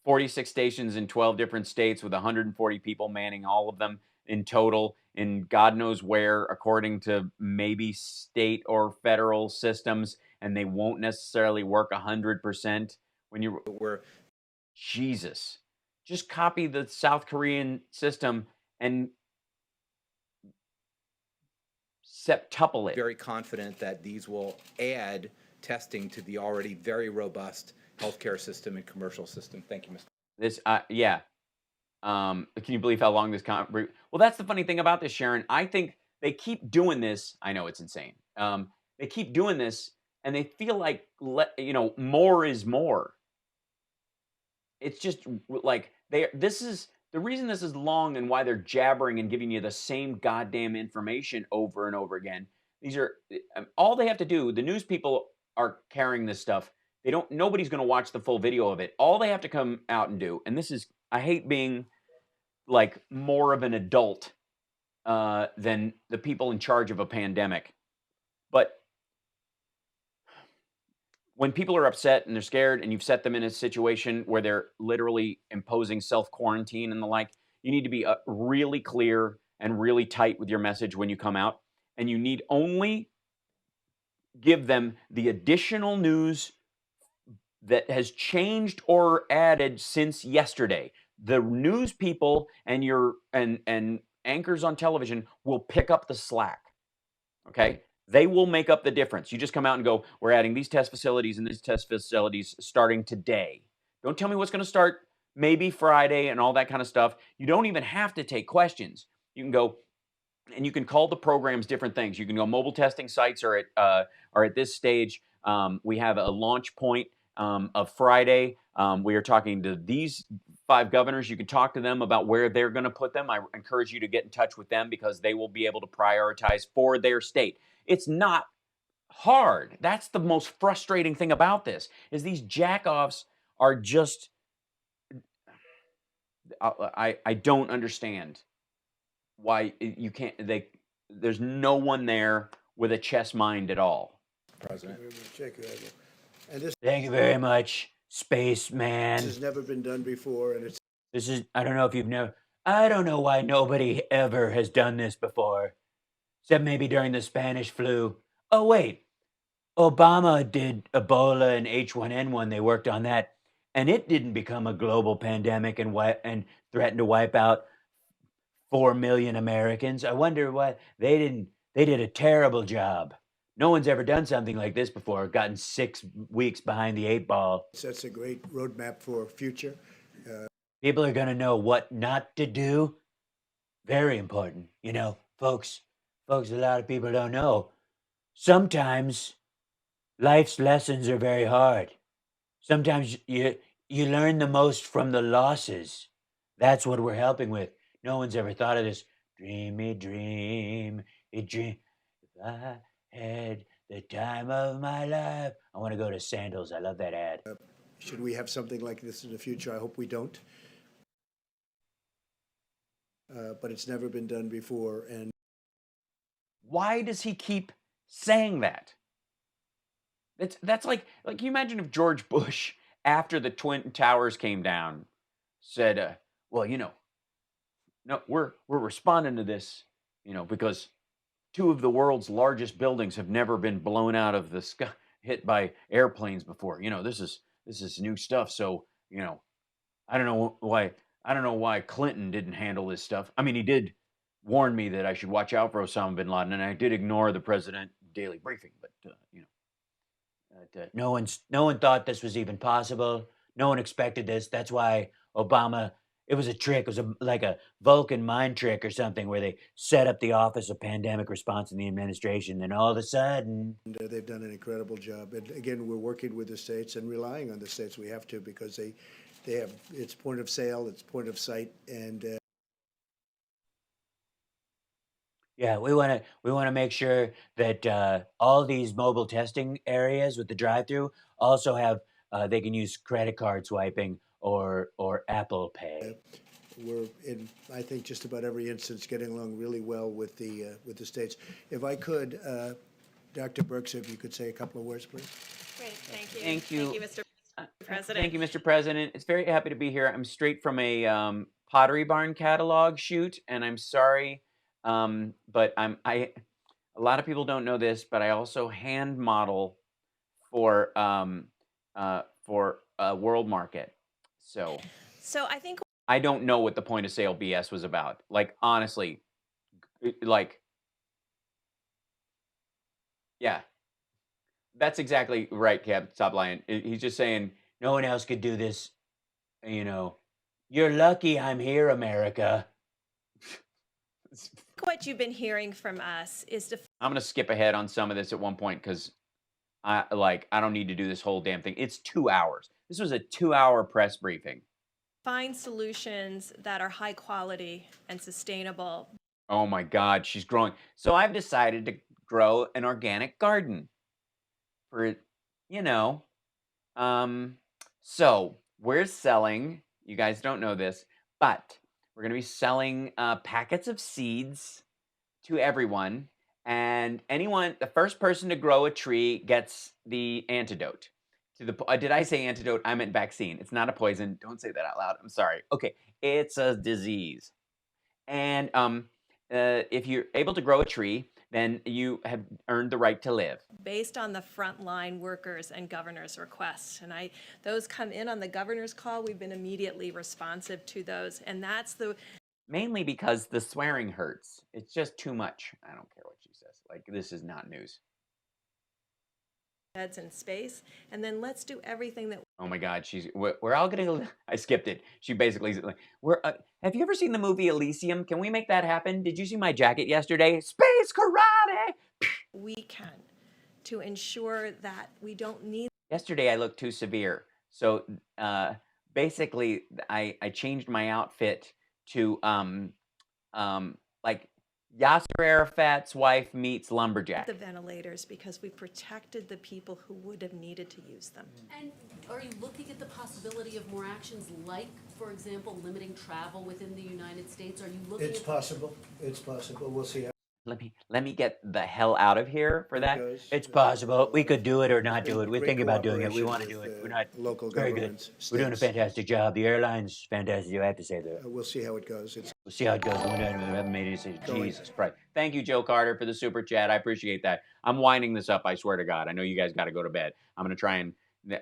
46 stations in 12 different states with 140 people manning all of them in total in God knows where, according to maybe state or federal systems, and they won't necessarily work 100% when you're. Jesus. Just copy the South Korean system and septuple it. Very confident that these will add testing to the already very robust healthcare system and commercial system. Thank you, Mr. This, yeah. Can you believe how long this well, that's the funny thing about this, Sharon. I think they keep doing this. I know it's insane. They keep doing this and they feel like, more is more. It's just like this is the reason this is long and why they're jabbering and giving you the same goddamn information over and over again. These are all they have to do. The news people are carrying this stuff. Nobody's going to watch the full video of it. All they have to come out and do, and this is, I hate being like more of an adult than the people in charge of a pandemic. But when people are upset and they're scared and you've set them in a situation where they're literally imposing self-quarantine and the like, you need to be really clear and really tight with your message when you come out. And you need only give them the additional news that has changed or added since yesterday. The news people and and anchors on television will pick up the slack. Okay? They will make up the difference. You just come out and go, we're adding these test facilities and these test facilities starting today. Don't tell me what's going to start maybe Friday and all that kind of stuff. You don't even have to take questions. You can go and you can call the programs different things. You can go, mobile testing sites are at this stage. We have a launch point of Friday. We are talking to these 5 governors. You can talk to them about where they're going to put them. I encourage you to get in touch with them because they will be able to prioritize for their state. It's not hard. That's the most frustrating thing about this, is these jackoffs are just, I don't understand why you can't, there's no one there with a chess mind at all. President. Thank you very much, spaceman. This has never been done before, and I don't know why nobody ever has done this before, except maybe during the Spanish flu. Oh, wait, Obama did Ebola and H1N1. They worked on that, and it didn't become a global pandemic and threatened to wipe out 4 million Americans. I wonder why they didn't. They did a terrible job. No one's ever done something like this before, gotten 6 weeks behind the 8 ball. That's a great roadmap for future. People are going to know what not to do. Very important. Folks, a lot of people don't know. Sometimes life's lessons are very hard. Sometimes you learn the most from the losses. That's what we're helping with. No one's ever thought of this. Dream me, dream, a dream. If I had the time of my life. I want to go to Sandals. I love that ad. Should we have something like this in the future? I hope we don't. But it's never been done before. And why does he keep saying that? That's like you imagine if George Bush, after the Twin Towers came down, said, well, no, we're responding to this, because 2 of the world's largest buildings have never been blown out of the sky, hit by airplanes before. This is new stuff. So, I don't know why Clinton didn't handle this stuff. I mean, he did warn me that I should watch out for Osama bin Laden, and I did ignore the president daily briefing. But no one thought this was even possible. No one expected this. That's why Obama. It was a trick. It was like a Vulcan mind trick or something, where they set up the Office of Pandemic Response in the administration. Then all of a sudden, they've done an incredible job. And again, we're working with the states and relying on the states. We have to, because they have, it's point of sale, it's point of sight, and yeah, we want to make sure that all these mobile testing areas with the drive-through also have they can use credit card swiping or Apple Pay. We're in, I think, just about every instance getting along really well with the states. If I could, Dr. Birx, if you could say a couple of words, please. Great, thank you. Thank you. Thank you, Mr. President. Thank you, Mr. President. It's very happy to be here. I'm straight from a Pottery Barn catalog shoot, and I'm sorry, but a lot of people don't know this, but I also hand model for World Market. So I think I don't know what the point of sale BS was about. Like, honestly, yeah, that's exactly right, Cap. Stop lying. He's just saying no one else could do this. You're lucky I'm here, America. what you've been hearing from us is to. I'm going to skip ahead on some of this at one point because I don't need to do this whole damn thing. It's 2 hours. This was a 2-hour press briefing. Find solutions that are high quality and sustainable. Oh my God, she's growing. So I've decided to grow an organic garden for, you know, so we're selling, you guys don't know this, but we're going to be selling packets of seeds to everyone. And the first person to grow a tree gets the antidote. Did I say antidote? I meant vaccine. It's not a poison. Don't say that out loud. I'm sorry. Okay, it's a disease. And if you're able to grow a tree, then you have earned the right to live. Based on the frontline workers and governor's requests. And those come in on the governor's call. We've been immediately responsive to those. And that's mainly because the swearing hurts. It's just too much. I don't care what she says. Like, this is not news. heads in space. And then let's do everything that. Oh my God, we're all gonna. I skipped it. She basically like, have you ever seen the movie Elysium? Can we make that happen? Did you see my jacket yesterday? Space karate. We can to ensure that we don't need. Yesterday I looked too severe, so basically I changed my outfit to like Yasser Arafat's wife meets lumberjack. The ventilators, because we protected the people who would have needed to use them. And are you looking at the possibility of more actions like, for example, limiting travel within the United States? Are you looking It's possible. It's possible. We'll see how Let me get the hell out of here for that. goes. It's possible. We could do it or not do it. We're Great thinking about doing it. We cooperation want to do with, it. We're not local very good. governments, We're doing a states. fantastic job. The airline's fantastic. I have to say that. We'll see how it goes. We'll see how it goes. We haven't made a decision. Jesus Christ. Thank you, Joe Carter, for the super chat. I appreciate that. I'm winding this up, I swear to God. I know you guys got to go to bed. I'm going to try and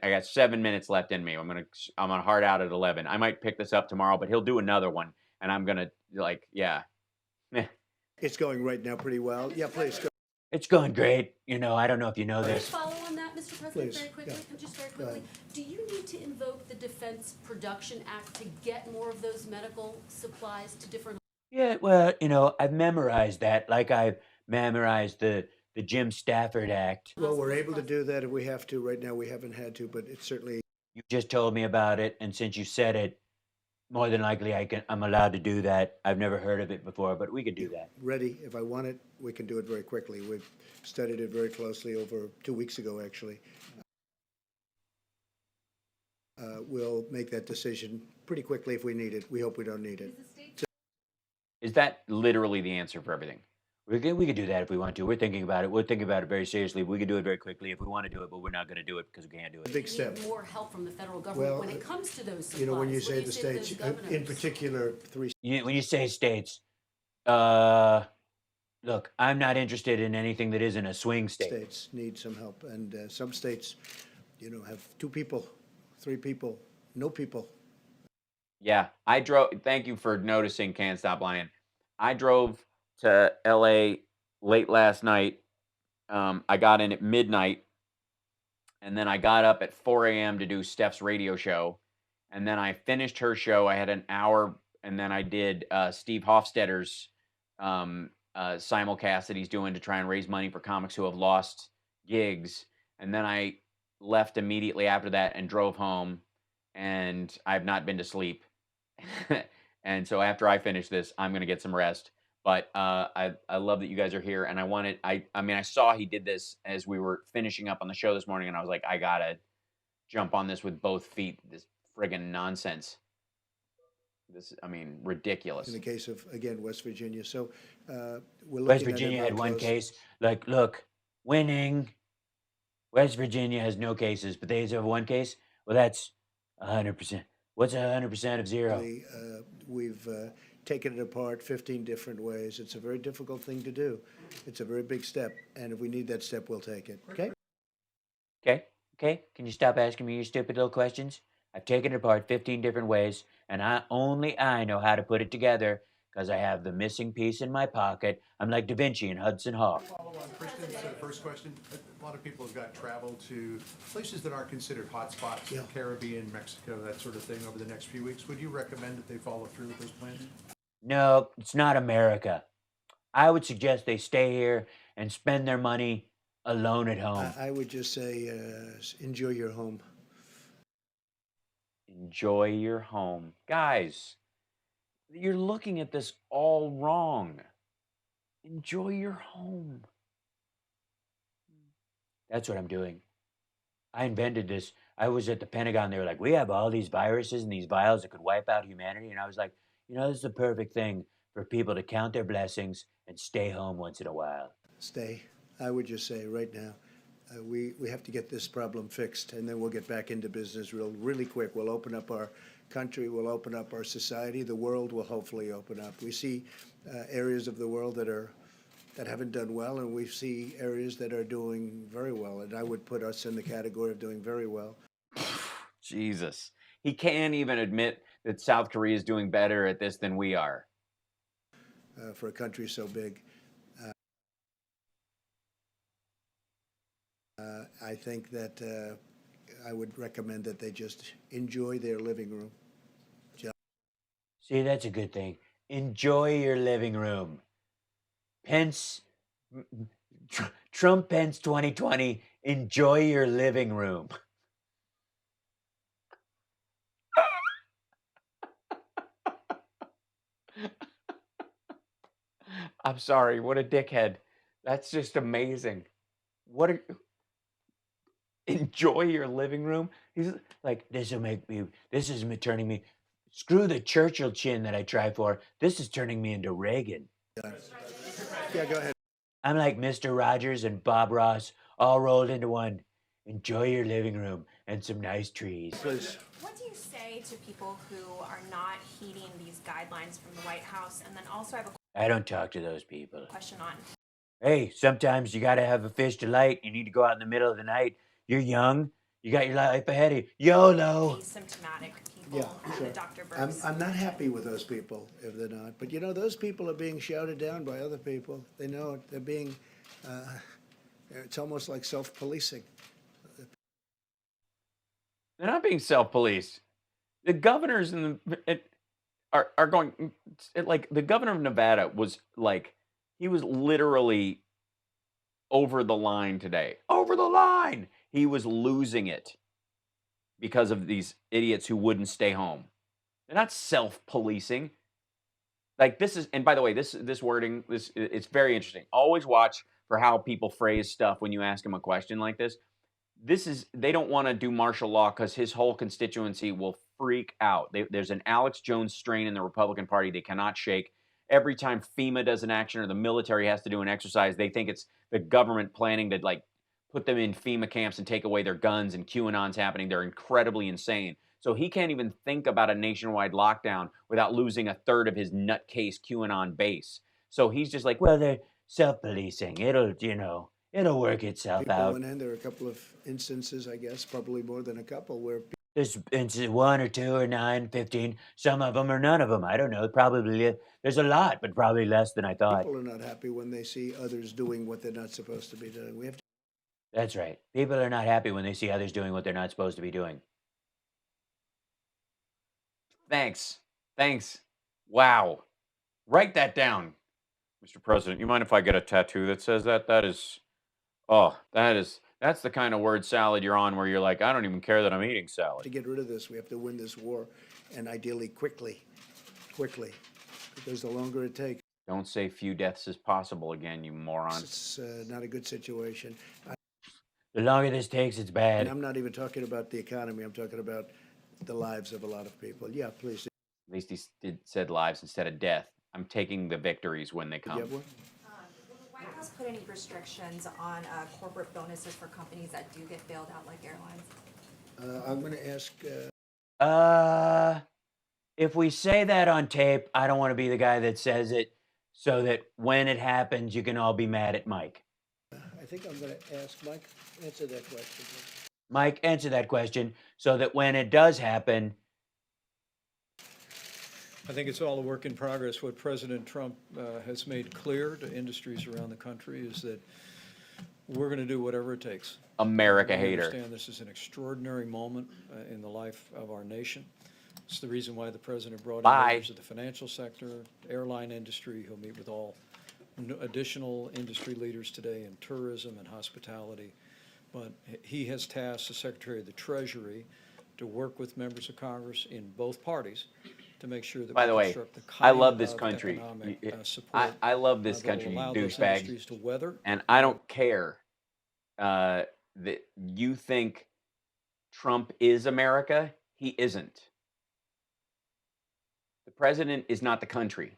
I got 7 minutes left in me. I'm going to hard out at 11. I might pick this up tomorrow, but he'll do another one and I'm going to yeah. It's going right now pretty well. Yeah, please go. It's going great. You know, I don't know if you know Can I this. follow on that, Mr. President, Please, very quickly? yeah. Just very Go quickly. ahead. Do you need to invoke the Defense Production Act to get more of those medical supplies to different? Yeah, well, you know, I've memorized that, like I've memorized the Jim Stafford Act. Well, we're able to do that if we have to. Right now, we haven't had to, but it's certainly. You just told me about it, and since you said it, more than likely I'm allowed to do that. I've never heard of it before, but we could do that. Ready. If I want it, we can do it very quickly. We've studied it very closely over 2 weeks ago, actually. We'll make that decision pretty quickly if we need it. We hope we don't need it. Is that literally the answer for everything? We could do that if we want to. We're thinking about it. We're thinking about it very seriously. We could do it very quickly if we want to do it, but we're not going to do it because we can't do it. A big step. Need more help from the federal government Well, when it comes to those supplies. You know, when you What say do the to those states, in governors? particular, three When you say states, look, I'm not interested in anything that isn't a swing state. states need some help, and some states, you know, have 2 people, 3 people, no people. Yeah, I drove. Thank you for noticing. Can't Stop Lying. I drove to LA late last night. I got in at midnight, and then I got up at 4 a.m. to do Steph's radio show, and then I finished her show. I had an hour, and then I did Steve Hofstadter's simulcast that he's doing to try and raise money for comics who have lost gigs, and then I left immediately after that and drove home, and I've not been to sleep. And so after I finish this, I'm going to get some rest. But I love that you guys are here, and I saw he did this as we were finishing up on the show this morning, and I was like, I gotta jump on this with both feet. This friggin' nonsense. Ridiculous. In the case of, again, West Virginia. So we're looking West at it Virginia very had one close. case. Like, look, winning. West Virginia has no cases, but they have one case. Well, that's 100%. What's 100% of zero? We've taken it apart 15 different ways. It's a very difficult thing to do. It's a very big step, and if we need that step, we'll take it. Okay? Okay. Can you stop asking me your stupid little questions? I've taken it apart 15 different ways, and only I know how to put it together because I have the missing piece in my pocket. I'm like Da Vinci in Hudson Hawk. Follow on Kristen's first question. A lot of people have got travel to places that aren't considered hotspots, Yeah. Caribbean, Mexico, that sort of thing over the next few weeks. Would you recommend that they follow through with those plans? No, it's not America. I would suggest they stay here and spend their money alone at home. I would just say, enjoy your home. Enjoy your home. Guys, you're looking at this all wrong. Enjoy your home. That's what I'm doing. I invented this. I was at the Pentagon. They were like, we have all these viruses and these vials that could wipe out humanity. And I was like, this is the perfect thing for people to count their blessings and stay home once in a while. Stay. I would just say right now, we have to get this problem fixed, and then we'll get back into business really quick. We'll open up our country. We'll open up our society. The world will hopefully open up. We see areas of the world that haven't done well, and we see areas that are doing very well. And I would put us in the category of doing very well. Jesus. He can't even admit that South Korea is doing better at this than we are. For a country so big. I think that I would recommend that they just enjoy their living room. See, that's a good thing. Enjoy your living room. Pence, Trump Pence 2020, enjoy your living room. I'm sorry, what a dickhead. That's just amazing. Enjoy your living room? He's like, this is turning me, screw the Churchill chin that I tried for. This is turning me into Reagan. Yeah, go ahead. I'm like Mr. Rogers and Bob Ross all rolled into one. Enjoy your living room and some nice trees. Please. What do you say to people who are not heeding these guidelines from the White House? And then also I have I don't talk to those people. question on. Hey, sometimes you gotta have a fish to light. You need to go out in the middle of the night. You're young. You got your life ahead of you. YOLO. Asymptomatic people. Yeah, sure. Dr. Burks. I'm not happy with those people if they're not. But those people are being shouted down by other people. They know it. They're being, it's almost like self-policing. They're not being self-policed. The governors are going, like, the governor of Nevada was like, he was literally over the line today. Over the line! He was losing it because of these idiots who wouldn't stay home. They're not self-policing. Like, this is, and by the way, this wording, it's very interesting. Always watch for how people phrase stuff when you ask them a question like this. They don't want to do martial law because his whole constituency will freak out. There's an Alex Jones strain in the Republican Party they cannot shake. Every time FEMA does an action or the military has to do an exercise, they think it's the government planning to, like, put them in FEMA camps and take away their guns, and QAnon's happening. They're incredibly insane. So he can't even think about a nationwide lockdown without losing a third of his nutcase QAnon base. So he's just like, well, they're self-policing. It'll work itself out. And there are a couple of instances, I guess, probably more than a couple, where There's 1 or 2 or 9, 15. Some of them or none of them. I don't know. Probably there's a lot, but probably less than I thought. people are not happy when they see others doing what they're not supposed to be doing. We have to. That's right. People are not happy when they see others doing what they're not supposed to be doing. Thanks. Wow. Write that down, Mr. President. You mind if I get a tattoo that says that? That's the kind of word salad you're on where you're like, I don't even care that I'm eating salad. To get rid of this, we have to win this war, and ideally quickly, because the longer it takes. Don't say few deaths as possible again, you moron. It's not a good situation. The longer this takes, it's bad. And I'm not even talking about the economy. I'm talking about the lives of a lot of people. Yeah, please. At least he said lives instead of death. I'm taking the victories when they come. Do you have one? Will the White House put any restrictions on corporate bonuses for companies that do get bailed out like airlines? I'm going to ask. If we say that on tape, I don't want to be the guy that says it, so that when it happens, you can all be mad at Mike. I think I'm going to ask Mike. Answer that question. Mike, answer that question so that when it does happen. I think it's all a work in progress. What President Trump has made clear to industries around the country is that we're going to do whatever it takes. America We hater. understand this is an extraordinary moment in the life of our nation. It's the reason why the president brought in leaders of the financial sector, airline industry. He'll meet with all additional industry leaders today in tourism and hospitality. But he has tasked the Secretary of the Treasury to work with members of Congress in both parties to make sure that By we the way, construct the I kind love this of country. economic support I love this that will country, you allow those douchebag. industries to weather. And I don't care that you think Trump is America. He isn't. The president is not the country.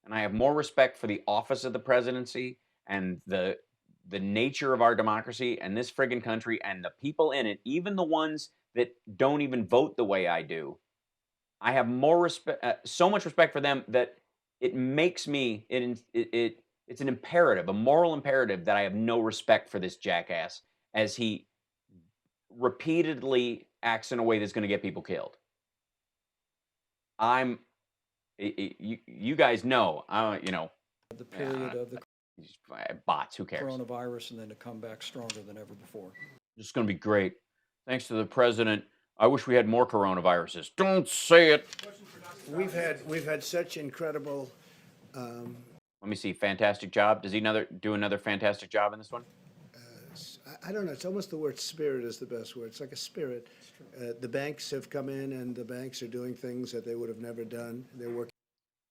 And I have more respect for the office of the presidency and the nature of our democracy and this friggin' country and the people in it, even the ones that don't even vote the way I do. I have more respect, so much respect for them that it makes me, it's an imperative, a moral imperative that I have no respect for this jackass as he repeatedly acts in a way that's going to get people killed. You guys know, The period of the bots, who cares? coronavirus, and then to come back stronger than ever before. It's going to be great. Thanks to the president. I wish we had more coronaviruses. Don't say it. We've had such incredible. Let me see. Fantastic job. Does he do another fantastic job in this one? I don't know. It's almost the word spirit is the best word. It's like a spirit. The banks have come in, and the banks are doing things that they would have never done. They're working.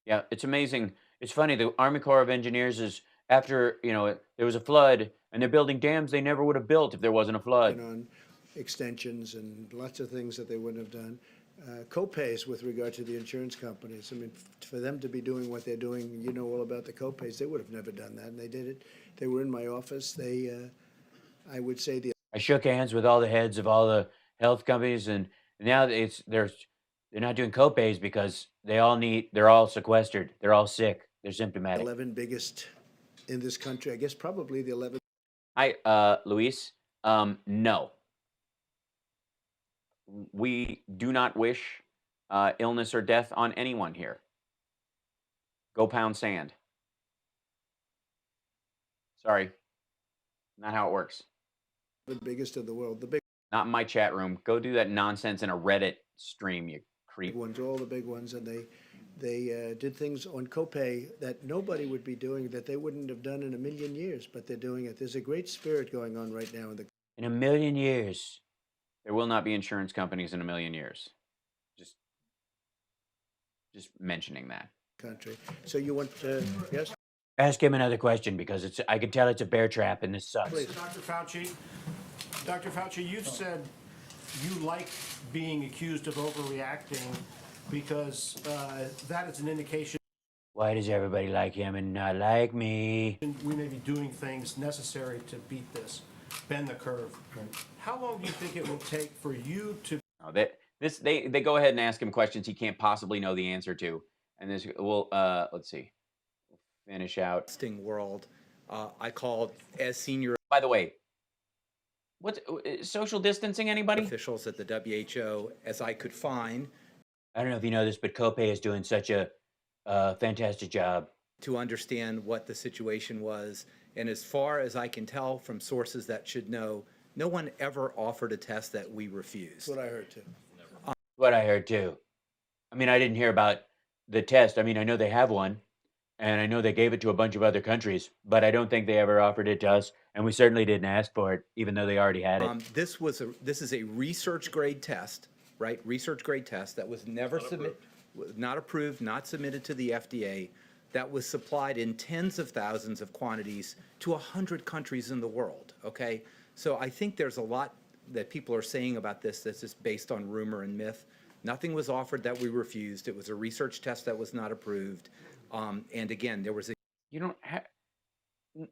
Yeah, it's amazing. It's funny. The Army Corps of Engineers is after there was a flood, and they're building dams they never would have built if there wasn't a flood. On extensions and lots of things that they wouldn't have done. Copays with regard to the insurance companies. I mean, for them to be doing what they're doing, you know all about the copays. They would have never done that, and they did it. They were in my office. I would say I shook hands with all the heads of all the health companies, and now they're not doing copays because they're all sequestered. They're all sick. They're symptomatic. 11 biggest in this country. I guess probably the 11th. Hi, Luis. No. We do not wish illness or death on anyone here. Go pound sand. Sorry. Not how it works. The biggest in the world. The big Not in my chat room. Go do that nonsense in a Reddit stream, you creep. ones, all the big ones, and they did things on copay that nobody would be doing, that they wouldn't have done in a million years, but they're doing it. There's a great spirit going on right now in a million years. There will not be insurance companies in a million years. Just mentioning that. Country. So you want yes? Ask him another question because I can tell it's a bear trap and this sucks. Please. Dr. Fauci, you've said you like being accused of overreacting because that is an indication. Why does everybody like him and not like me? We may be doing things necessary to beat this, bend the curve. How long do you think it will take for you to? Oh, they go ahead and ask him questions he can't possibly know the answer to, and this let's see. Finish out. World, I called as senior. By the way, what's social distancing? Anybody? Officials at the WHO, as I could find. I don't know if you know this, but Copay is doing such a fantastic job to understand what the situation was. And as far as I can tell from sources that should know, no one ever offered a test that we refused. That's what I heard too. What I heard too. I mean, I didn't hear about the test. I mean, I know they have one. And I know they gave it to a bunch of other countries, but I don't think they ever offered it to us, and we certainly didn't ask for it, even though they already had it. This is a research grade test, right? Research grade test that was never submitted, not approved, not submitted to the FDA, that was supplied in tens of thousands of quantities to 100 countries in the world. Okay, so I think there's a lot that people are saying about this that's just based on rumor and myth. Nothing was offered that we refused. It was a research test that was not approved. And again, there was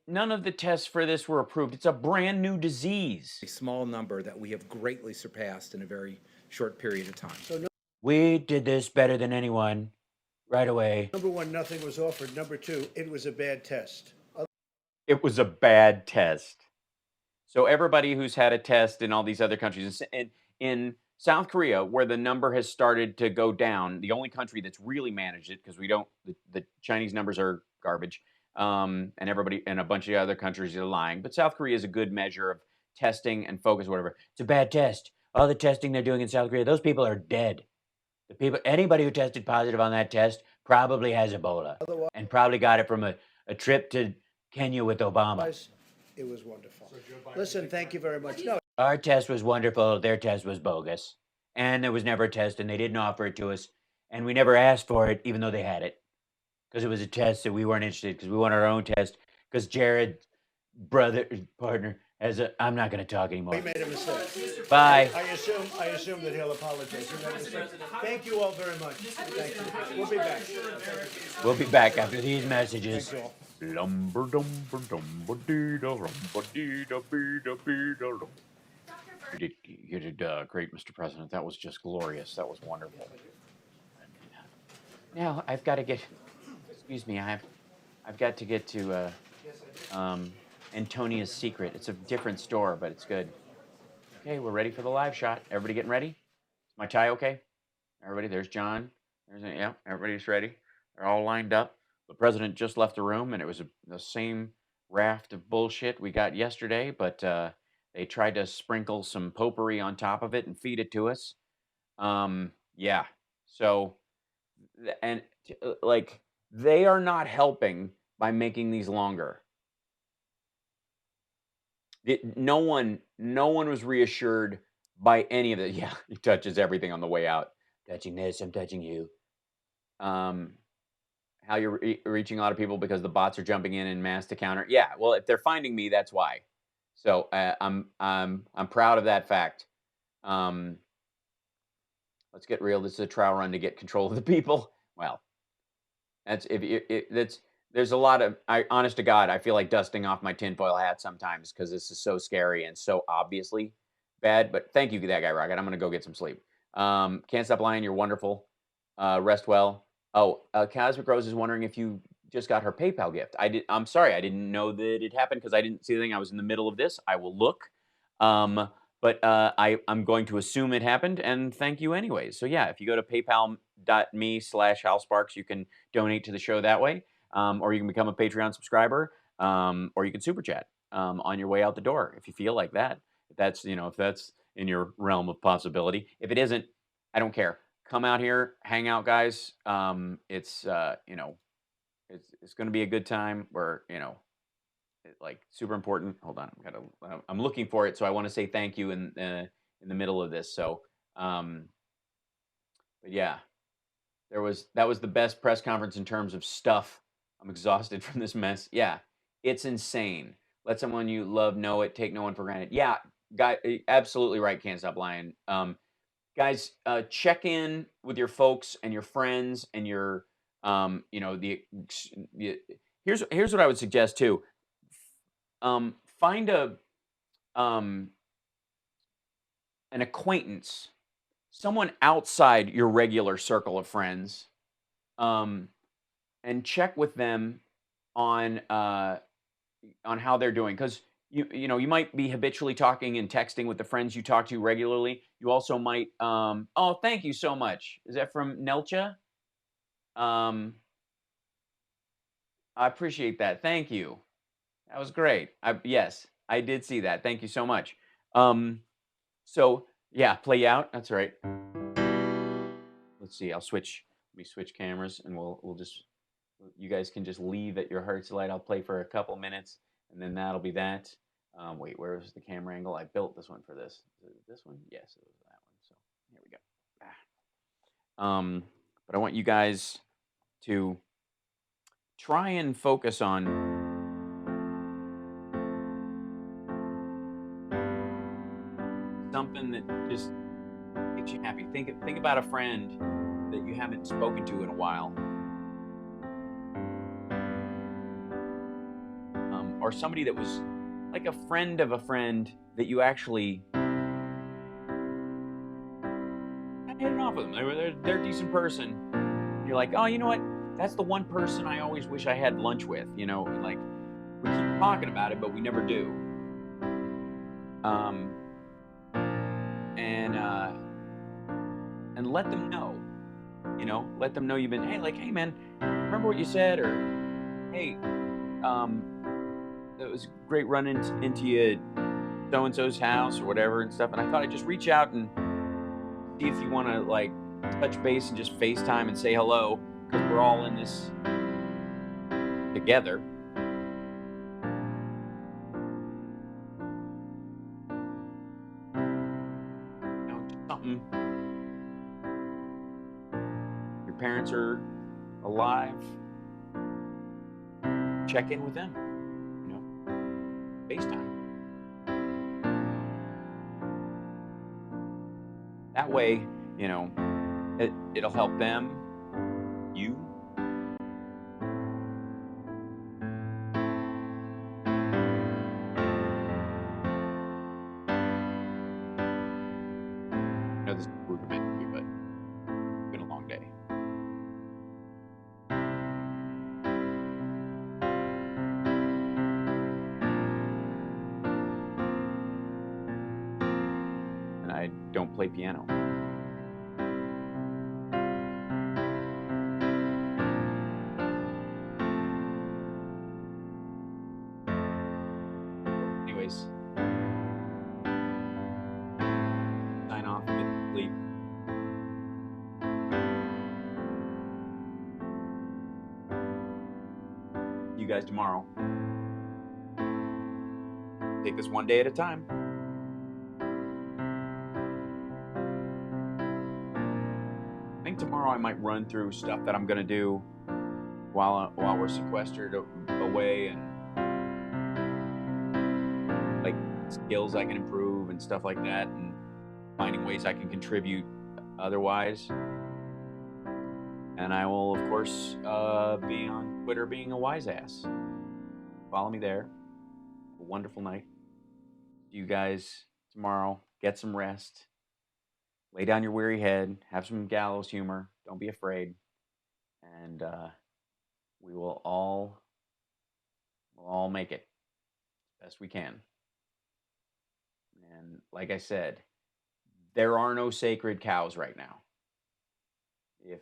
none of the tests for this were approved. It's a brand new disease. A small number that we have greatly surpassed in a very short period of time. So we did this better than anyone right away. Number one, nothing was offered. Number two, it was a bad test. It was a bad test. So everybody who's had a test in all these other countries, in South Korea, where the number has started to go down, the only country that's really managed it, because the Chinese numbers are garbage, and a bunch of other countries are lying. But South Korea is a good measure of testing and focus, whatever. It's a bad test. All the testing they're doing in South Korea, those people are dead. Anybody who tested positive on that test probably has Ebola and probably got it from a trip to Kenya with Obama. It was wonderful. Listen, thank you very much. No, Our test was wonderful. Their test was bogus. And there was never a test, and they didn't offer it to us. And we never asked for it, even though they had it. Because it was a test that we weren't interested, because we wanted our own test. Because Jared's partner, has a... I'm not going to talk anymore. we made a mistake. Bye. I assume that he'll apologize. He made a mistake. Thank you all very much. Thank you. We'll be back. We'll be back after these messages. Thank you all. You did great, Mr. President. That was just glorious. That was wonderful. Now I've got to get. Excuse me. I've got to get to Antonia's Secret. It's a different store, but it's good. Okay, we're ready for the live shot. Everybody getting ready? Is my tie okay? Everybody, there's John. Yeah, everybody's ready. They're all lined up. The president just left the room, and it was the same raft of bullshit we got yesterday, but they tried to sprinkle some potpourri on top of it and feed it to us. Yeah. So, and like, they are not helping by making these longer. No one was reassured by any of it. Yeah, he touches everything on the way out. Touching this, I'm touching you. How you're reaching a lot of people because the bots are jumping in mass to counter. Yeah, well, if they're finding me, that's why. So I'm proud of that fact. Let's get real. This is a trial run to get control of the people. Well, that's there's a lot of, honest to God, I feel like dusting off my tinfoil hat sometimes because this is so scary and so obviously bad. But thank you, that guy Rocket. I'm gonna go get some sleep. Can't stop lying. You're wonderful. Rest well. Oh, Cosmic Rose is wondering if you just got her PayPal gift. I'm sorry, I didn't know that it happened because I didn't see anything. I was in the middle of this. I will look. But I'm going to assume it happened, and thank you anyways. So yeah, if you go to paypal.me/HalSparks, you can donate to the show that way, or you can become a Patreon subscriber, or you can super chat on your way out the door if you feel like that. If that's in your realm of possibility. If it isn't, I don't care. Come out here, hang out, guys. It's going to be a good time. Where like super important. Hold on, I'm looking for it, so I want to say thank you in the middle of this. So, but yeah, that was the best press conference in terms of stuff. I'm exhausted from this mess. Yeah, it's insane. Let someone you love know it. Take no one for granted. Yeah, guy, absolutely right. Can't stop lying. Guys, check in with your folks and your friends and your, here's what I would suggest too. Find an acquaintance, someone outside your regular circle of friends, and check with them on how they're doing, because you might be habitually talking and texting with the friends you talk to regularly. You also might, oh, thank you so much. Is that from Nelcha? I appreciate that. Thank you. That was great. Yes, I did see that. Thank you so much. So yeah, play out. That's right. Let's see. Let me switch cameras, and we'll just, you guys can just leave at your heart's delight. I'll play for a couple minutes, and then that'll be that. Wait, where was the camera angle? I built this one for this. Is it this one? Yes, it was that one. So here we go. But I want you guys to try and focus on something that just makes you happy. Think about a friend that you haven't spoken to in a while. Or somebody that was like a friend of a friend that you actually hit it off with them. They're a decent person. You're like, oh, you know what? That's the one person I always wish I had lunch with. Like, we keep talking about it, but we never do. And let them know. Let them know you've been. Hey, man, remember what you said? Or, hey, it was great running into you at so-and-so's house or whatever and stuff. And I thought I'd just reach out and see if you want to, like, touch base and just FaceTime and say hello, because we're all in this together. alive, check in with them, FaceTime. That way, it'll help them, you. I know this is rudimentary, but it's been a long day. And I don't play piano. Anyways, sign off, get to sleep. See you guys tomorrow. Take this one day at a time. I think tomorrow I might run through stuff that I'm gonna do while we're sequestered away, and like skills I can improve and stuff like that, and finding ways I can contribute otherwise. And I will, of course, be on Twitter being a wise ass. Follow me there. Have a wonderful night. See you guys tomorrow. Get some rest. Lay down your weary head. Have some gallows humor. Don't be afraid. And we will all make it as best we can. And like I said, there are no sacred cows right now. If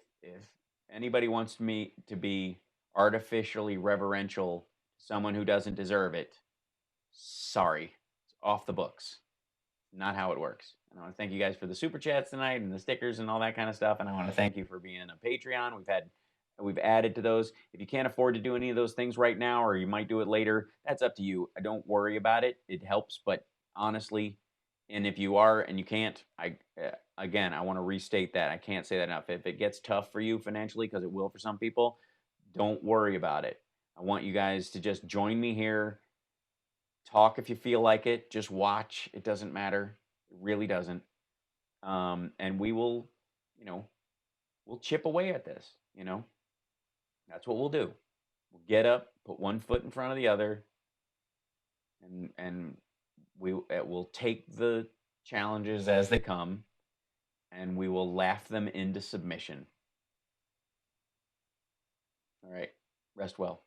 anybody wants me to be artificially reverential to someone who doesn't deserve it, sorry, it's off the books. Not how it works. And I want to thank you guys for the super chats tonight and the stickers and all that kind of stuff. And I want to thank you for being a Patreon. We've added to those. If you can't afford to do any of those things right now, or you might do it later, that's up to you. I don't worry about it. It helps, but honestly, and if you are and you can't, I want to restate that. I can't say that enough. If it gets tough for you financially, because it will for some people, don't worry about it. I want you guys to just join me here. Talk if you feel like it. Just watch. It doesn't matter. It really doesn't. And we will, we'll chip away at this. That's what we'll do. We'll get up, put one foot in front of the other, and we'll take the challenges as they come, and we will laugh them into submission. All right. Rest well.